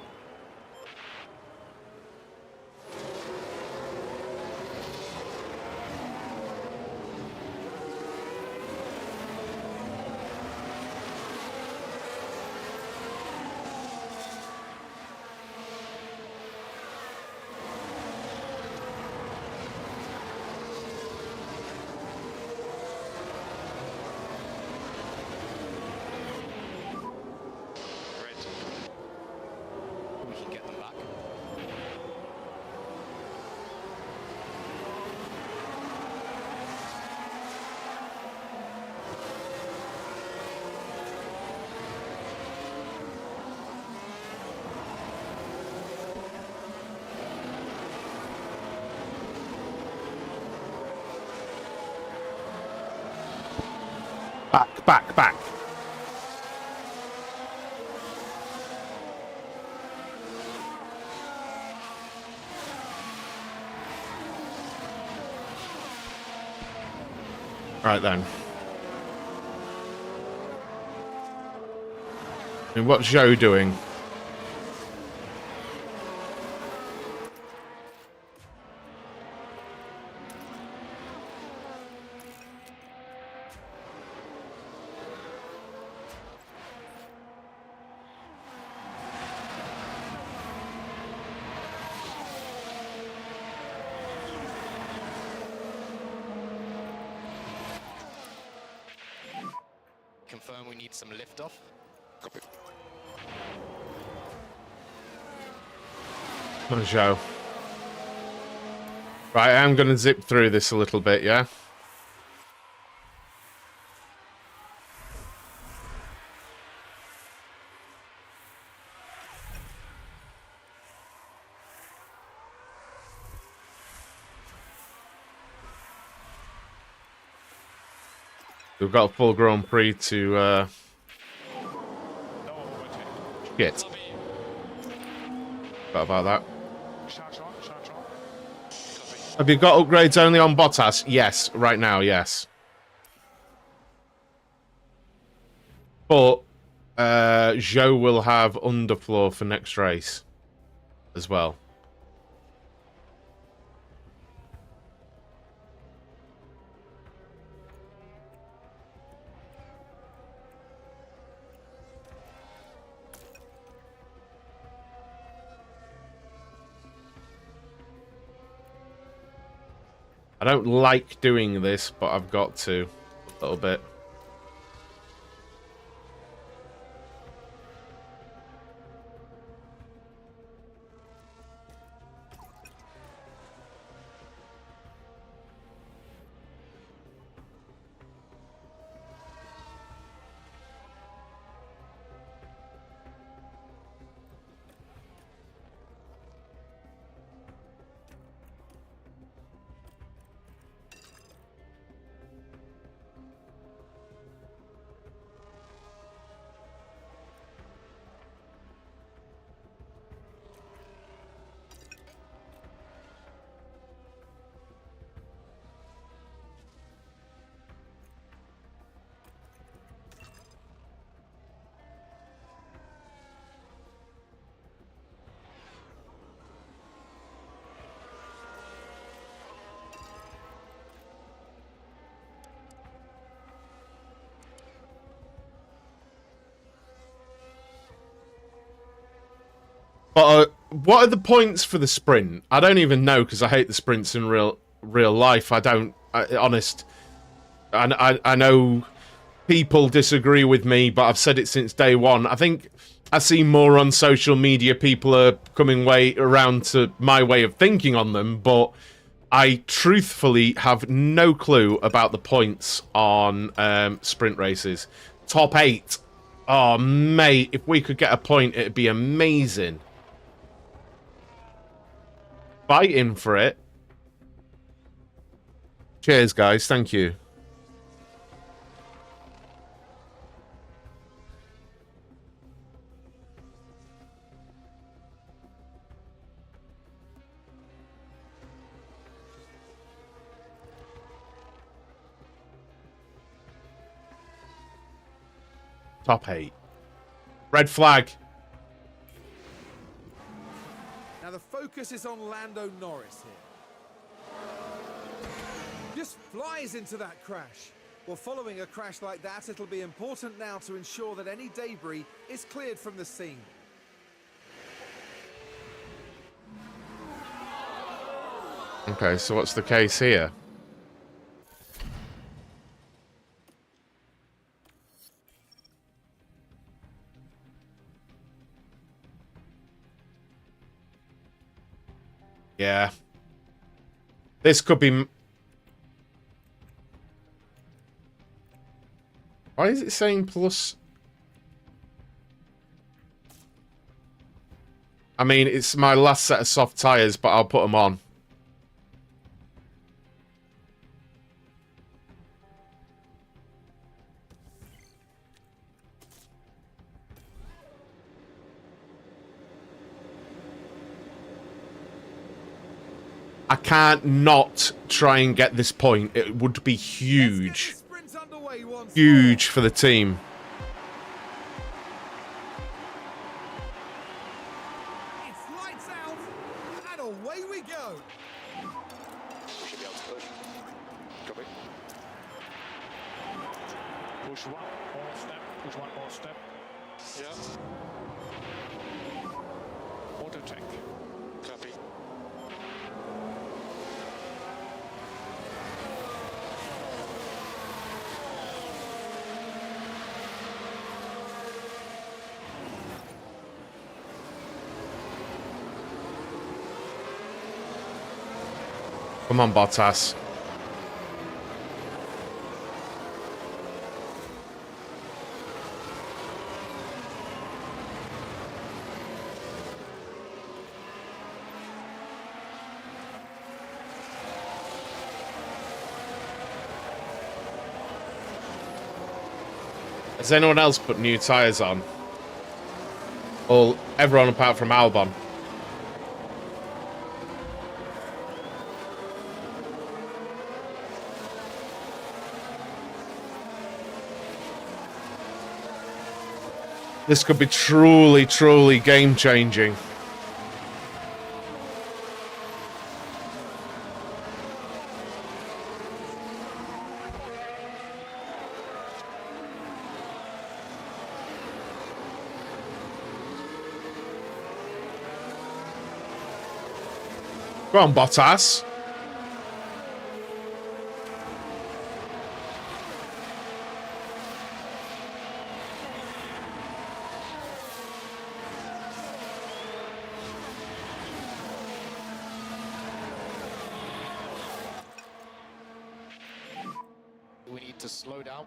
We can get them back. Back. Right then. And what's Zhou doing? Confirm we need some liftoff. Copy. Oh, Zhou. Right, I'm going to zip through this a little bit, yeah? We've got a full Grand Prix to, No overtake. shit. Forgot about that. Charge on, charge on. Copy. Have you got upgrades only on Bottas? Yes, right now, yes. But, Zhou will have underfloor for next race as well. I don't like doing this, but I've got to a little bit. But what are the points for the sprint? I don't even know because I hate the sprints in real life. I know people disagree with me, but I've said it since day one. I think I see more on social media. People are coming way around to my way of thinking on them, but I truthfully have no clue about the points on sprint races. Top 8. Oh, mate, if we could get a point, it'd be amazing. Fighting for it. Cheers, guys. Thank you. Top 8. Red flag. Now the focus is on Lando Norris here. Just flies into that crash. Well, following a crash like that, it'll be important now to ensure that any debris is cleared from the scene. Okay, so what's the case here? Yeah. This could be... Why is it saying plus? I mean, it's my last set of soft tyres, but I'll put them on. I can't not try and get this point. It would be huge. Huge for the team. It's lights out, and away we go. Should be able to push. Copy. Push one more step. Push one more step. Yeah. Auto tank. Copy. Come on, Bottas. Has anyone else put new tyres on? Well, everyone apart from Albon. This could be truly, truly game-changing. Go on, Bottas. to slow down.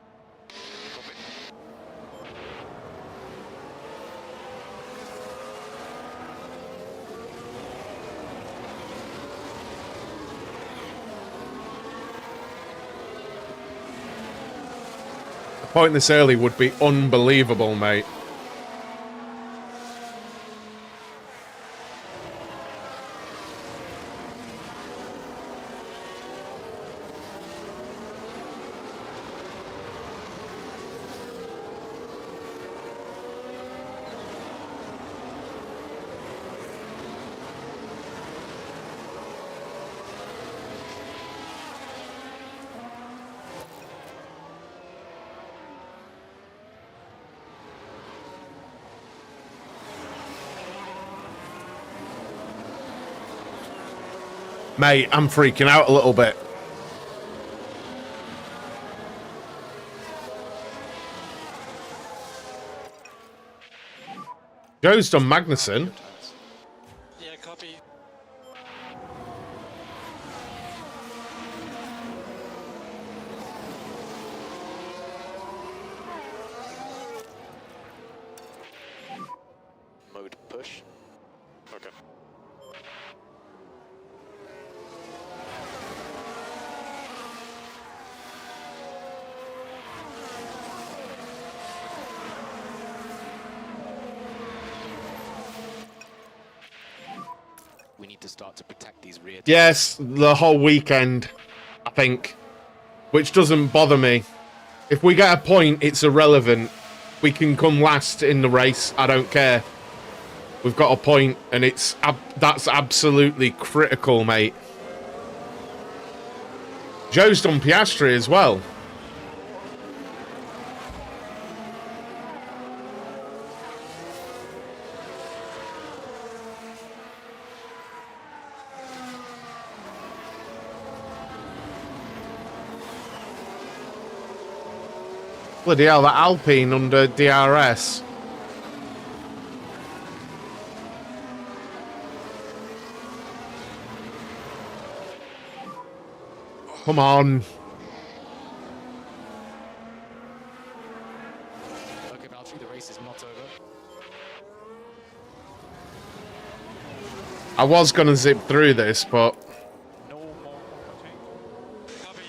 Copy. A point this early would be unbelievable, mate. Mate, I'm freaking out a little bit. Joe's done Magnussen. Yeah, copy. Mode push. Okay. We need to start to protect these rear tires. Yes, the whole weekend, I think. Which doesn't bother me. If we get a point, it's irrelevant. We can come last in the race. I don't care. We've got a point, and that's absolutely critical, mate. Joe's done Piastri as well. Bloody hell, that Alpine under DRS. Come on. Okay, Valtteri, the race is not over. I was going to zip through this, but... No more overtake. Copy.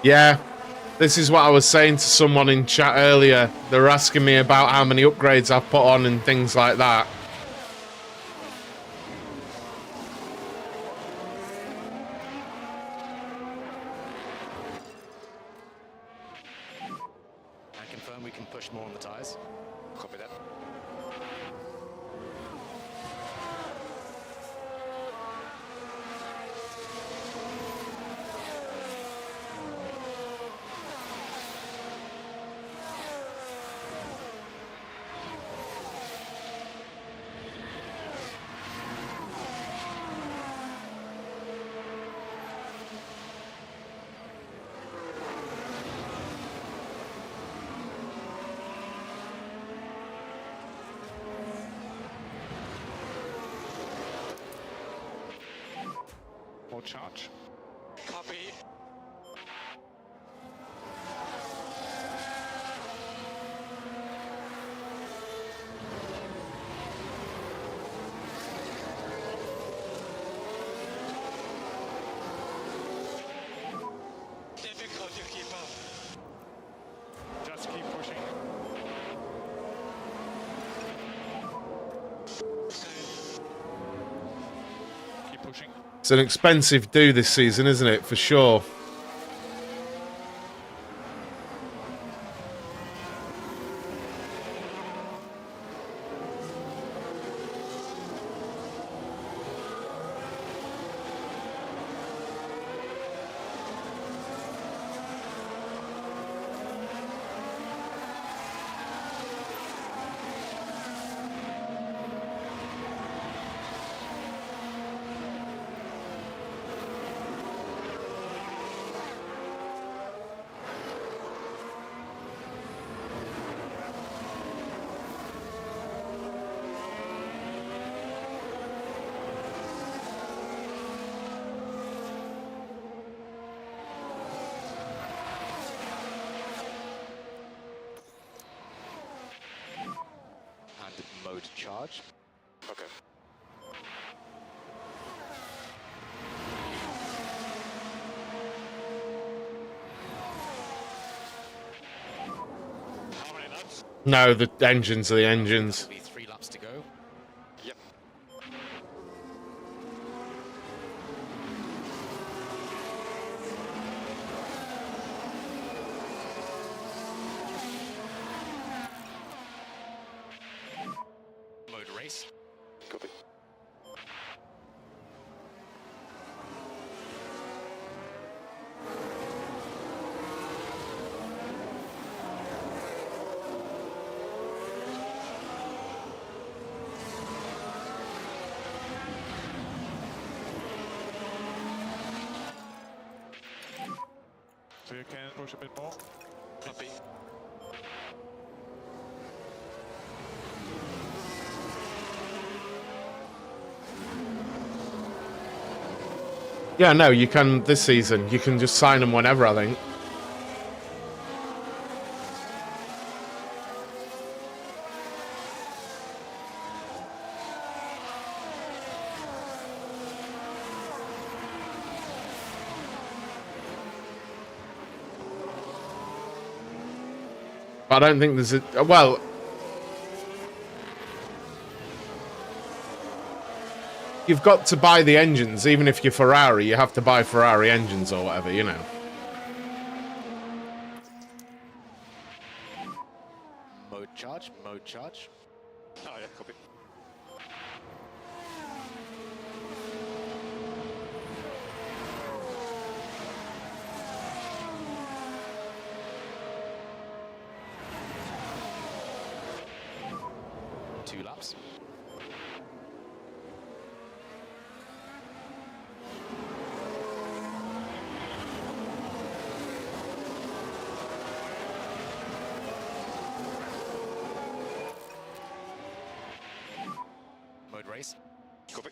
Yeah, this is what I was saying to someone in chat earlier. They were asking me about how many upgrades I've put on and things like that. I confirm we can push more on the tires. Copy that. More charge. Copy. Difficult to keep up. Just keep pushing. Keep pushing. It's an expensive do this season, isn't it? For sure. Mode charge. Okay. How many laps? No, the engines are the engines. That'll be 3 laps to go. Yep. Mode race. Copy. So you can push a bit more. Copy. Yeah, no, you can this season. You can just sign them whenever, I think. But I don't think there's a... Well... You've got to buy the engines. Even if you're Ferrari, you have to buy Ferrari engines or whatever, you know. Mode charge. Mode charge. Oh yeah, copy. Two laps. Mode race. Copy.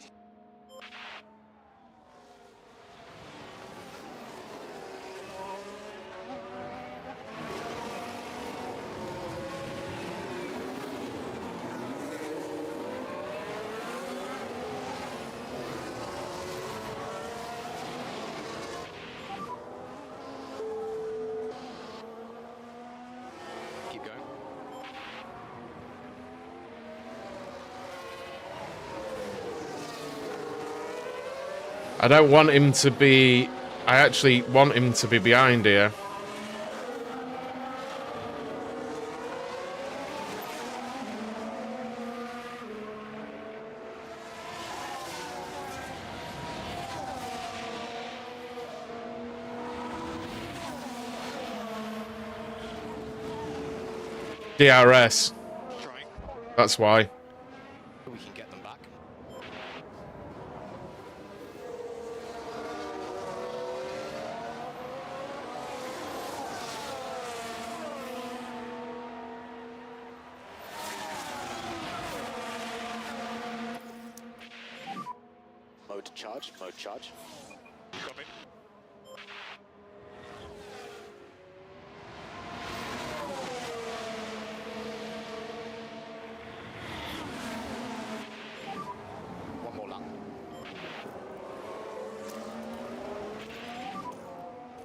Keep going. I don't want him to be... I actually want him to be behind here. DRS. Trying. That's why. We can get them back. Mode charge. Mode charge. Copy. One more lap.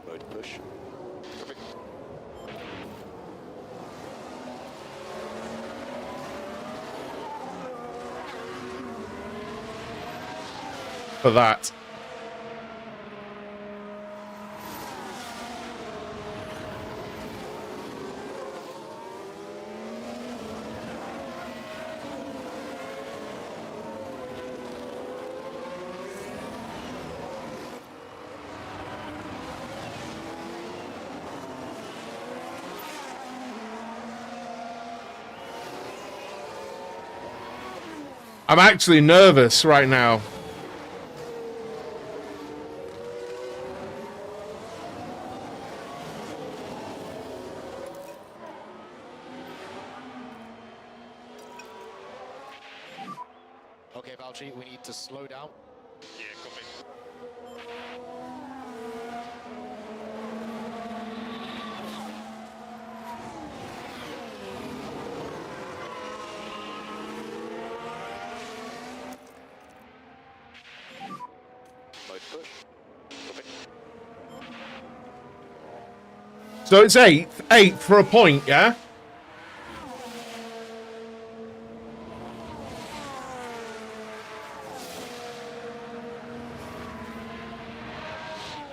Mode push. Copy. For that. I'm actually nervous right now. Okay, Valtteri, we need to slow down. Yeah, copy. So it's eighth. Eighth for a point, yeah?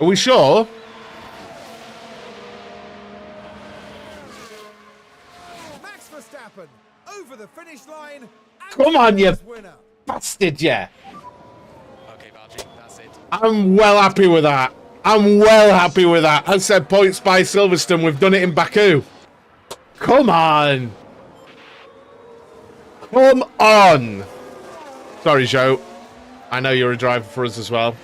Are we sure? Max Verstappen over the finish line. And Come on, you winner. bastard, yeah. Okay, Balji, that's it. I'm well happy with that. I'm well happy with that. I said points by Silverstone. We've done it in Baku. Come on. Come on. Sorry, Joe. I know you're a driver for us as well.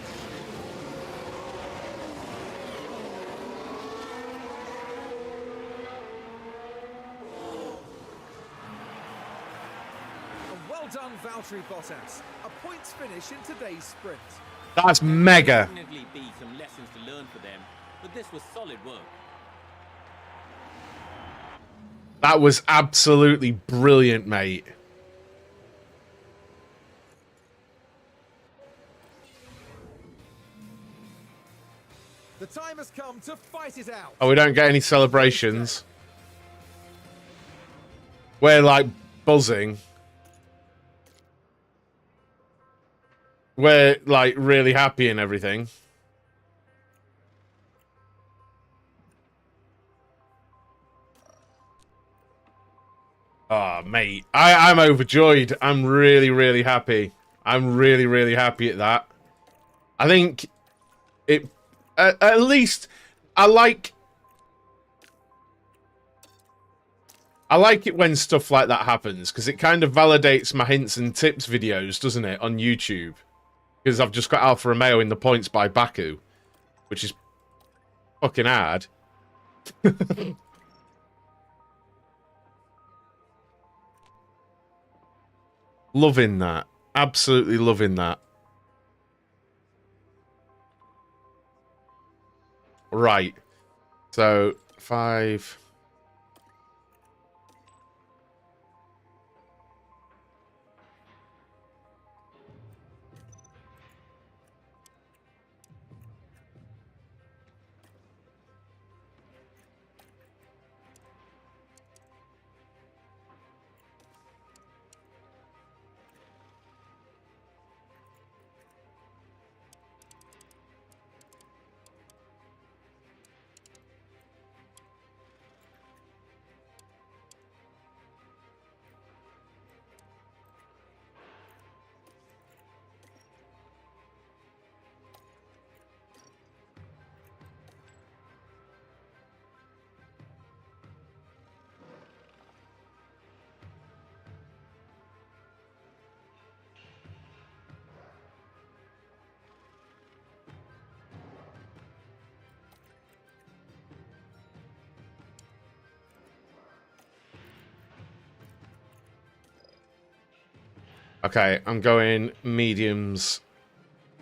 And well done, Valtteri Bottas. A points finish in today's sprint. That's mega. Definitely be some lessons to learn for them, but this was solid work. That was absolutely brilliant, mate. The time has come to fight it out. Oh, we don't get any celebrations. We're like buzzing. We're like really happy and everything. Oh, mate. I'm overjoyed. I'm really, really happy. I'm really, really happy at that. I think it... At least, I like it when stuff like that happens, because it kind of validates my hints and tips videos, doesn't it, on YouTube? Because I've just got Alfa Romeo in the points by Baku, which is fucking hard. Loving that. Absolutely loving that. Right. So, 5... Okay, I'm going mediums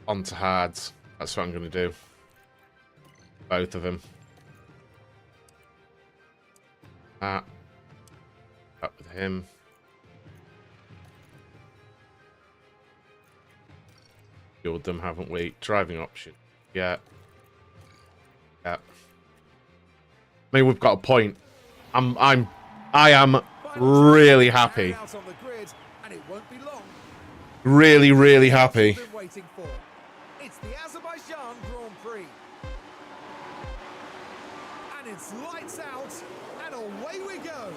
onto hards. That's what I'm going to do. Both of them. Up with him. Build them, haven't we? Driving option. Yeah. Yeah. I mean, we've got a point. I am really happy. Out on the grid, and it won't be long. Really, really happy. Been waiting for. It's the Azerbaijan Grand Prix. And it's lights out, and away we go.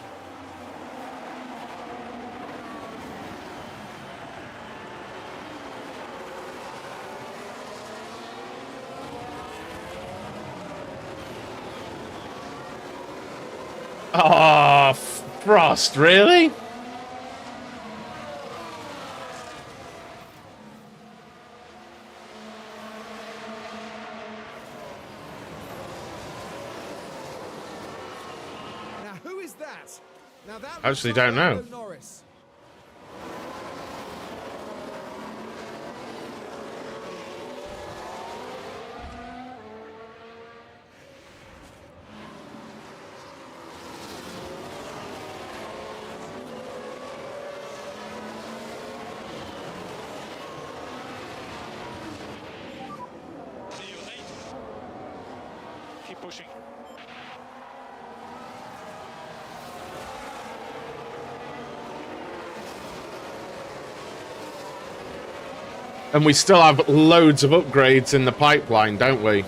Oh, Frost, really? Now, who is that? Now that I actually don't know. Norris. See you late. Keep pushing. And we still have loads of upgrades in the pipeline, don't we?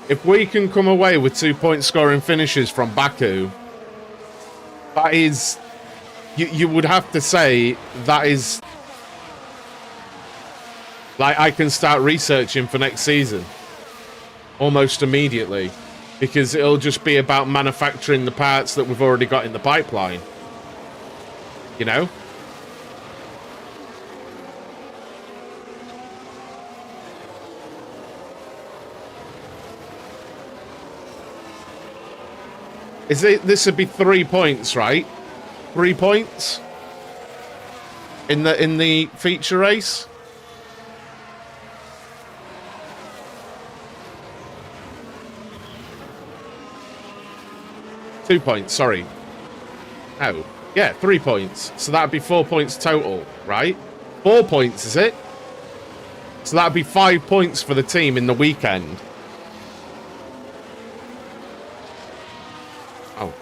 If we can come away with 2-point scoring finishes from Baku, that is... You would have to say that is... Like, I can start researching for next season. Almost immediately. Because it'll just be about manufacturing the parts that we've already got in the pipeline. You know? This would be 3 points, right? 3 points in the feature race. Two points, sorry. Oh, yeah, 3 points. So that'd be 4 points total, right? 4 points, is it? So that'd be 5 points for the team in the weekend. Oh,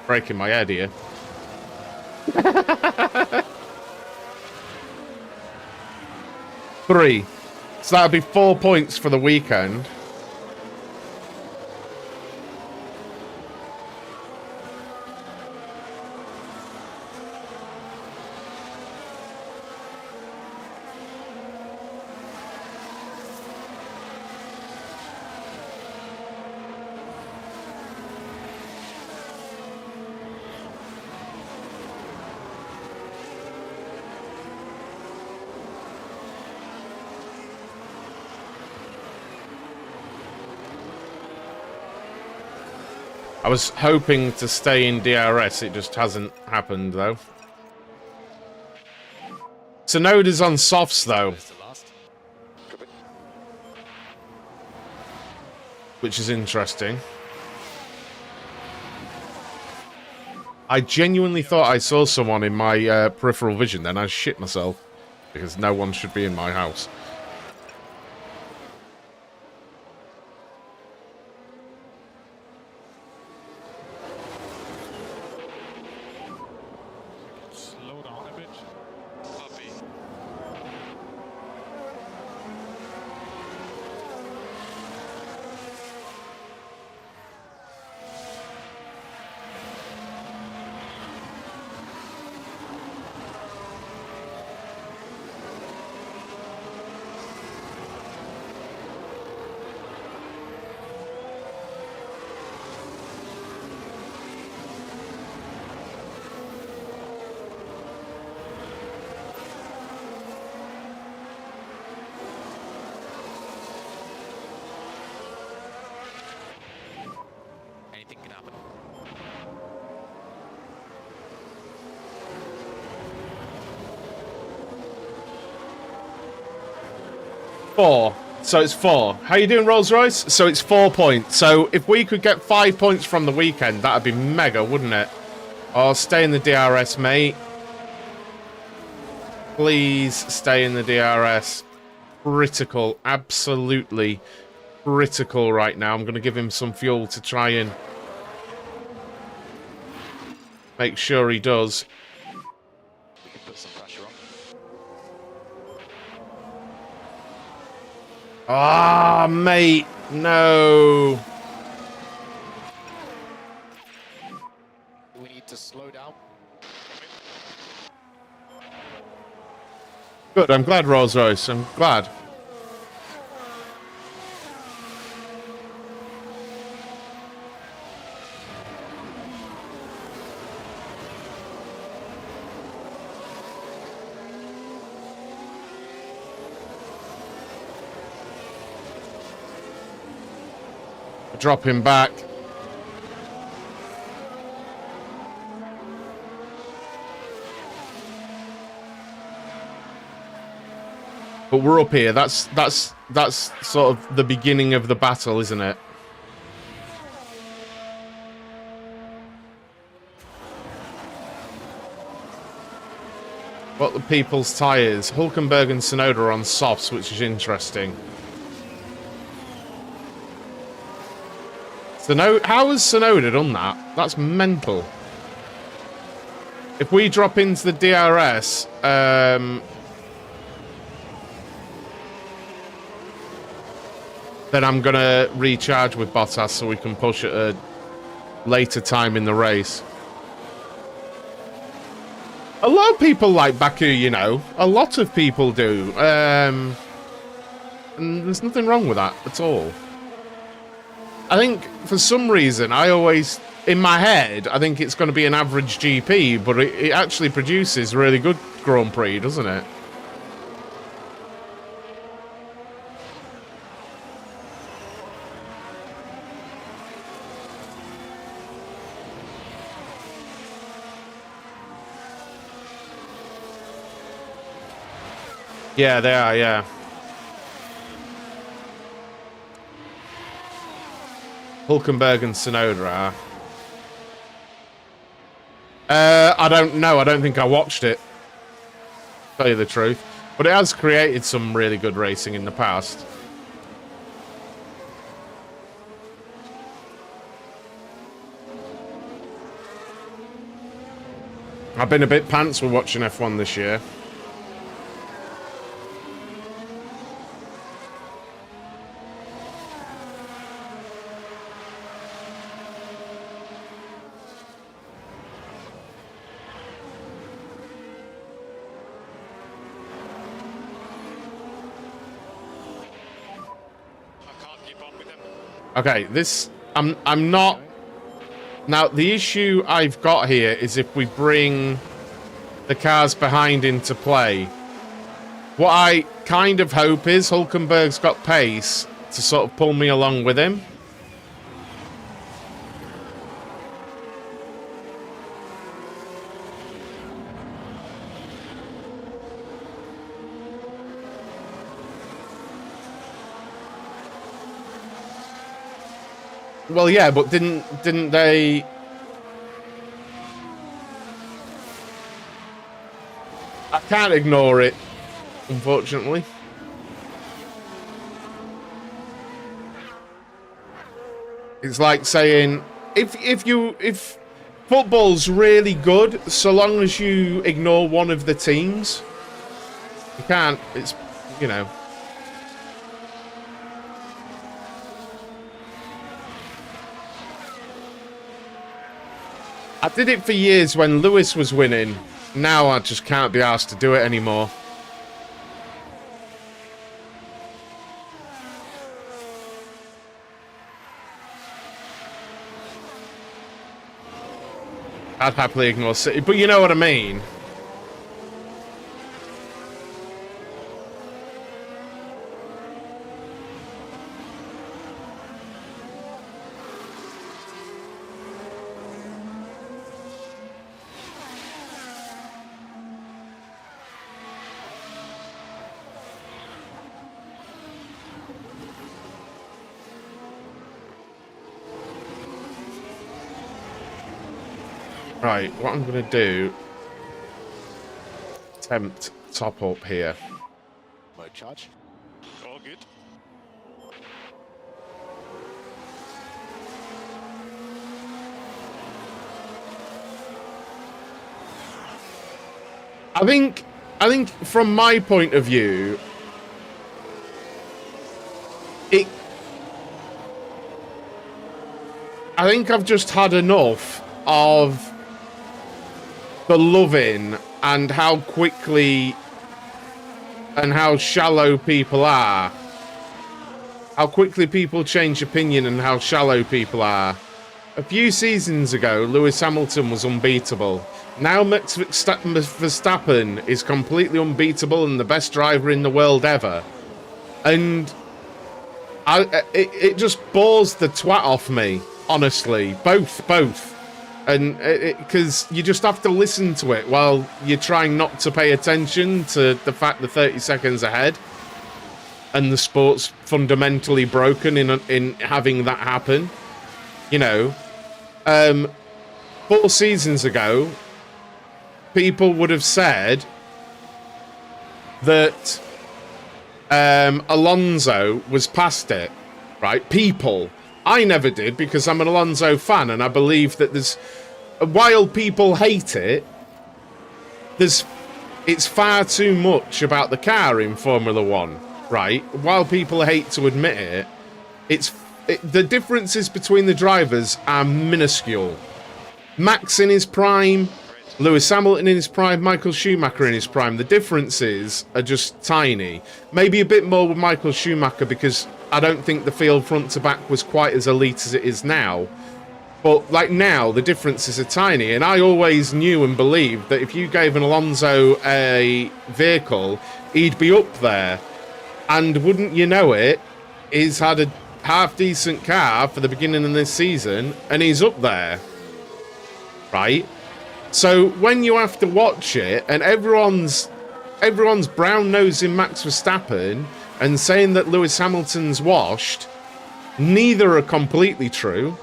breaking my head here. Three. So that'd be 4 points for the weekend. I was hoping to stay in DRS, it just hasn't happened, though. Tsunoda's on softs, though. Which is interesting. I genuinely thought I saw someone in my peripheral vision, then I shit myself. Because no one should be in my house. Four. So it's 4. How you doing, Rolls-Royce? So it's 4 points. So if we could get 5 points from the weekend, that'd be mega, wouldn't it? Oh, stay in the DRS, mate. Please stay in the DRS. Critical. Absolutely critical right now. I'm going to give him some fuel to try and make sure he does. We can put some pressure on. Ah, mate. No. We need to slow down. Good. I'm glad, Rolls-Royce. I'm glad. Drop him back. But we're up here. That's sort of the beginning of the battle, isn't it? What the people's tyres? Hulkenberg and Tsunoda are on softs, which is interesting. How has Tsunoda done that? That's mental. If we drop into the DRS, then I'm going to recharge with Bottas so we can push at a later time in the race. A lot of people like Baku, you know. A lot of people do. And there's nothing wrong with that at all. I think, for some reason, in my head, I think it's going to be an average GP, but it actually produces really good Grand Prix, doesn't it? Yeah, they are, yeah. Hulkenberg and Tsunoda are. I don't know. I don't think I watched it. To tell you the truth. But it has created some really good racing in the past. I've been a bit pants with watching F1 this year. Okay, I'm not... Now, the issue I've got here is if we bring the cars behind into play. What I kind of hope is Hulkenberg's got pace to sort of pull me along with him. Well, yeah, but didn't they? I can't ignore it, unfortunately. It's like saying if football's really good, so long as you ignore one of the teams, you can't. It's, you know. I did it for years when Lewis was winning. Now I just can't be asked to do it anymore. I'd happily ignore City, but you know what I mean. Right, what I'm going to do... Attempt top up here. Mode charge. All good. I think from my point of view, I think I've just had enough of the loving and how quickly and how shallow people are. How quickly people change opinion and how shallow people are. A few seasons ago, Lewis Hamilton was unbeatable. Now Max Verstappen is completely unbeatable and the best driver in the world ever. And it just bores the twat off me, honestly. Both. And because you just have to listen to it while you're trying not to pay attention to the fact they're 30 seconds ahead. and the sport's fundamentally broken in having that happen. You know, 4 seasons ago, people would have said that Alonso was past it, right? People. I never did, because I'm an Alonso fan, and I believe that while people hate it, it's far too much about the car in Formula 1, right? While people hate to admit it, the differences between the drivers are minuscule. Max in his prime, Lewis Hamilton in his prime, Michael Schumacher in his prime. The differences are just tiny. Maybe a bit more with Michael Schumacher, because I don't think the field front to back was quite as elite as it is now. But like now, the differences are tiny. And I always knew and believed that if you gave an Alonso a vehicle, he'd be up there. And wouldn't you know it, he's had a half-decent car for the beginning of this season, and he's up there. Right? So when you have to watch it, and everyone's brown-nosing Max Verstappen and saying that Lewis Hamilton's washed, neither are completely true.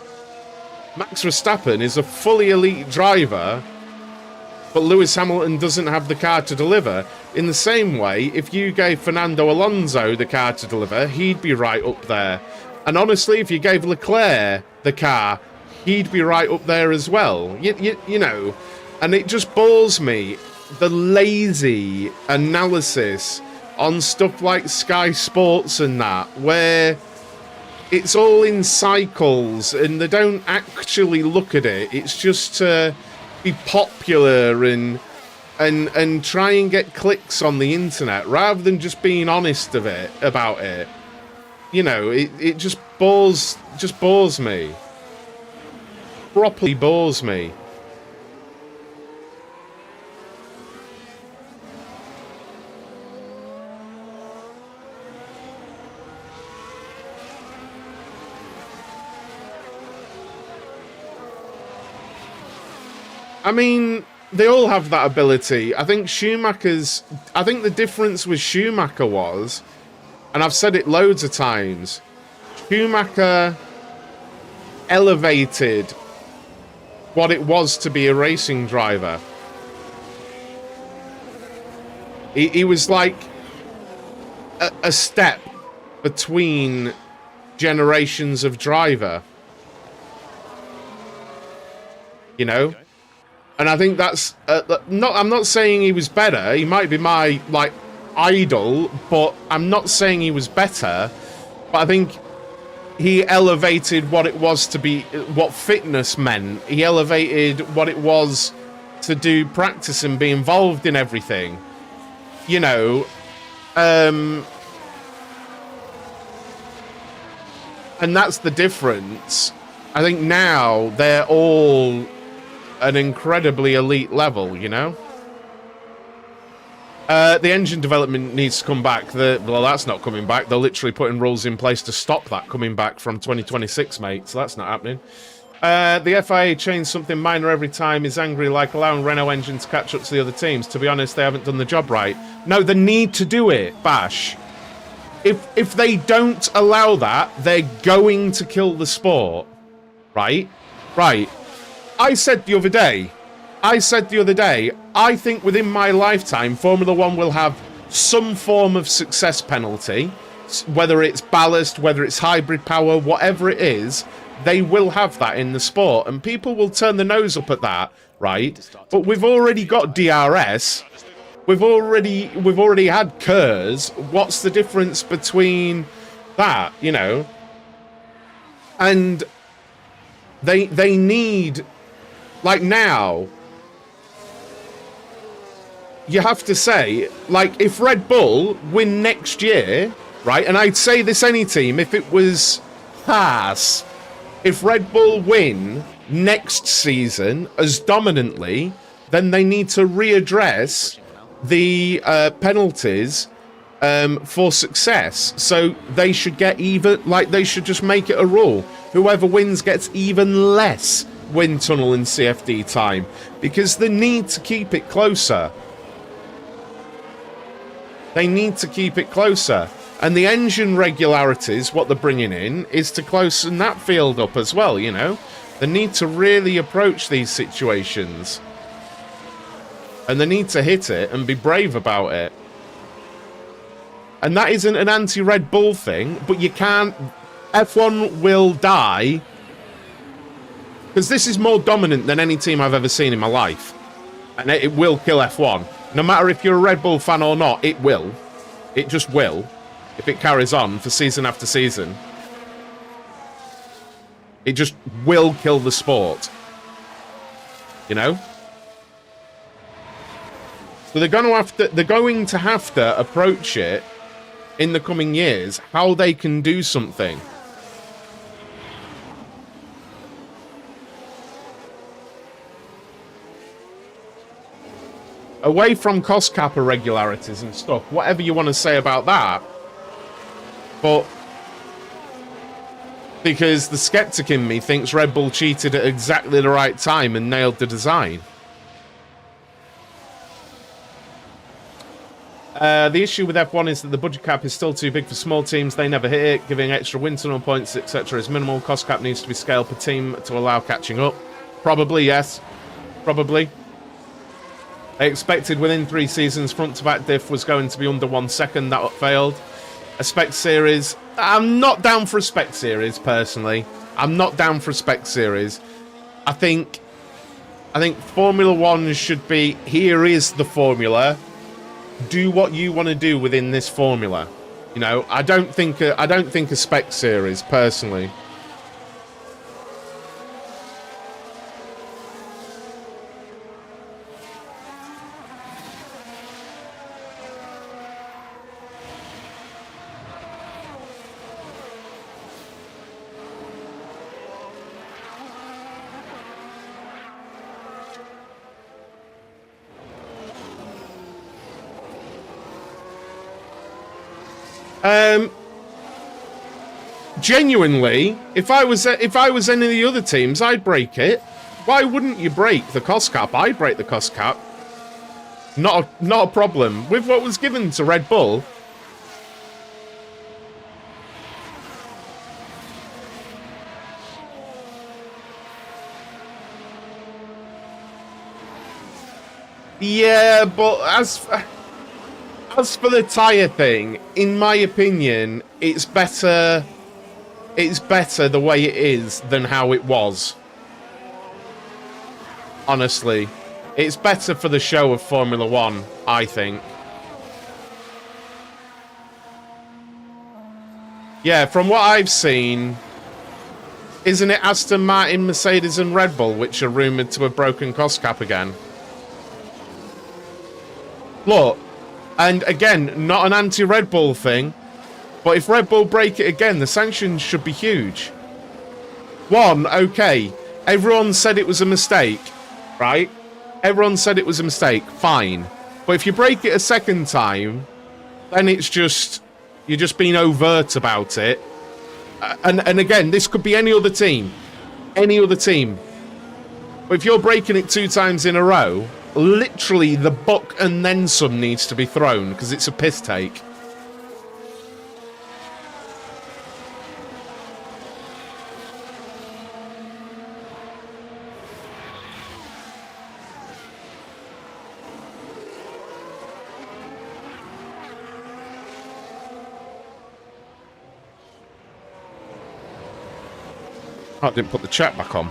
Max Verstappen is a fully elite driver, but Lewis Hamilton doesn't have the car to deliver. In the same way, if you gave Fernando Alonso the car to deliver, he'd be right up there. And honestly, if you gave Leclerc the car, he'd be right up there as well. You know, and it just bores me, the lazy analysis on stuff like Sky Sports and that, where it's all in cycles and they don't actually look at it. It's just to be popular and try and get clicks on the internet rather than just being honest about it. You know, it just bores me. Properly bores me. I mean, they all have that ability. I think the difference with Schumacher was, and I've said it loads of times, Schumacher elevated what it was to be a racing driver. He was like a step between generations of driver. You know? Okay. And I think that's I'm not saying he was better. He might be my idol, but I'm not saying he was better. But I think he elevated what it was to be, what fitness meant. He elevated what it was to do practice and be involved in everything. You know, and that's the difference. I think now they're all an incredibly elite level, you know? The engine development needs to come back. Well, that's not coming back. They're literally putting rules in place to stop that coming back from 2026, mate. So that's not happening. The FIA changed something minor every time. Is angry, like allowing Renault engine to catch up to the other teams. To be honest, they haven't done the job right. No, they need to do it, Bash. If they don't allow that, they're going to kill the sport. Right? Right. I said the other day, I think within my lifetime, Formula 1 will have some form of success penalty, whether it's ballast, whether it's hybrid power, whatever it is, they will have that in the sport, and people will turn their nose up at that, right? But we've already got DRS, we've already had KERS. What's the difference between that, you know? And they need, like, now, you have to say, like, if Red Bull win next year, right, and I'd say this any team, if it was Haas, if Red Bull win next season as dominantly, then they need to readdress the penalties for success. So they should get even, like, they should just make it a rule. Whoever wins gets even less wind tunnel and CFD time, because they need to keep it closer. They need to keep it closer. And the engine regularities, what they're bringing in, is to closen that field up as well, you know? They need to really approach these situations. And they need to hit it and be brave about it. And that isn't an anti-Red Bull thing, but you can't... F1 will die. Because this is more dominant than any team I've ever seen in my life. And it will kill F1. No matter if you're a Red Bull fan or not, it will. It just will. If it carries on for season after season. It just will kill the sport. You know? So they're going to have to approach it in the coming years, how they can do something. Away from cost cap irregularities and stuff, whatever you want to say about that. But because the skeptic in me thinks Red Bull cheated at exactly the right time and nailed the design. The issue with F1 is that the budget cap is still too big for small teams. They never hit it. Giving extra wind tunnel points, etc. is minimal. Cost cap needs to be scaled per team to allow catching up. Probably, yes. Probably. They expected within 3 seasons front-to-back diff was going to be under 1 second. That failed. A spec series. I'm not down for a spec series, personally. I'm not down for a spec series. I think Formula 1 should be, here is the formula. Do what you want to do within this formula. You know, I don't think a spec series, personally. Genuinely, if I was any of the other teams, I'd break it. Why wouldn't you break the cost cap? I'd break the cost cap. Not a problem. With what was given to Red Bull, yeah, but as for the tyre thing, in my opinion, it's better the way it is than how it was. Honestly. It's better for the show of Formula 1, I think. Yeah, from what I've seen, isn't it Aston Martin, Mercedes and Red Bull which are rumoured to have broken cost cap again? Look, and again, not an anti-Red Bull thing, but if Red Bull break it again, the sanctions should be huge. One, okay, everyone said it was a mistake, right? Everyone said it was a mistake, fine. But if you break it a second time, then it's just, you're just being overt about it. And again, this could be any other team. Any other team. But if you're breaking it 2 times in a row, literally the book and then some needs to be thrown, because it's a piss take. I didn't put the chat back on.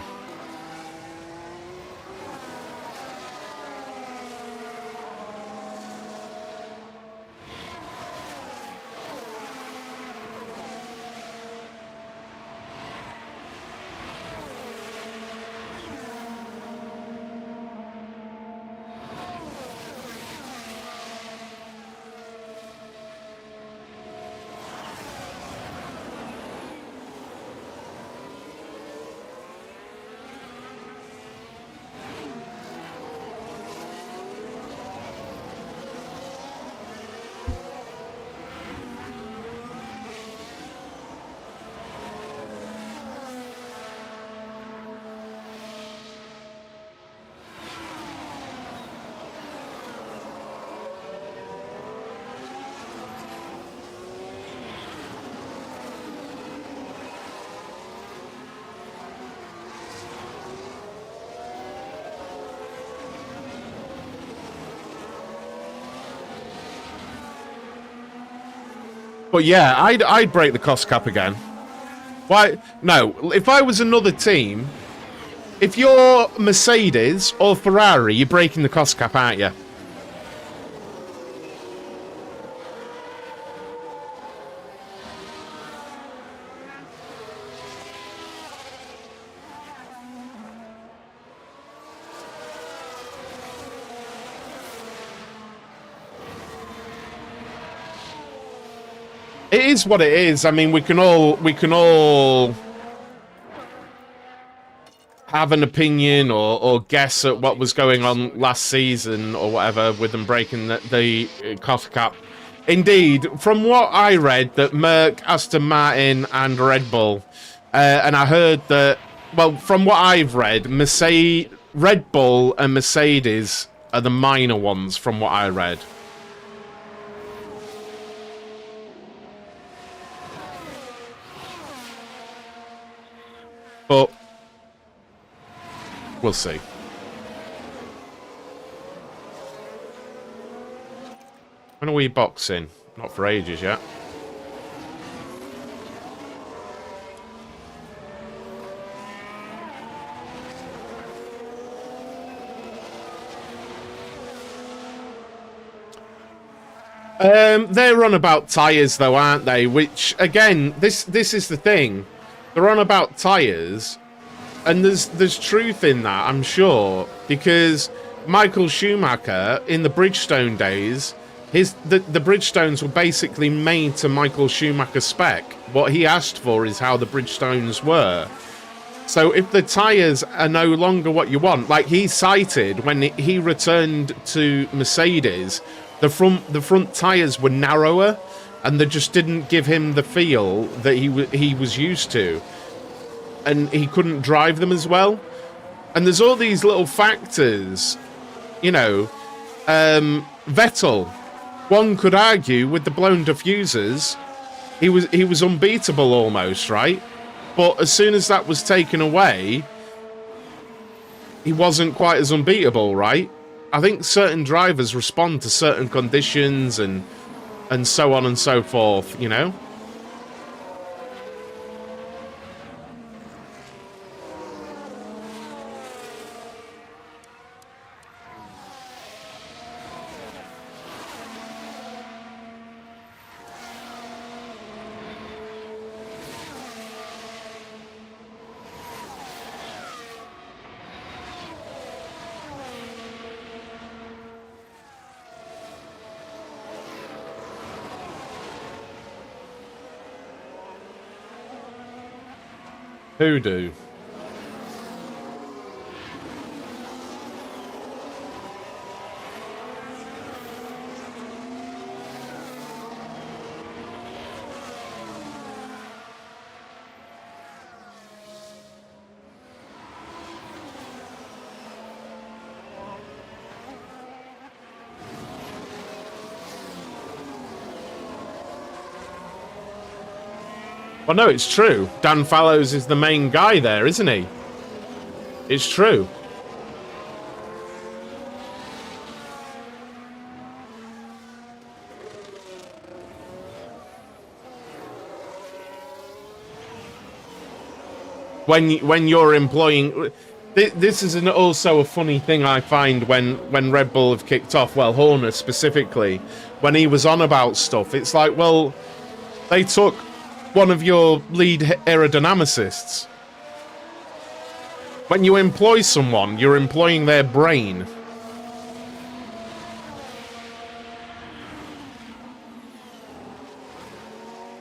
But yeah, I'd break the cost cap again. Why? No, if I was another team, if you're Mercedes or Ferrari, you're breaking the cost cap, aren't you? It is what it is. I mean, we can all have an opinion or guess at what was going on last season or whatever with them breaking the cost cap. Indeed, from what I read, that Merc, Aston Martin, and Red Bull, and I heard that. Well, from what I've read, Red Bull and Mercedes are the minor ones. From what I read. But we'll see. When are we boxing? Not for ages yet. They're on about tyres though, aren't they? Which again, this is the thing. They're on about tyres, and there's truth in that, I'm sure, because Michael Schumacher in the Bridgestone days, the Bridgestones were basically made to Michael Schumacher's spec. What he asked for is how the Bridgestones were. So if the tyres are no longer what you want, like he cited when he returned to Mercedes, the front tyres were narrower, and they just didn't give him the feel that he was used to, and he couldn't drive them as well. And there's all these little factors, you know. Vettel, one could argue, with the blown diffusers, he was unbeatable almost, right? But as soon as that was taken away, he wasn't quite as unbeatable, right? I think certain drivers respond to certain conditions and so on and so forth, you know? Hoodoo. Well, no, it's true. Dan Fallows is the main guy there, isn't he? It's true. When you're employing... This is also a funny thing I find when Red Bull have kicked off, well, Horner specifically, when he was on about stuff, it's like, well, they took one of your lead aerodynamicists. When you employ someone, you're employing their brain.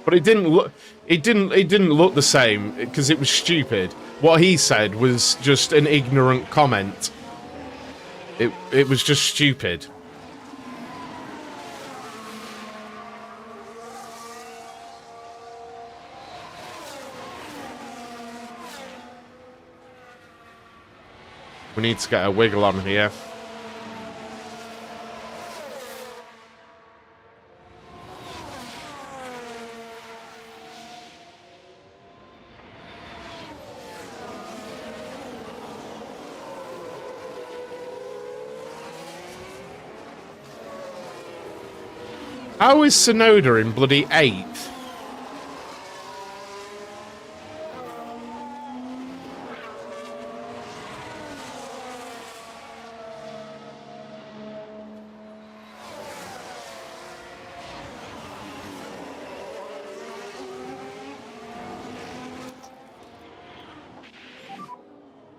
But it didn't look the same because it was stupid. What he said was just an ignorant comment. It was just stupid. We need to get a wiggle on here. How is Sonoda in bloody 8th?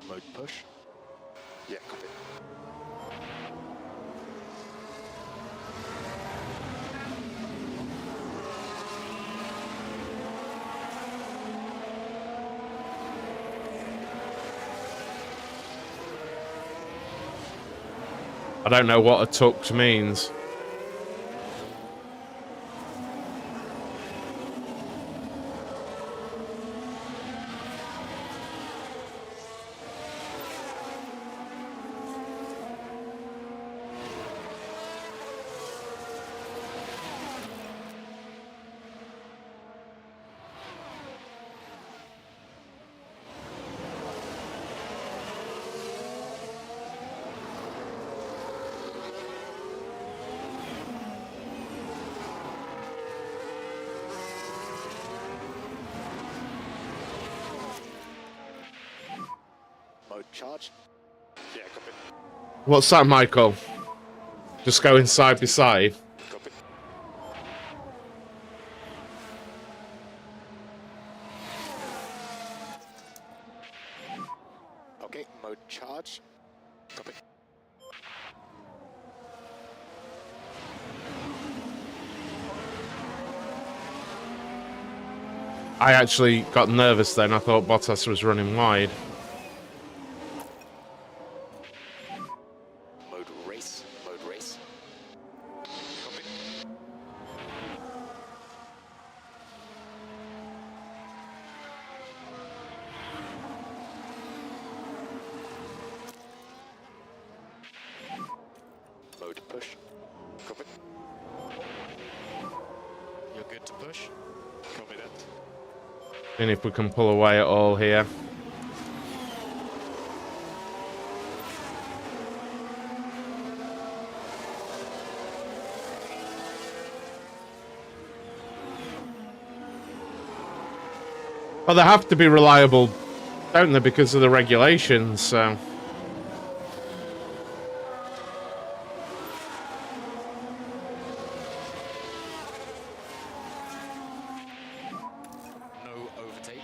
Mode push. Yeah, copy. I don't know what a tucked means. Mode charge. Yeah, copy. What's that, Michael? Just going side by side. Copy. Okay, mode charge. Copy. I actually got nervous then. I thought Bottas was running wide. Mode race. Mode race. Copy. Mode push. Copy. You're good to push. Copy that. And if we can pull away at all here. Well, they have to be reliable, don't they, because of the regulations, so... No overtake.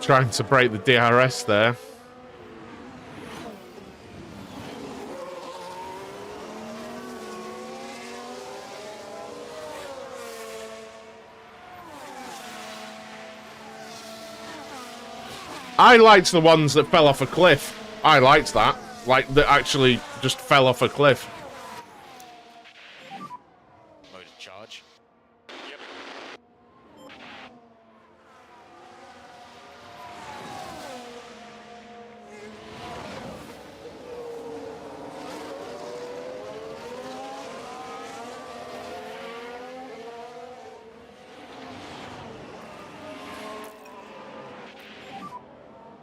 Trying to break the DRS there. I liked the ones that fell off a cliff. I liked that. Like, that actually just fell off a cliff. Mode charge. Yep.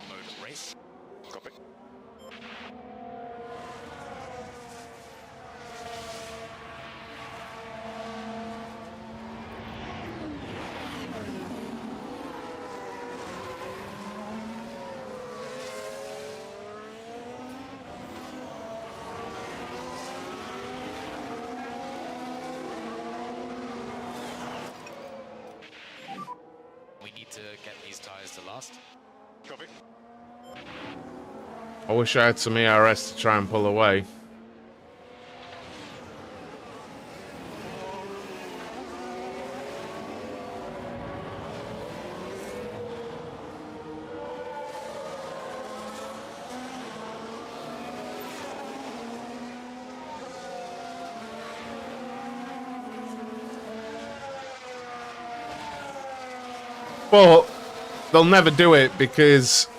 Mode race. Copy. We need to get these tires to last. Copy. I wish I had some ERS to try and pull away. But they'll never do it because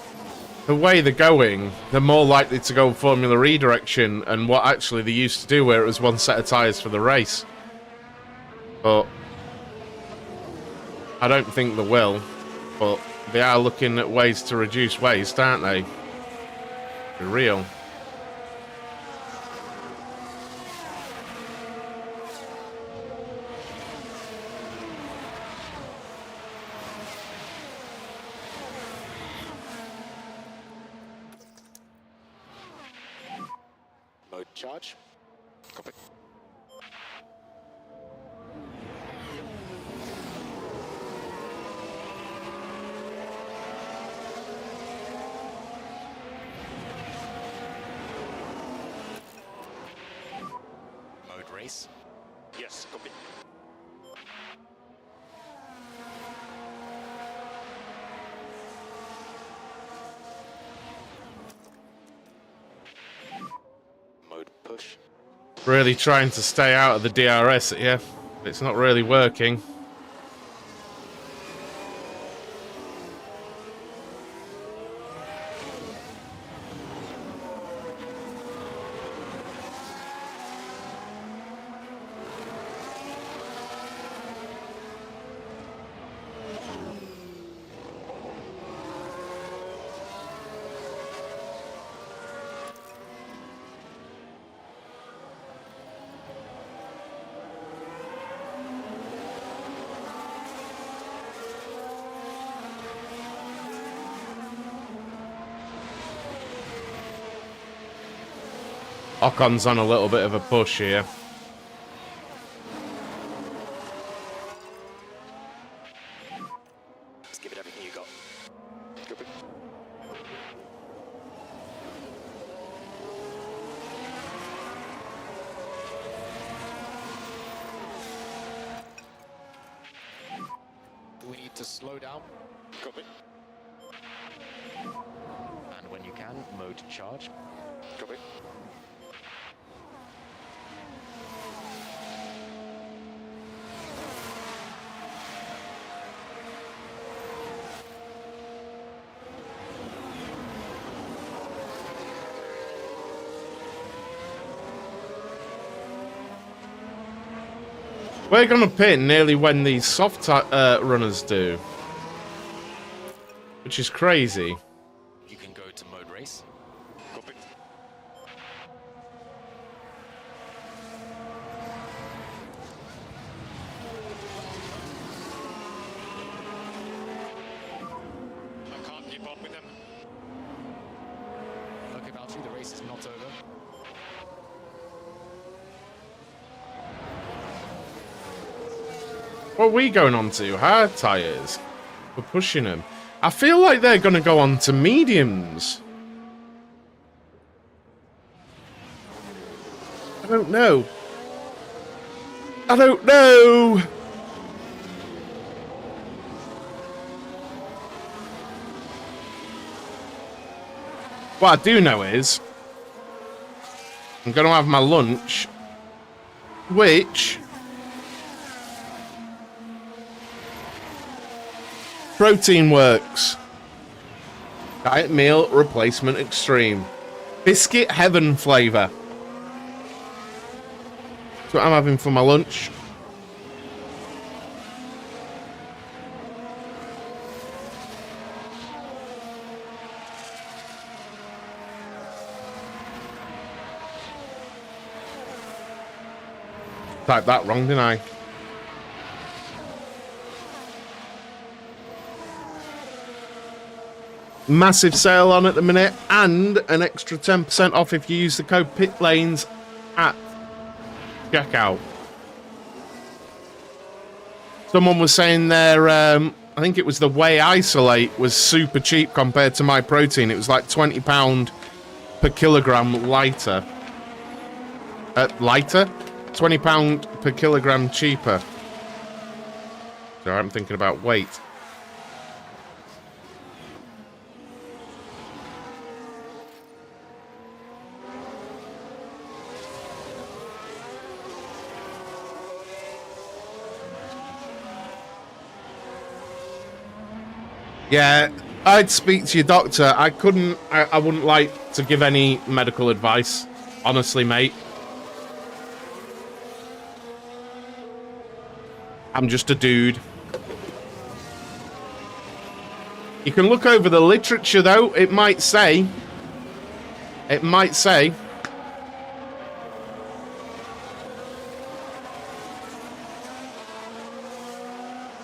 the way they're going, they're more likely to go Formula E direction and what actually they used to do where it was one set of tyres for the race. But I don't think they will, but they are looking at ways to reduce waste, aren't they? For real. Mode charge. Copy. Mode race. Yes, copy. Mode push. Really trying to stay out of the DRS here. It's not really working. Ocon's on a little bit of a push here. Just give it everything you got. Copy. Do we need to slow down? Copy. And when you can, mode charge. Copy. We're going to pit nearly when these soft runners do. Which is crazy. You can go to mode race. Copy. I can't keep up with them. Okay, Valtteri, the race is not over. What are we going on to? Hard tyres? We're pushing them. I feel like they're going to go on to mediums. I don't know. I don't know. What I do know is I'm going to have my lunch, which Protein Works. Diet Meal Replacement Extreme. Biscuit Heaven flavour. That's what I'm having for my lunch. Typed that wrong, didn't I? Massive sale on at the minute, and an extra 10% off if you use the code PITLANES at checkout. Someone was saying their, I think it was the whey isolate was super cheap compared to my protein. It was like £20 per kilogram lighter. Lighter? £20 per kilogram cheaper. So I'm thinking about weight. Yeah, I'd speak to your doctor. I wouldn't like to give any medical advice. Honestly, mate. I'm just a dude. You can look over the literature, though. It might say. It might say.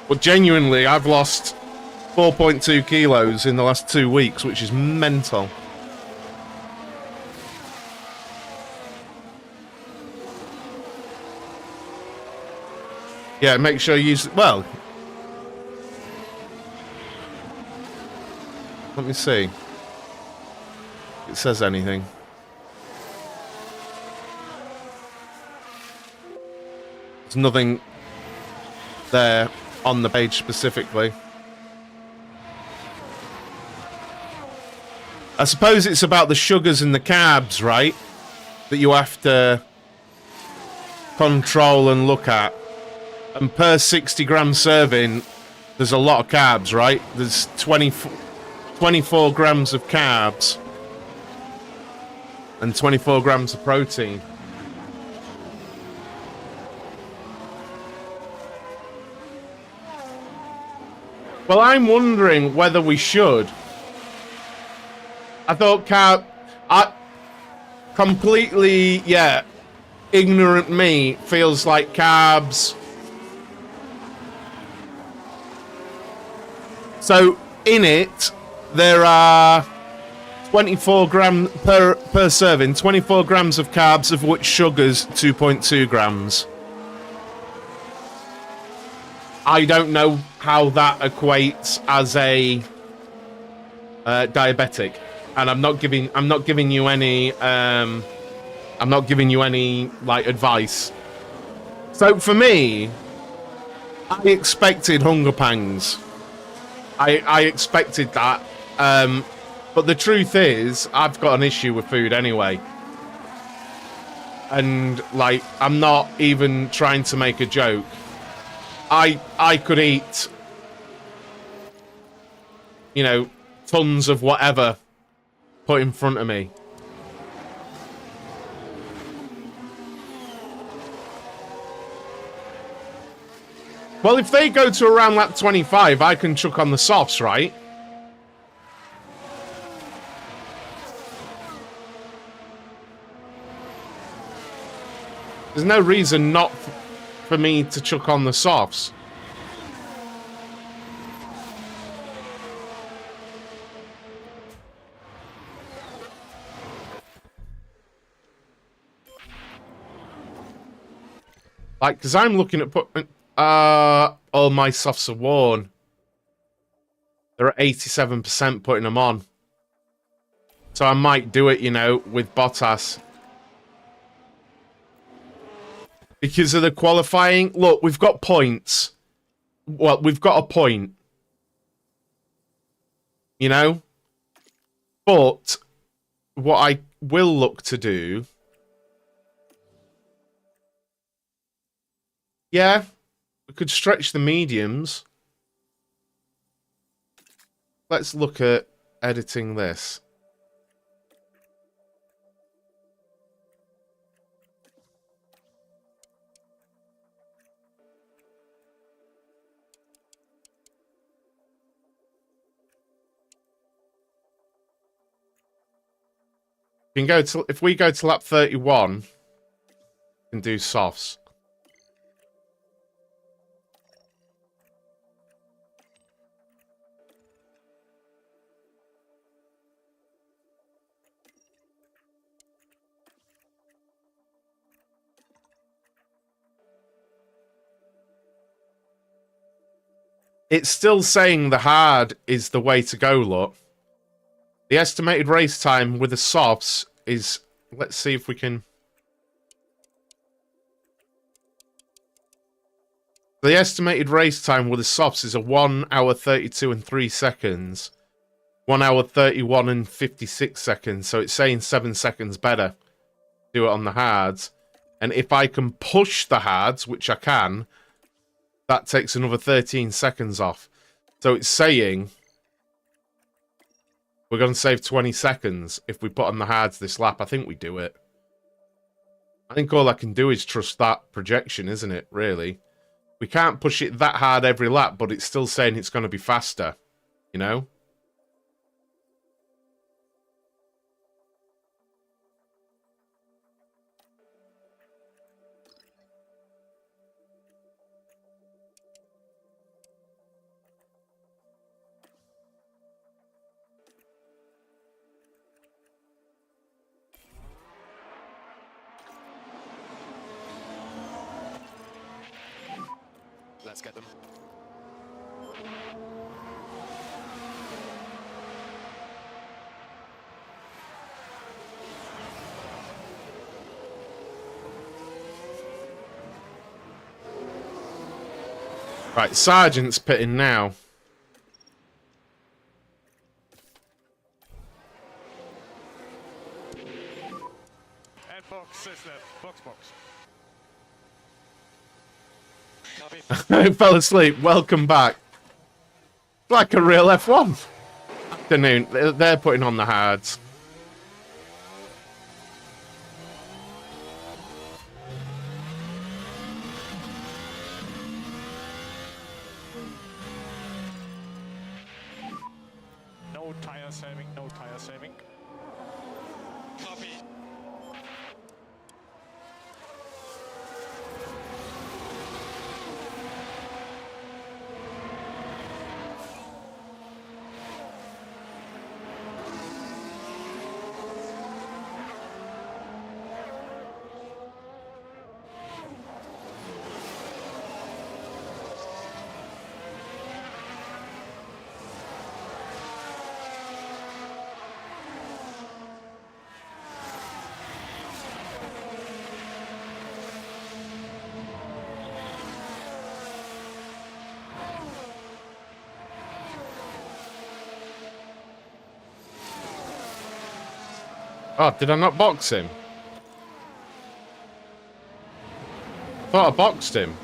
But genuinely, I've lost 4.2 kilos in the last 2 weeks, which is mental. Yeah, make sure you use... Well... Let me see. If it says anything. There's nothing there on the page specifically. I suppose it's about the sugars and the carbs, right? That you have to control and look at. And per 60 gram serving, there's a lot of carbs, right? There's 24 grams of carbs and 24 grams of protein. Well, I'm wondering whether we should. I thought completely, yeah, ignorant me feels like carbs. So in it, there are 24 grams per serving, 24 grams of carbs, of which sugar's 2.2 grams. I don't know how that equates as a diabetic, and I'm not giving you any like advice. So for me, I expected hunger pangs. I expected that, but the truth is, I've got an issue with food anyway, and like, I'm not even trying to make a joke. I could eat, you know, tons of whatever put in front of me. Well, if they go to around lap 25, I can chuck on the softs, right? There's no reason not for me to chuck on the softs. Like, because I'm looking at putting... all my softs are worn. They're at 87% putting them on. So I might do it, you know, with Bottas. Because of the qualifying. Look, we've got points. Well, we've got a point. You know? But what I will look to do... Yeah, we could stretch the mediums. Let's look at editing this. We can go to, if we go to lap 31, we can do softs. It's still saying the hard is the way to go, look. The estimated race time with the softs is... Let's see if we can... The estimated race time with the softs is a 1 hour 32 and 3 seconds. 1 hour 31 and 56 seconds. So it's saying 7 seconds better. Do it on the hards. And if I can push the hards, which I can... That takes another 13 seconds off. So it's saying we're going to save 20 seconds if we put on the hards this lap. I think we do it. I think all I can do is trust that projection, isn't it, really? We can't push it that hard every lap, but it's still saying it's going to be faster, you know? Let's get them. Right, Sergeant's pitting now. And box is there. Box. Copy. I fell asleep. Welcome back. Like a real F1. Afternoon. They're putting on the hards. No tire saving, no tire saving. Copy. Oh, did I not box him? I thought I boxed him.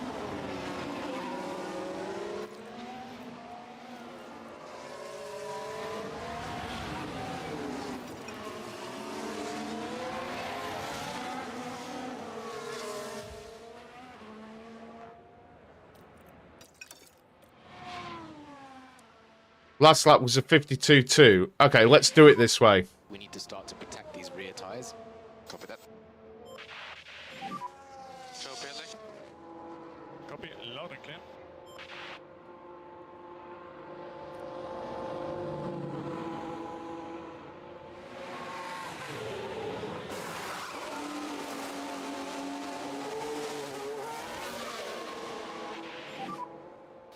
Last lap was a 52.2. Okay, let's do it this way. We need to start to protect these rear tyres. Copy that. So Billy. Copy, loud and clear.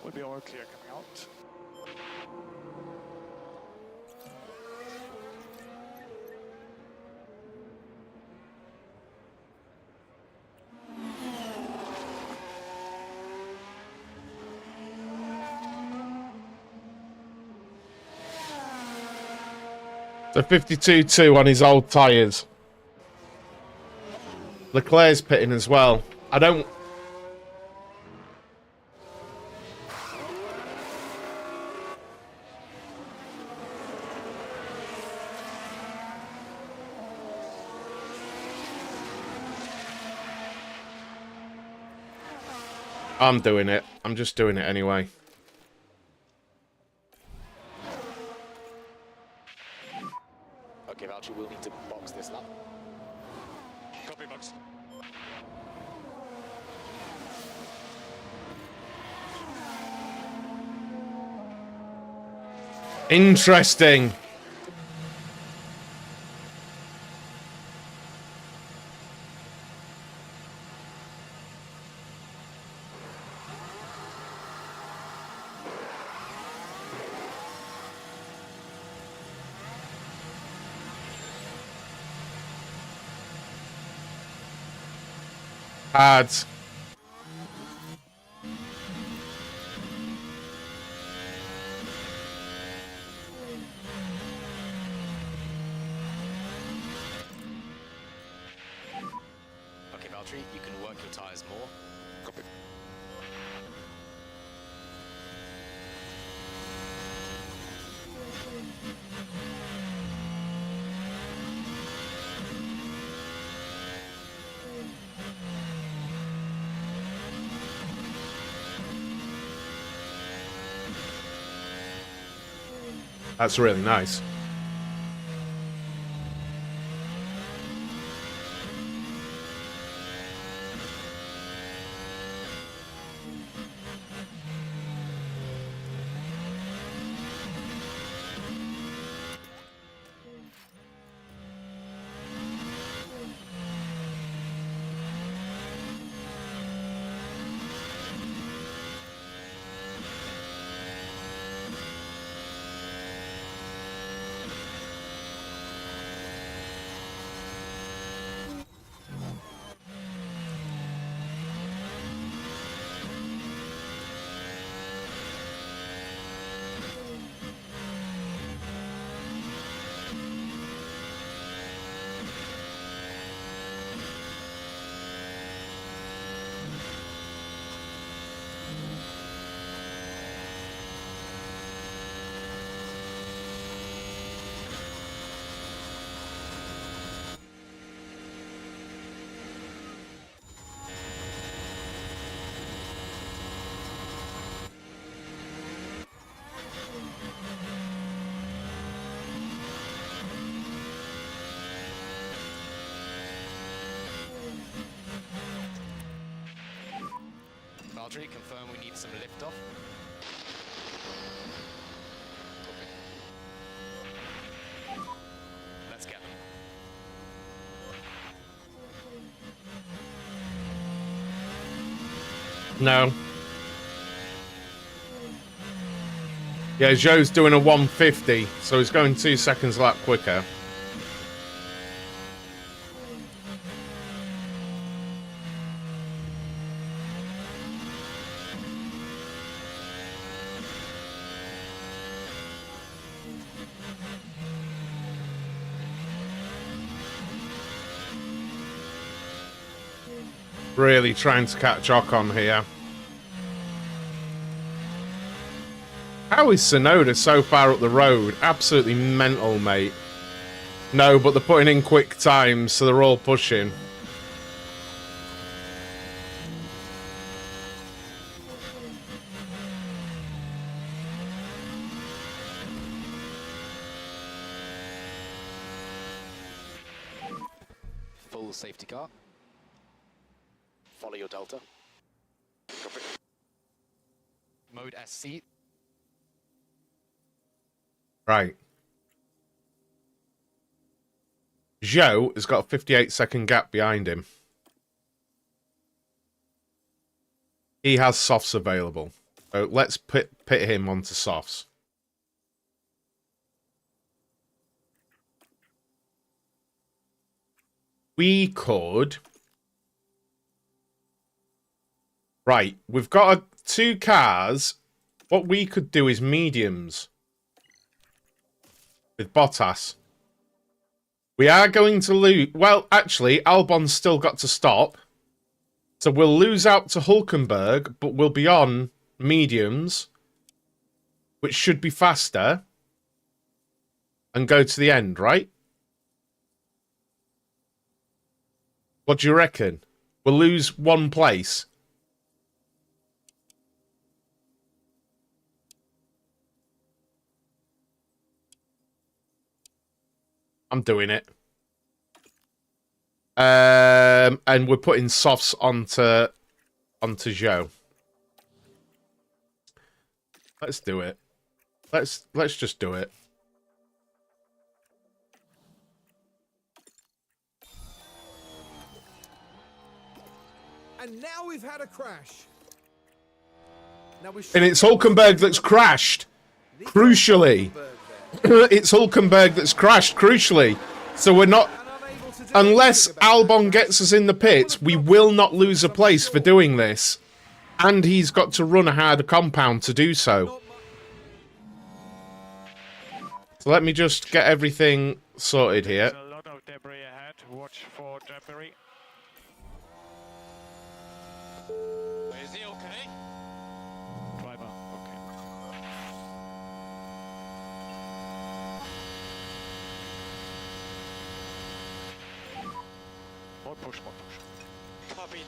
Will be all clear coming out. So 52.2 on his old tyres. Leclerc's pitting as well. I don't... I'm doing it. I'm just doing it anyway. Okay, Valtteri, we'll need to box this lap. Copy box. Interesting. Ads. Okay, Valtteri, you can work your tyres more. Copy. That's really nice. Valtteri, confirm we need some lift off. Okay. Let's get them. No. Yeah, Zhou's doing a 150, so he's going 2 seconds a lap quicker. Really trying to catch Ocon here. How is Tsunoda so far up the road? Absolutely mental, mate. No, but they're putting in quick times, so they're all pushing. Full safety car. Follow your delta. Copy. Mode SC. Right. Zhou has got a 58-second gap behind him. He has softs available. So let's pit him onto softs. We could... Right, we've got 2 cars. What we could do is mediums. With Bottas. We are going to lose... Well, actually, Albon's still got to stop. So we'll lose out to Hulkenberg, but we'll be on mediums, which should be faster, and go to the end, right? What do you reckon? We'll lose 1 place. I'm doing it. And we're putting softs onto Zhou. Let's do it. Let's just do it. And now we've had a crash. Now And it's Hulkenberg that's crashed. Crucially. It's Hulkenberg that's crashed, crucially. So we're not... Unless Albon gets us in the pits, we will not lose a place for doing this. And he's got to run a harder compound to do so. So let me just get everything sorted here. There's a lot of debris ahead. Watch for debris. Is he okay? Driver, okay. More push, more push. Copy.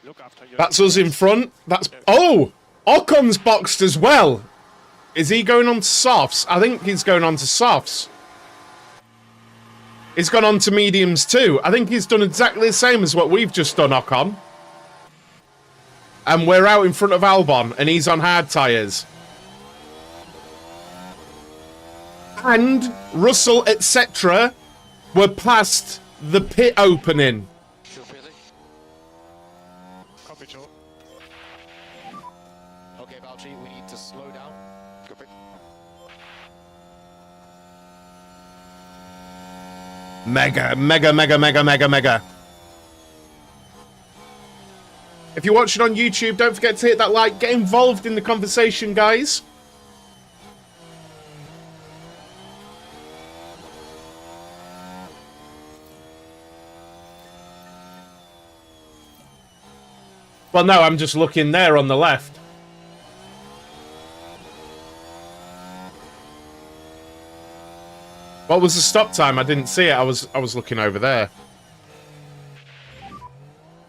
Look after your... That's us in front. That's... Oh! Ocon's boxed as well. Is he going on to softs? I think he's going on to softs. He's gone on to mediums too. I think he's done exactly the same as what we've just done, Ocon. And we're out in front of Albon, and he's on hard tyres. And Russell, etc., were past the pit opening. Sure, really? Copy, Joe. Okay, Valtteri, we need to slow down. Copy. Mega, mega, mega, mega, mega, mega. If you're watching on YouTube, don't forget to hit that like. Get involved in the conversation, guys. Well, no, I'm just looking there on the left. What was the stop time? I didn't see it. I was looking over there.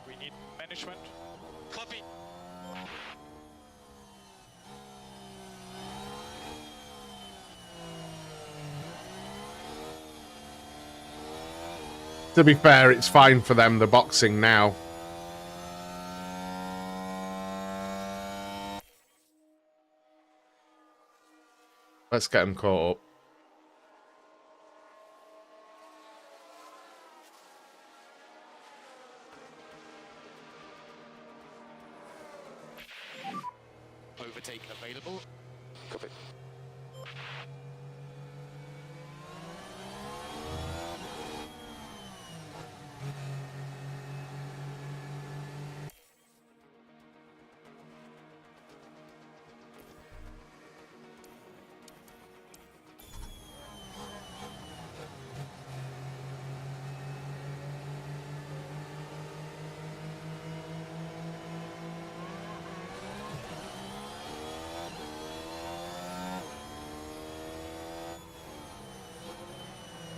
We need management. Copy. To be fair, it's fine for them, the boxing now. Let's get them caught up. Overtaken available. Copy.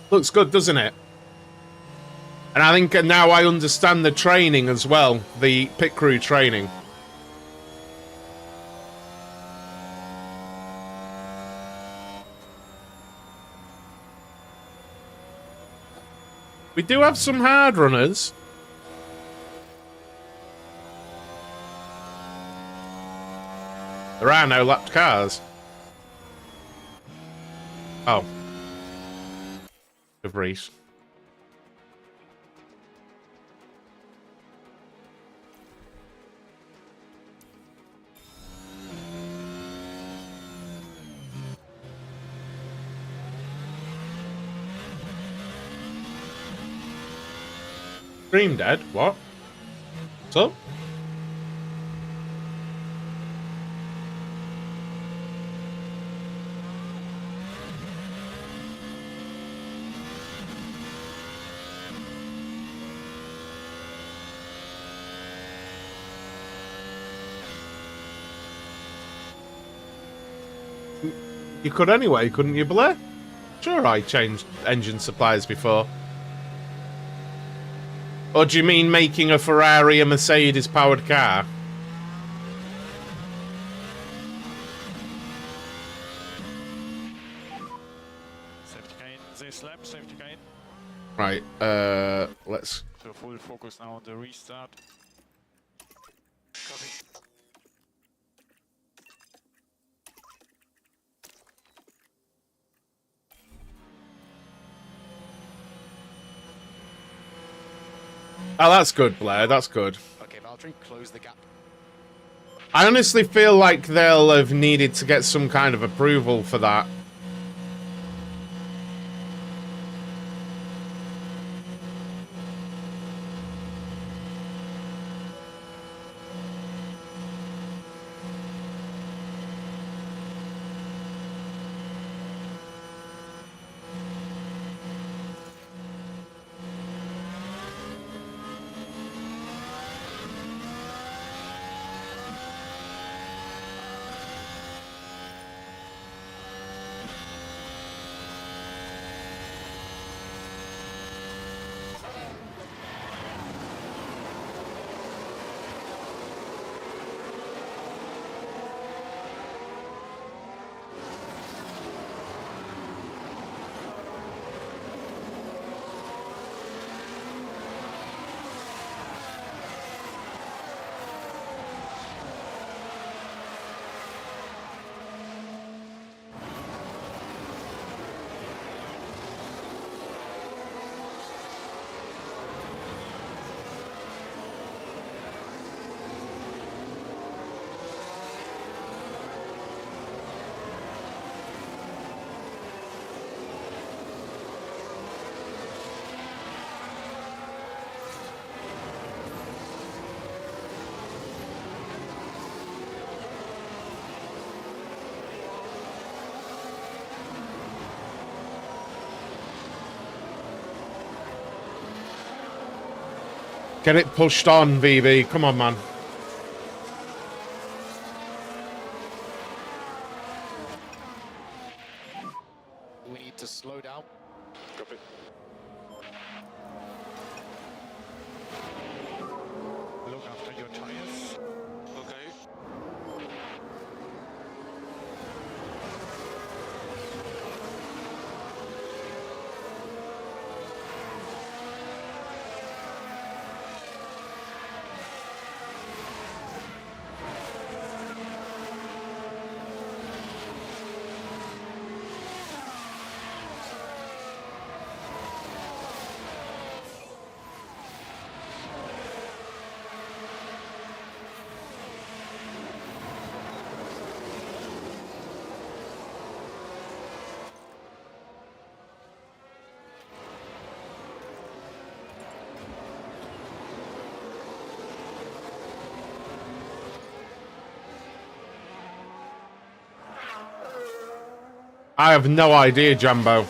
Looks good, doesn't it? And I think now I understand the training as well, the pit crew training. We do have some hard runners. There are no lapped cars. Oh. De Vries. Stream dead? What? What's up? You could anyway, couldn't you, Blair? Sure, I changed engine suppliers before. Or do you mean making a Ferrari a Mercedes-powered car? Safety car in this lap, safety car in. Right, let's... So full focus now on the restart. Copy. Oh, that's good, Blair, that's good. Okay, Valtteri, close the gap. I honestly feel like they'll have needed to get some kind of approval for that. Get it pushed on, VV. Come on, man. We need to slow down. Copy. Look after your tires. Okay. I have no idea, Jumbo.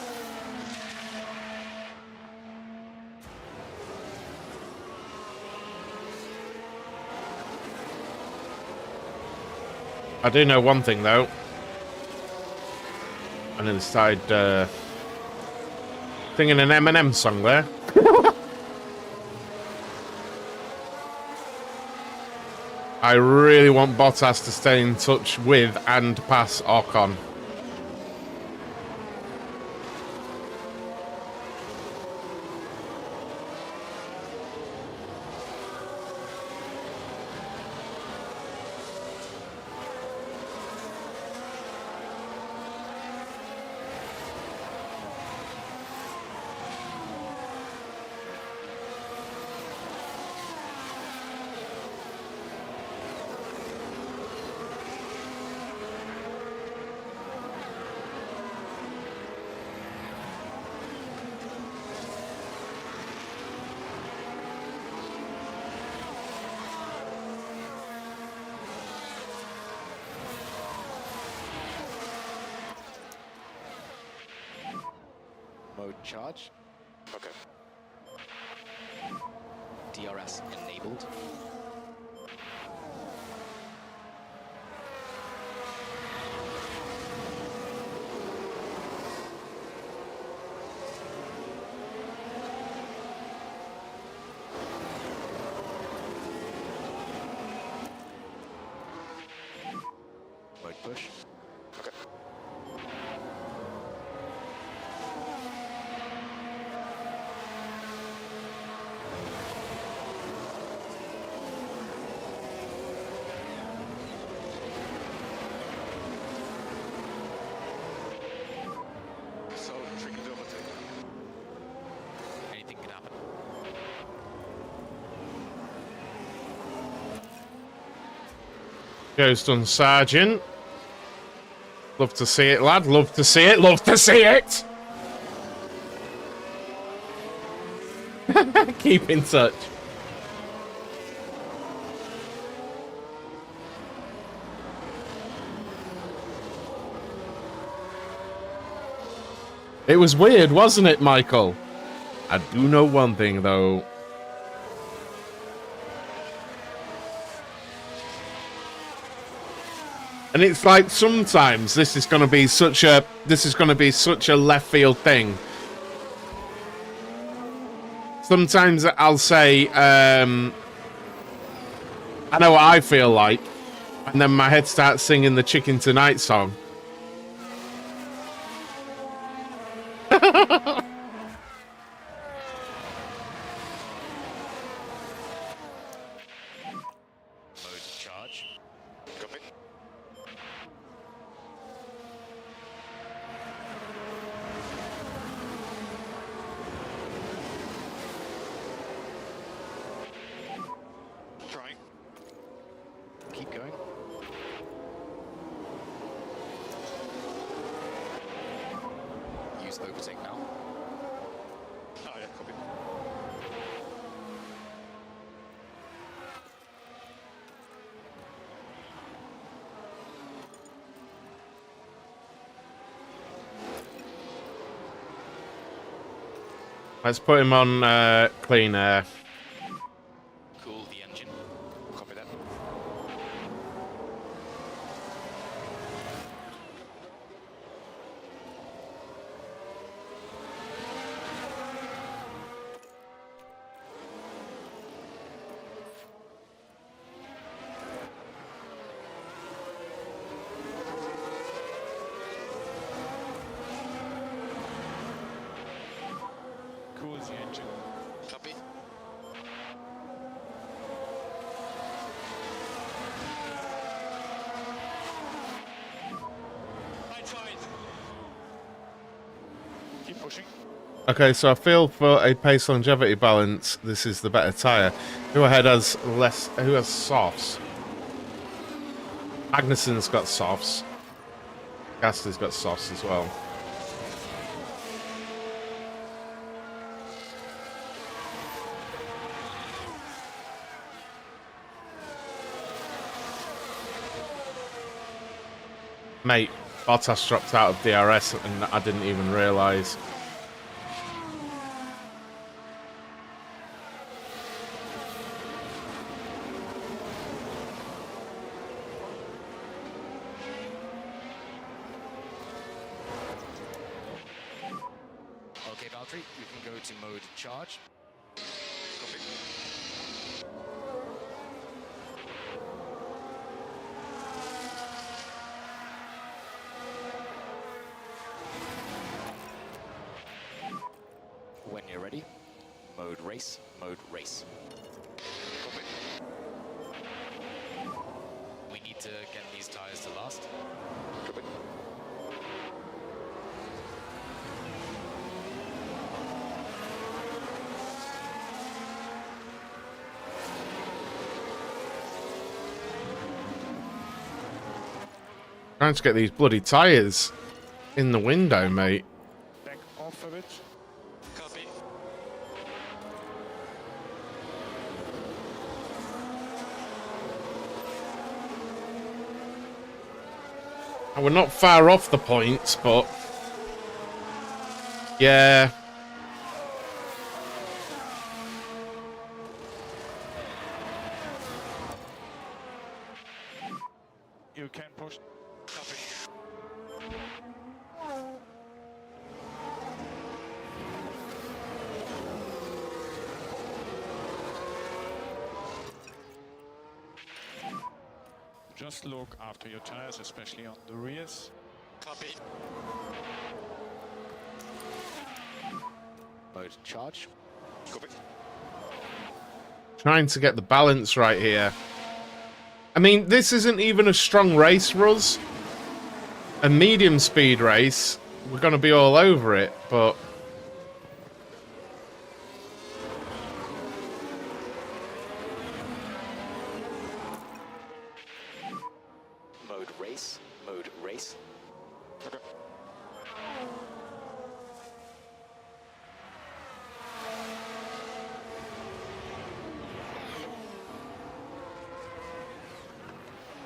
I do know one thing, though. And then they started singing an Eminem song there. I really want Bottas to stay in touch with and pass Ocon. Mode charge. Okay. DRS enabled. Mode push. Okay. So tricky to overtake. Anything can happen. Goes done, Sergeant. Love to see it, lad. Love to see it. Love to see it. Keep in touch. It was weird, wasn't it, Michael? I do know one thing, though. And it's like sometimes this is going to be such a left field thing. Sometimes I'll say, I know what I feel like, and then my head starts singing the Chicken Tonight song. Mode charge. Copy. Trying. Keep going. Use overtake now. Oh yeah, copy. Let's put him on clean air. Cool the engine. Copy that. Cool the engine. Copy. I tried. Keep pushing. Okay, so I feel for a pace longevity balance, this is the better tyre. Who ahead has less? Who has softs? Magnussen's got softs. Gasly's got softs as well. Mate, Bottas dropped out of DRS and I didn't even realise. Okay, Valtteri, you can go to mode charge. Copy. When you're ready, mode race, mode race. Copy. We need to get these tires to last. Copy. Trying to get these bloody tyres in the window, mate. Back off a bit. Copy. And we're not far off the points, but yeah. You can push. Copy. Just look after your tires, especially on the rears. Copy. Mode charge. Copy. Trying to get the balance right here. I mean, this isn't even a strong race, Ruz. A medium speed race. We're going to be all over it, but Mode race, mode race.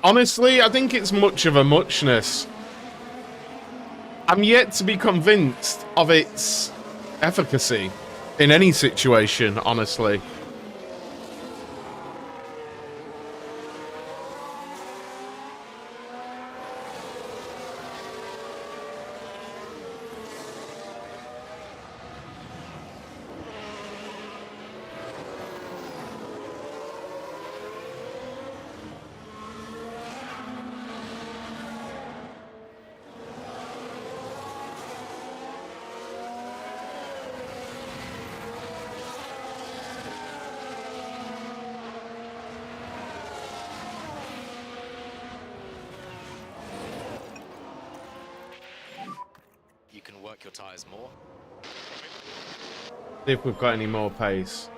honestly, I think it's much of a muchness. I'm yet to be convinced of its efficacy in any situation, honestly. You can work your tires more. See if we've got any more pace.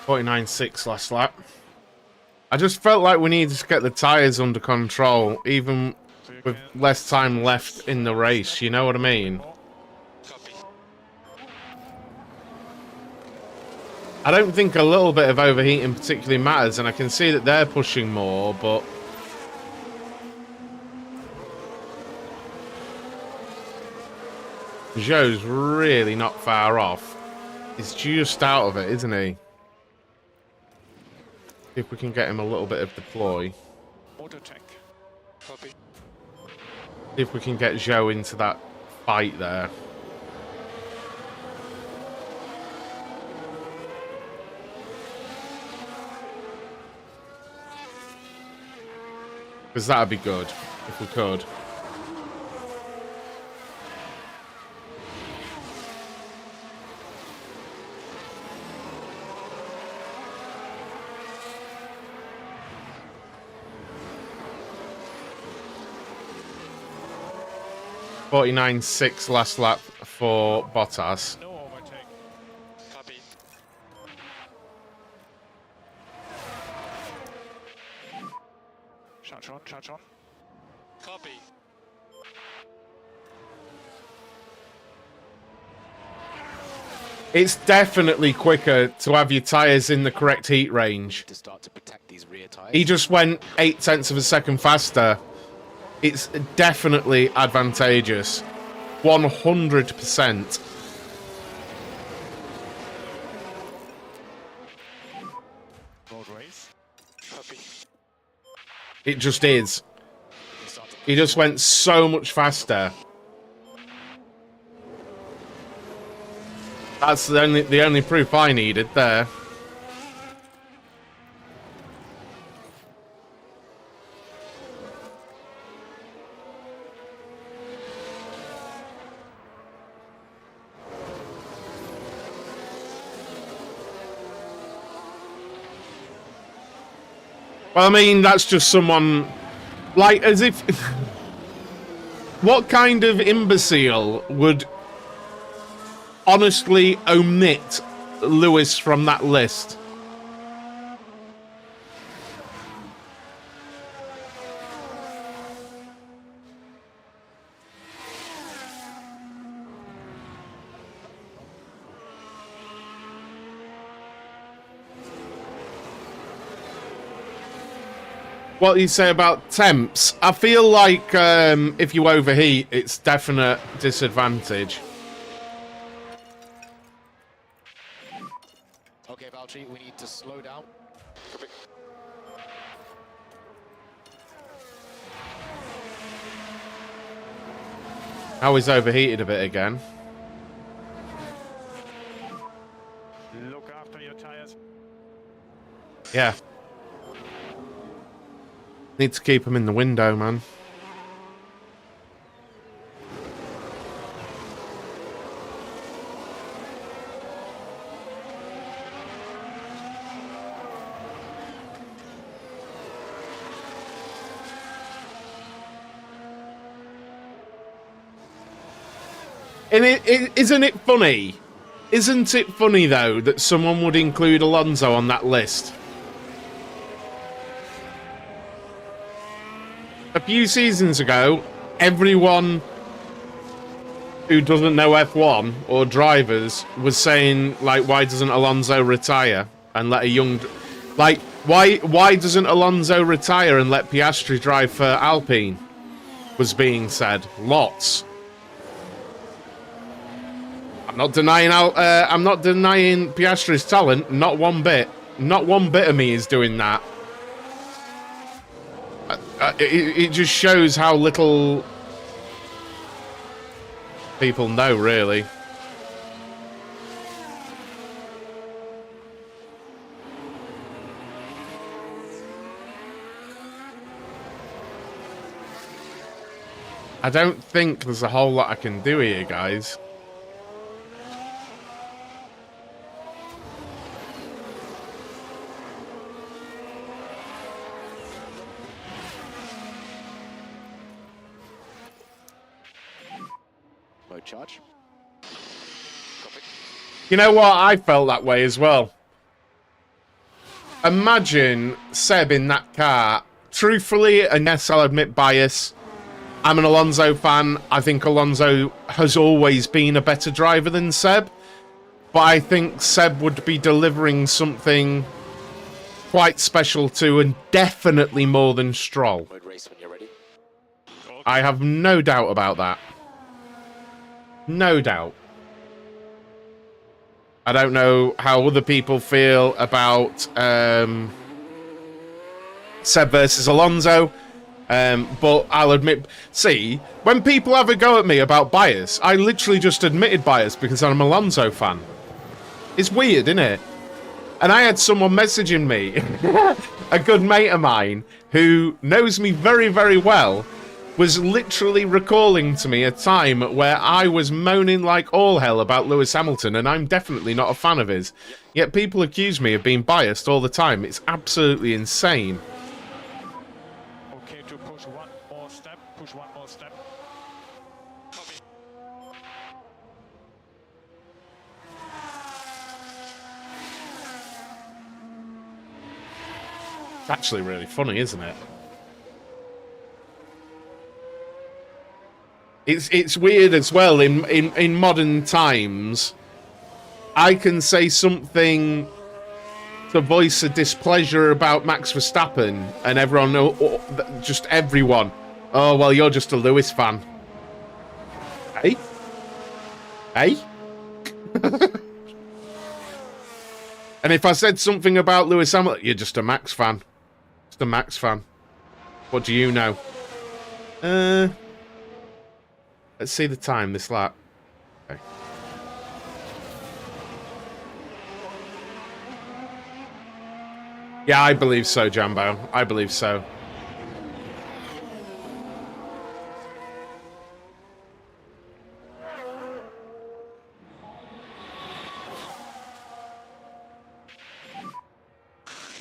.49.6 last lap. I just felt like we needed to get the tyres under control, even So you with can less time left in the race, you know what I mean? Copy. I don't think a little bit of overheating particularly matters, and I can see that they're pushing more, but Joe's really not far off. He's just out of it, isn't he? See if we can get him a little bit of deploy. auto tank. Copy. See if we can get Joe into that fight there. Because that would be good, if we could. .49.6 last lap for Bottas. No overtake. Copy. Charge on, charge on. Copy. It's definitely quicker to have your tyres in the correct heat range. To start to protect these rear tyres. He just went 0.8 of a second faster. It's definitely advantageous. 100%. Road race. Copy. It just is. He just went so much faster. That's the only proof I needed there. Well, I mean, that's just someone, like, as if... What kind of imbecile would honestly omit Lewis from that list? What do you say about temps? I feel like if you overheat, it's definite disadvantage. Okay, Valtteri, we need to slow down. Copy. Now he's overheated a bit again. Look after your tires. Yeah. Need to keep him in the window, man. And isn't it funny? Isn't it funny, though, that someone would include Alonso on that list? A few seasons ago, everyone who doesn't know F1 or drivers was saying, like, why doesn't Alonso retire and let a young... Like, why doesn't Alonso retire and let Piastri drive for Alpine? Was being said. Lots. I'm not denying Piastri's talent. Not one bit. Not one bit of me is doing that. It just shows how little people know, really. I don't think there's a whole lot I can do here, guys. Mode charge. Copy. You know what? I felt that way as well. Imagine Seb in that car. Truthfully, and yes, I'll admit bias. I'm an Alonso fan. I think Alonso has always been a better driver than Seb. But I think Seb would be delivering something quite special too, and definitely more than Stroll. Mode race when you're ready. I have no doubt about that. No doubt. I don't know how other people feel about Seb versus Alonso. But I'll admit, see, when people have a go at me about bias, I literally just admitted bias because I'm an Alonso fan. It's weird, isn't it? And I had someone messaging me, a good mate of mine, who knows me very, very well, was literally recalling to me a time where I was moaning like all hell about Lewis Hamilton, and I'm definitely not a fan of his. Yet people accuse me of being biased all the time. It's absolutely insane. Okay, to push one more step. Push one more step. Copy. It's actually really funny, isn't it? It's weird as well. In modern times, I can say something to voice a displeasure about Max Verstappen, and everyone, just everyone, oh well, you're just a Lewis fan. Hey, hey. And if I said something about Lewis Hamilton, you're just a Max fan. Just a Max fan. What do you know? Let's see the time this lap. Okay. Yeah, I believe so, Jambo. I believe so.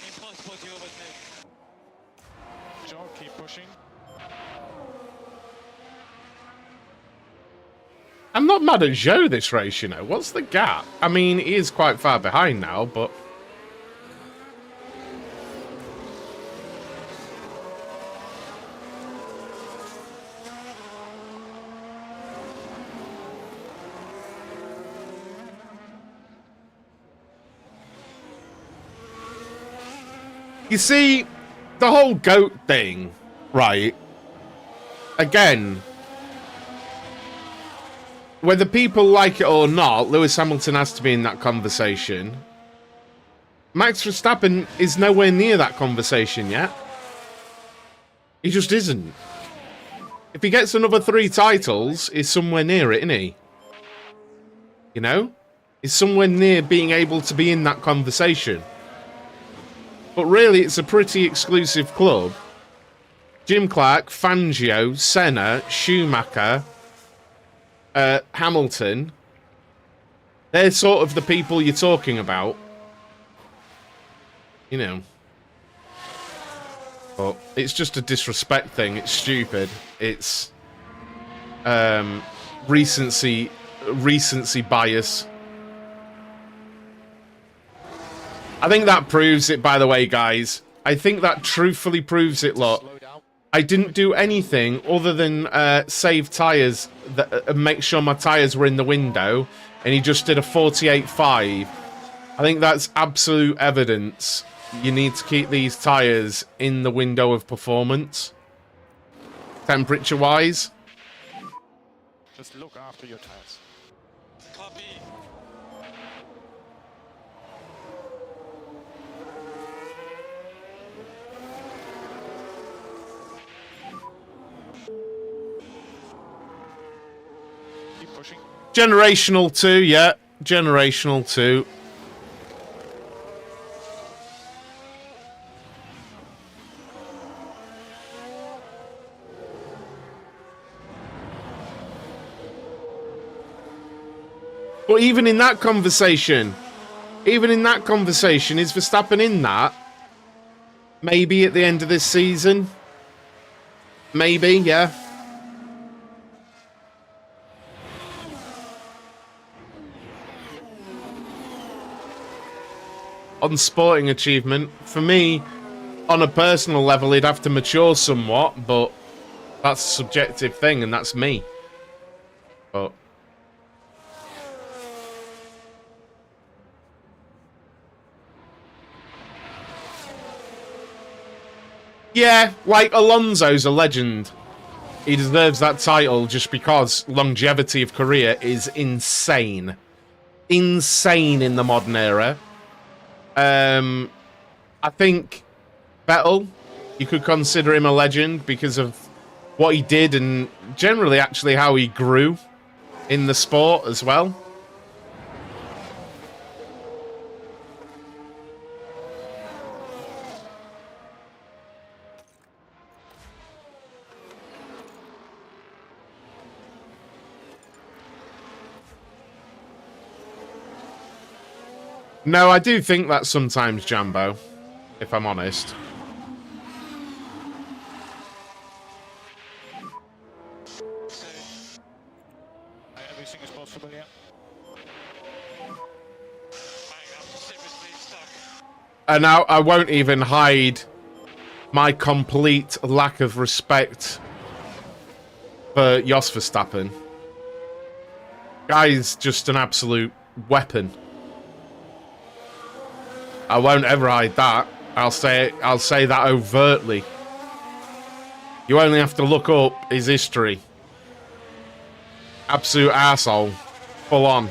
Impossible to overtake. Joe, keep pushing. I'm not mad at Zhou this race, you know. What's the gap? I mean, he is quite far behind now, but... You see, the whole GOAT thing, right? Again, whether people like it or not, Lewis Hamilton has to be in that conversation. Max Verstappen is nowhere near that conversation yet. He just isn't. If he gets another 3 titles, he's somewhere near it, isn't he? You know? He's somewhere near being able to be in that conversation. But really, it's a pretty exclusive club. Jim Clark, Fangio, Senna, Schumacher, Hamilton. They're sort of the people you're talking about. You know. But it's just a disrespect thing. It's stupid. It's recency bias. I think that proves it, by the way, guys. I think that truthfully proves it, look. I didn't do anything other than save tyres, make sure my tyres were in the window, and he just did a 48.5. I think that's absolute evidence. You need to keep these tyres in the window of performance, temperature-wise. Just look after your tires. Copy. Keep pushing. Generational 2, yeah. Generational 2. But even in that conversation, is Verstappen in that? Maybe at the end of this season? Maybe, yeah. On sporting achievement, for me, on a personal level, he'd have to mature somewhat, but that's a subjective thing, and that's me. But... yeah, like, Alonso's a legend. He deserves that title just because longevity of career is insane. Insane in the modern era. I think Vettel, you could consider him a legend because of what he did and generally actually how he grew in the sport as well. No, I do think that sometimes, Jambo, if I'm honest. Everything is possible, yeah. I'm seriously stuck. And now I won't even hide my complete lack of respect for Jos Verstappen. Guy's just an absolute weapon. I won't ever hide that. I'll say that overtly. You only have to look up his history. Absolute arsehole. Full on.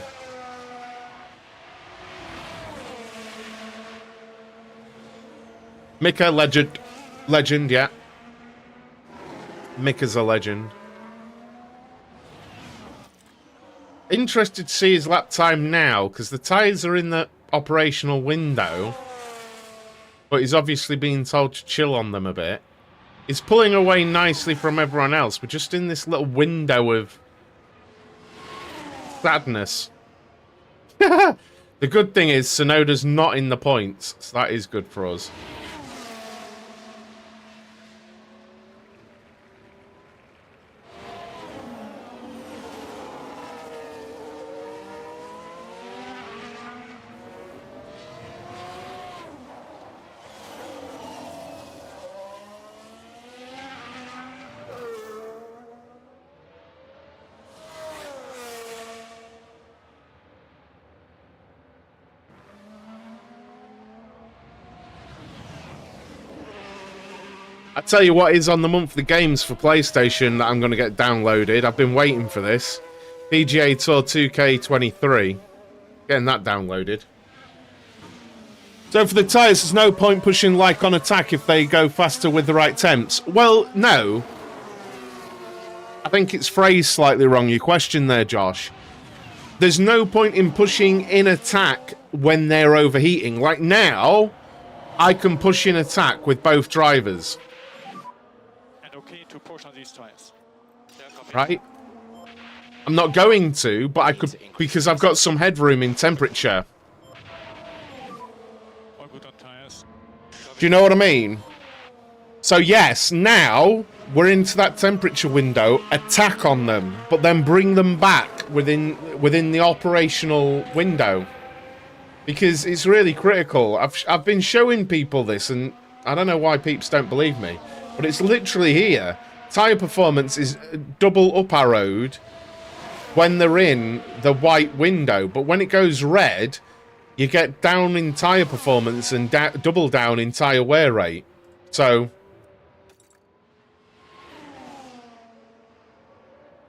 Mika, legend. Legend, yeah. Mika's a legend. Interested to see his lap time now, because the tyres are in the operational window. But he's obviously being told to chill on them a bit. He's pulling away nicely from everyone else. We're just in this little window of sadness. The good thing is Tsunoda's not in the points, so that is good for us. I tell you what is on the monthly games for PlayStation that I'm going to get downloaded. I've been waiting for this. PGA Tour 2K23. Getting that downloaded. So for the tyres, there's no point pushing like on attack if they go faster with the right temps. Well, no. I think it's phrased slightly wrong, your question there, Josh. There's no point in pushing in attack when they're overheating. Like now, I can push in attack with both drivers. Okay to push on these tires. Right? I'm not going to, but I could, because I've got some headroom in temperature. All good on tires. Do you know what I mean? So yes, now we're into that temperature window, attack on them, but then bring them back within the operational window. Because it's really critical. I've been showing people this, and I don't know why peeps don't believe me. But it's literally here. Tyre performance is double up arrowed when they're in the white window. But when it goes red, you get down in tyre performance and double down in tyre wear rate. So,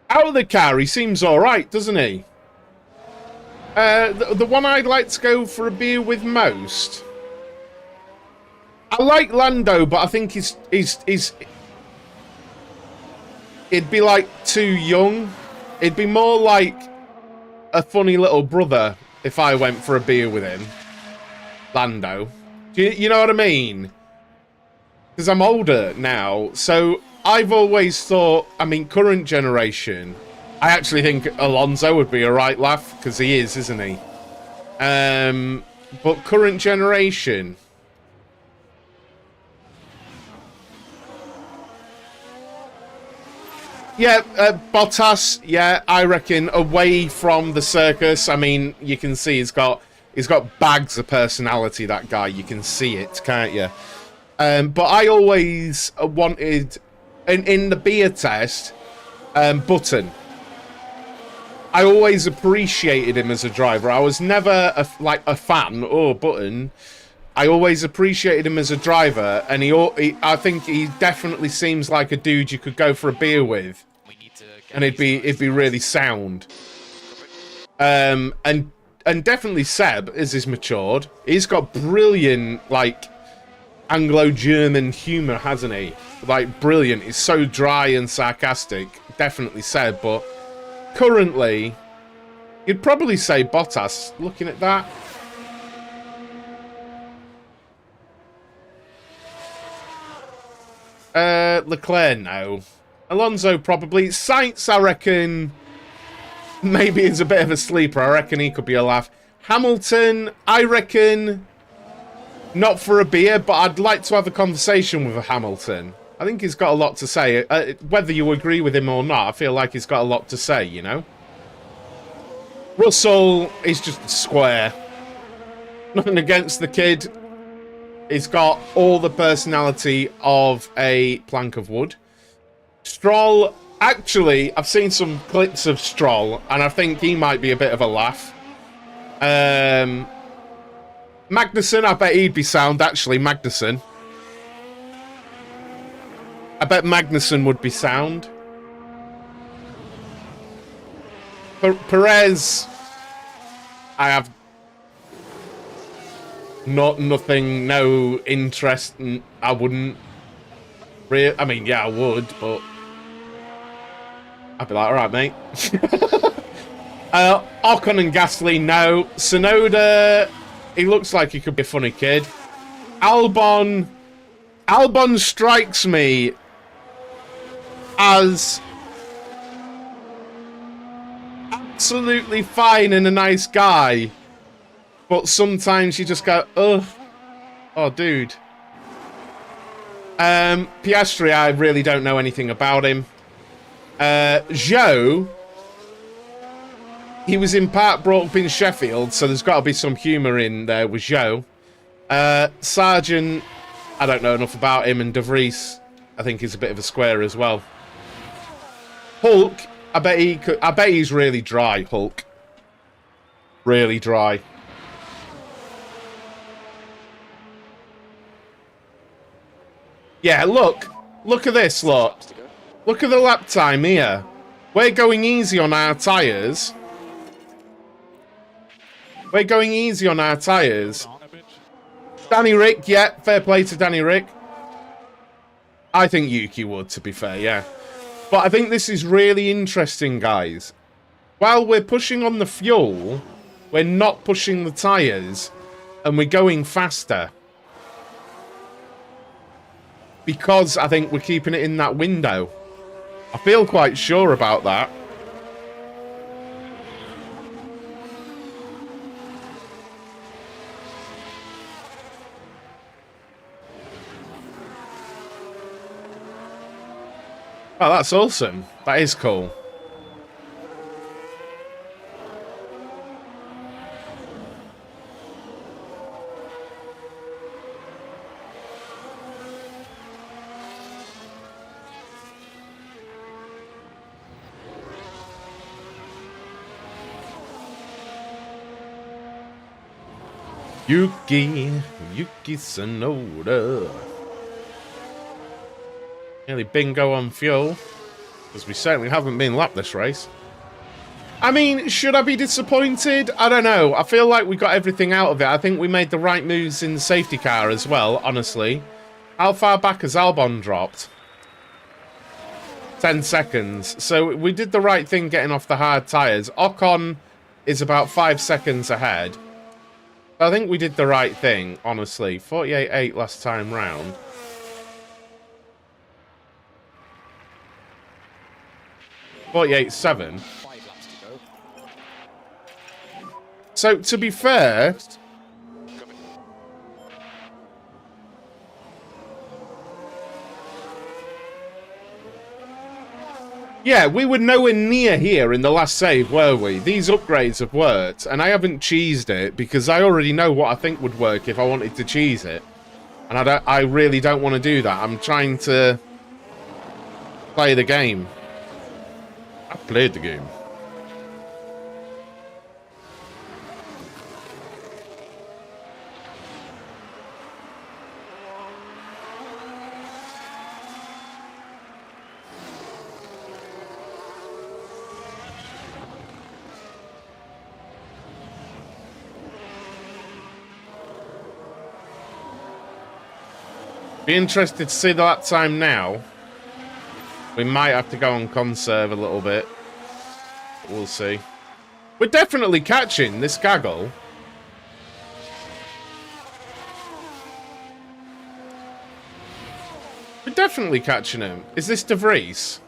out of the car, he seems alright, doesn't he? The one I'd like to go for a beer with most... I like Lando, but I think he's he'd be like too young. It'd be more like a funny little brother if I went for a beer with him. Lando. Do you know what I mean? Because I'm older now, so I've always thought, I mean, current generation, I actually think Alonso would be a right laugh, because he is, isn't he? But current generation... Yeah, Bottas, yeah, I reckon away from the circus. I mean, you can see he's got bags of personality, that guy. You can see it, can't you? But I always wanted, in the beer test, Button. I always appreciated him as a driver. I was never a fan. Oh, Button. I always appreciated him as a driver, and I think he definitely seems like a dude you could go for a beer with, and it'd be really sound. And definitely Seb, as he's matured, he's got brilliant like Anglo-German humour, hasn't he? Like brilliant. He's so dry and sarcastic. Definitely Seb, but currently, you'd probably say Bottas. Looking at that. Leclerc, no. Alonso, probably. Sainz, I reckon, maybe is a bit of a sleeper. I reckon he could be a laugh. Hamilton, I reckon, not for a beer, but I'd like to have a conversation with a Hamilton. I think he's got a lot to say. Whether you agree with him or not, I feel like he's got a lot to say, you know? Russell is just a square. Nothing against the kid. He's got all the personality of a plank of wood. Stroll, actually, I've seen some clips of Stroll, and I think he might be a bit of a laugh. Magnussen, I bet he'd be sound, actually, Magnussen. I bet Magnussen would be sound. Perez, I have nothing, no interest, and I wouldn't really. I mean, yeah, I would, but I'd be like, all right, mate. Ocon and Gasly, no. Tsunoda, he looks like he could be a funny kid. Albon strikes me as absolutely fine and a nice guy, but sometimes you just go, ugh, oh, dude. Piastri, I really don't know anything about him. Zhou, he was in part brought up in Sheffield, so there's got to be some humour in there with Zhou. Sargent, I don't know enough about him, and De Vries, I think he's a bit of a square as well. Hulk, I bet he's really dry, Hulk. Really dry. Yeah, look at this, look. Look at the lap time here. We're going easy on our tyres. We're going easy on our tyres. Danny Rick, yeah, fair play to Danny Rick. I think Yuki would, to be fair, yeah. But I think this is really interesting, guys. While we're pushing on the fuel, we're not pushing the tyres, and we're going faster. Because I think we're keeping it in that window. I feel quite sure about that. Oh, that's awesome. That is cool. Yuki Tsunoda. Nearly bingo on fuel, because we certainly haven't been lapped this race. I mean, should I be disappointed? I don't know. I feel like we got everything out of it. I think we made the right moves in the safety car as well, honestly. How far back has Albon dropped? 10 seconds. So we did the right thing getting off the hard tyres. Ocon is about 5 seconds ahead. I think we did the right thing, honestly. 48.8 last time round. .7. So, to be fair, yeah, we were nowhere near here in the last save, were we? These upgrades have worked, and I haven't cheesed it because I already know what I think would work if I wanted to cheese it. And I really don't want to do that. I'm trying to play the game. I played the game. Be interested to see that time now. We might have to go on conserve a little bit. We'll see. We're definitely catching this gaggle. We're definitely catching him. Is this De Vries?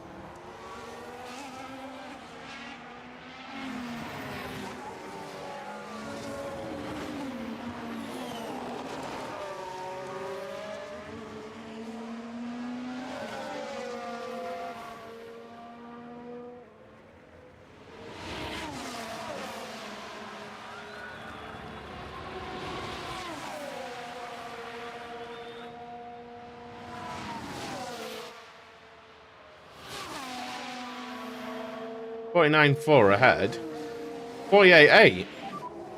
49.4 ahead. 48.8.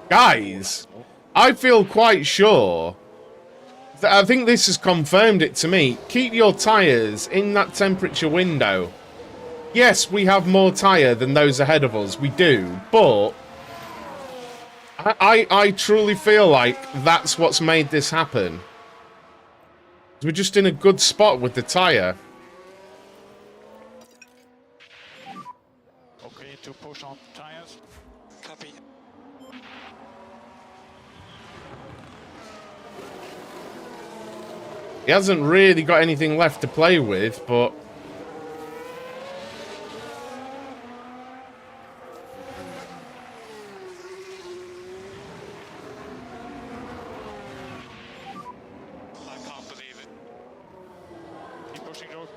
Guys, I feel quite sure that I think this has confirmed it to me. Keep your tyres in that temperature window. Yes, we have more tyre than those ahead of us. We do. But I truly feel like that's what's made this happen. We're just in a good spot with the tyre. Okay, to push on tires. Copy. He hasn't really got anything left to play with, but... I can't believe it. Keep pushing, Joe.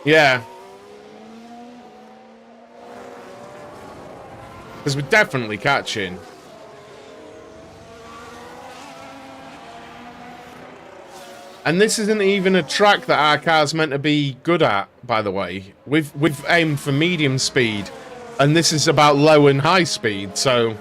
Yeah. Because we're definitely catching. And this isn't even a track that our car's meant to be good at, by the way. We've aimed for medium speed, and this is about low and high speed, so...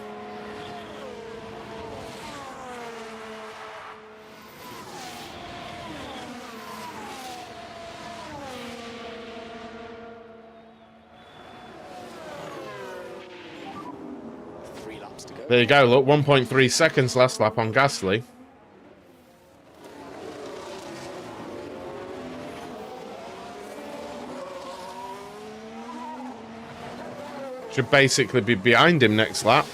There you go, look, 1.3 seconds last lap on Gasly. Should basically be behind him next lap.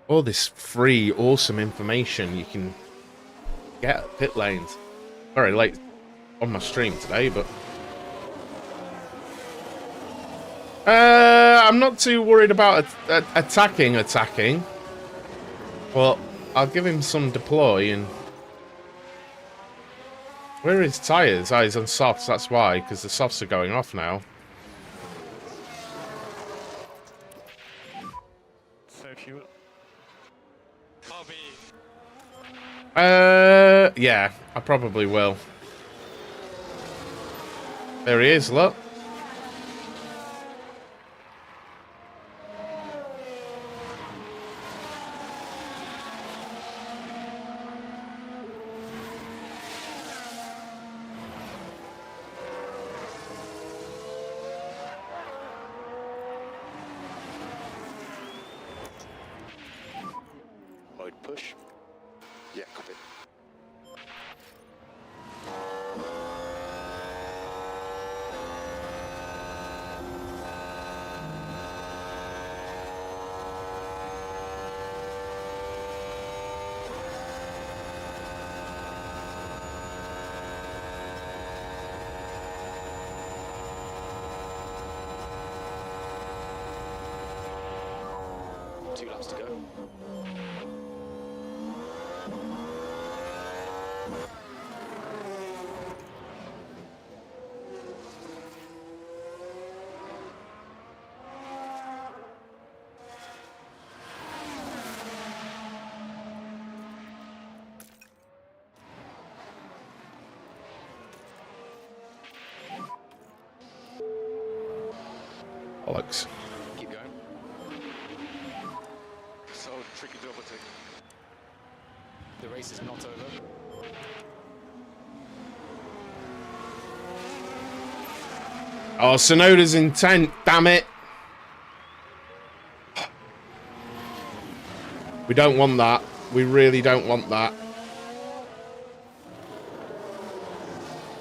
All this free, awesome information you can get at pit lanes. Very late on my stream today, but... I'm not too worried about attacking, but I'll give him some deploy and... Where are his tyres? Oh, he's on softs, that's why, because the softs are going off now. Save fuel. Bobby. Yeah, I probably will. There he is, look. Mode push. Yeah, copy. Two laps to go. Bollocks. Keep going. So tricky to overtake. The race is not over. Oh, Sonoda's intent, damn it. We don't want that. We really don't want that.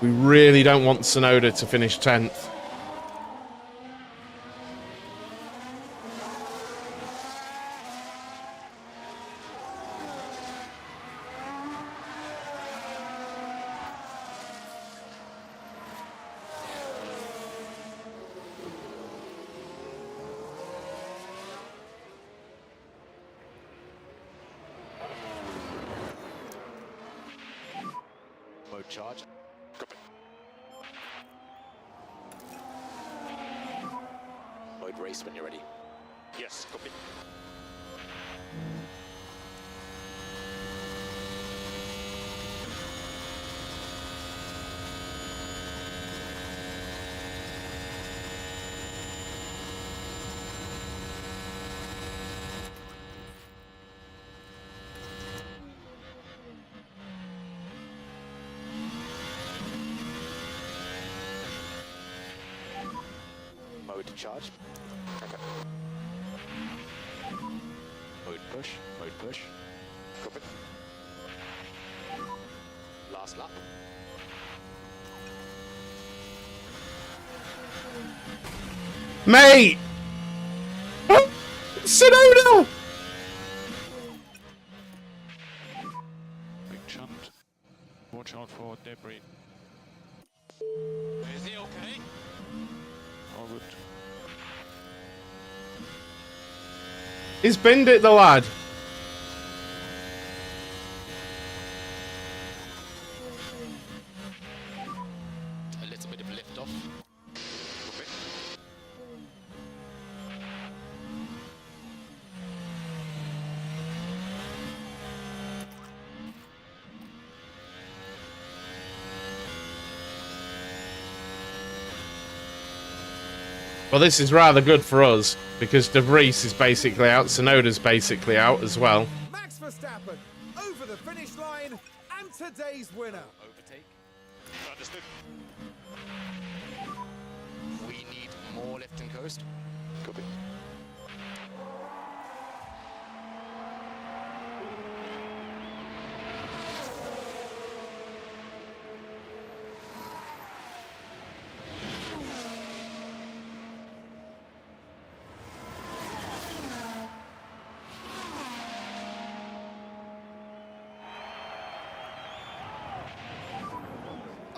We really don't want Sonoda to finish 10th. charge. Copy. Mode race when you're ready. Yes, copy. Mode charge. Okay. Mode push. Mode push. Copy. Last lap. Mate! Oh, Sonoda! Big chunt. Watch out for debris. Is he okay? All good. He's binned it, the lad. A little bit of lift off. Copy. Well, this is rather good for us, because De Vries is basically out, Sonoda's basically out as well. Max Verstappen over the finish line and today's winner. Overtake. Understood. We need more lift and coast. Copy.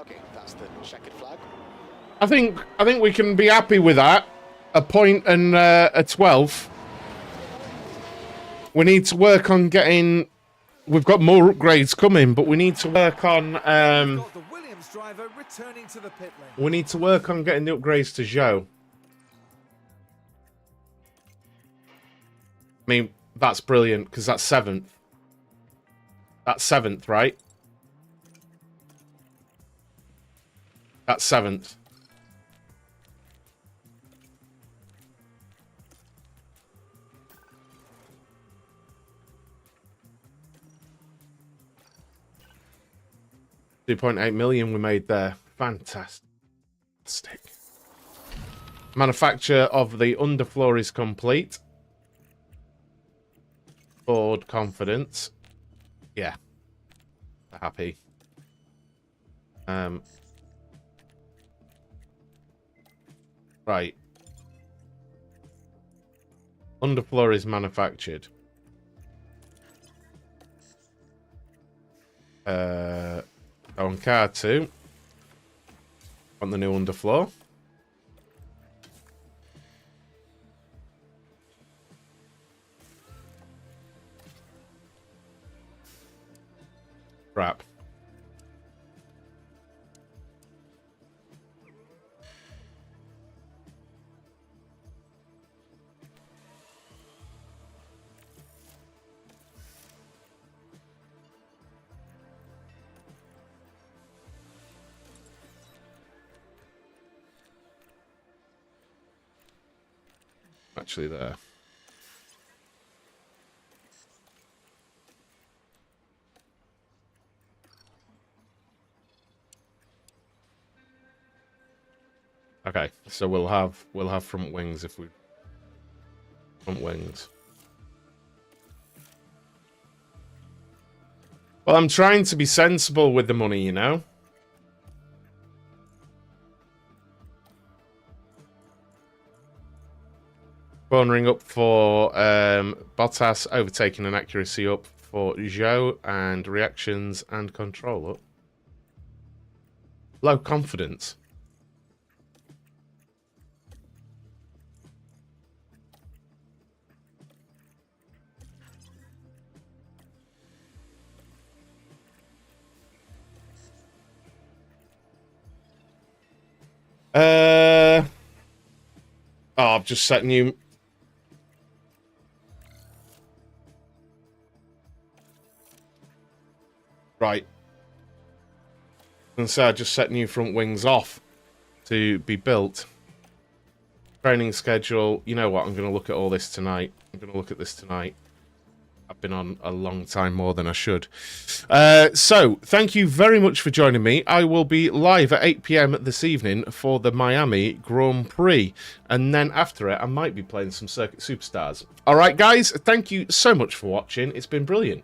Okay, that's the checkered flag. I think we can be happy with that. A point and a 12th. We need to work on getting. We've got more upgrades coming, but we need to work on. Got the Williams driver returning to the pit lane. We need to work on getting the upgrades to Zhou. I mean, that's brilliant because that's 7th. That's 7th, right? That's 7th. $2.8 million we made there. Fantastic. Manufacture of the underfloor is complete. Board confidence. Yeah. Happy. Right. Underfloor is manufactured. On car 2. On the new underfloor. Crap. Actually there. Okay, so we'll have front wings if we front wings. Well, I'm trying to be sensible with the money, you know. Cornering up for Bottas, overtaking and accuracy up for Zhou, and reactions and control up. Low confidence. Oh, I've just set new... Right. And so I just set new front wings off to be built. Training schedule. You know what? I'm going to look at all this tonight. I'm going to look at this tonight. I've been on a long time more than I should. So, thank you very much for joining me. I will be live at 8 PM this evening for the Miami Grand Prix. And then after it, I might be playing some Circuit Superstars. All right, guys. Thank you so much for watching. It's been brilliant.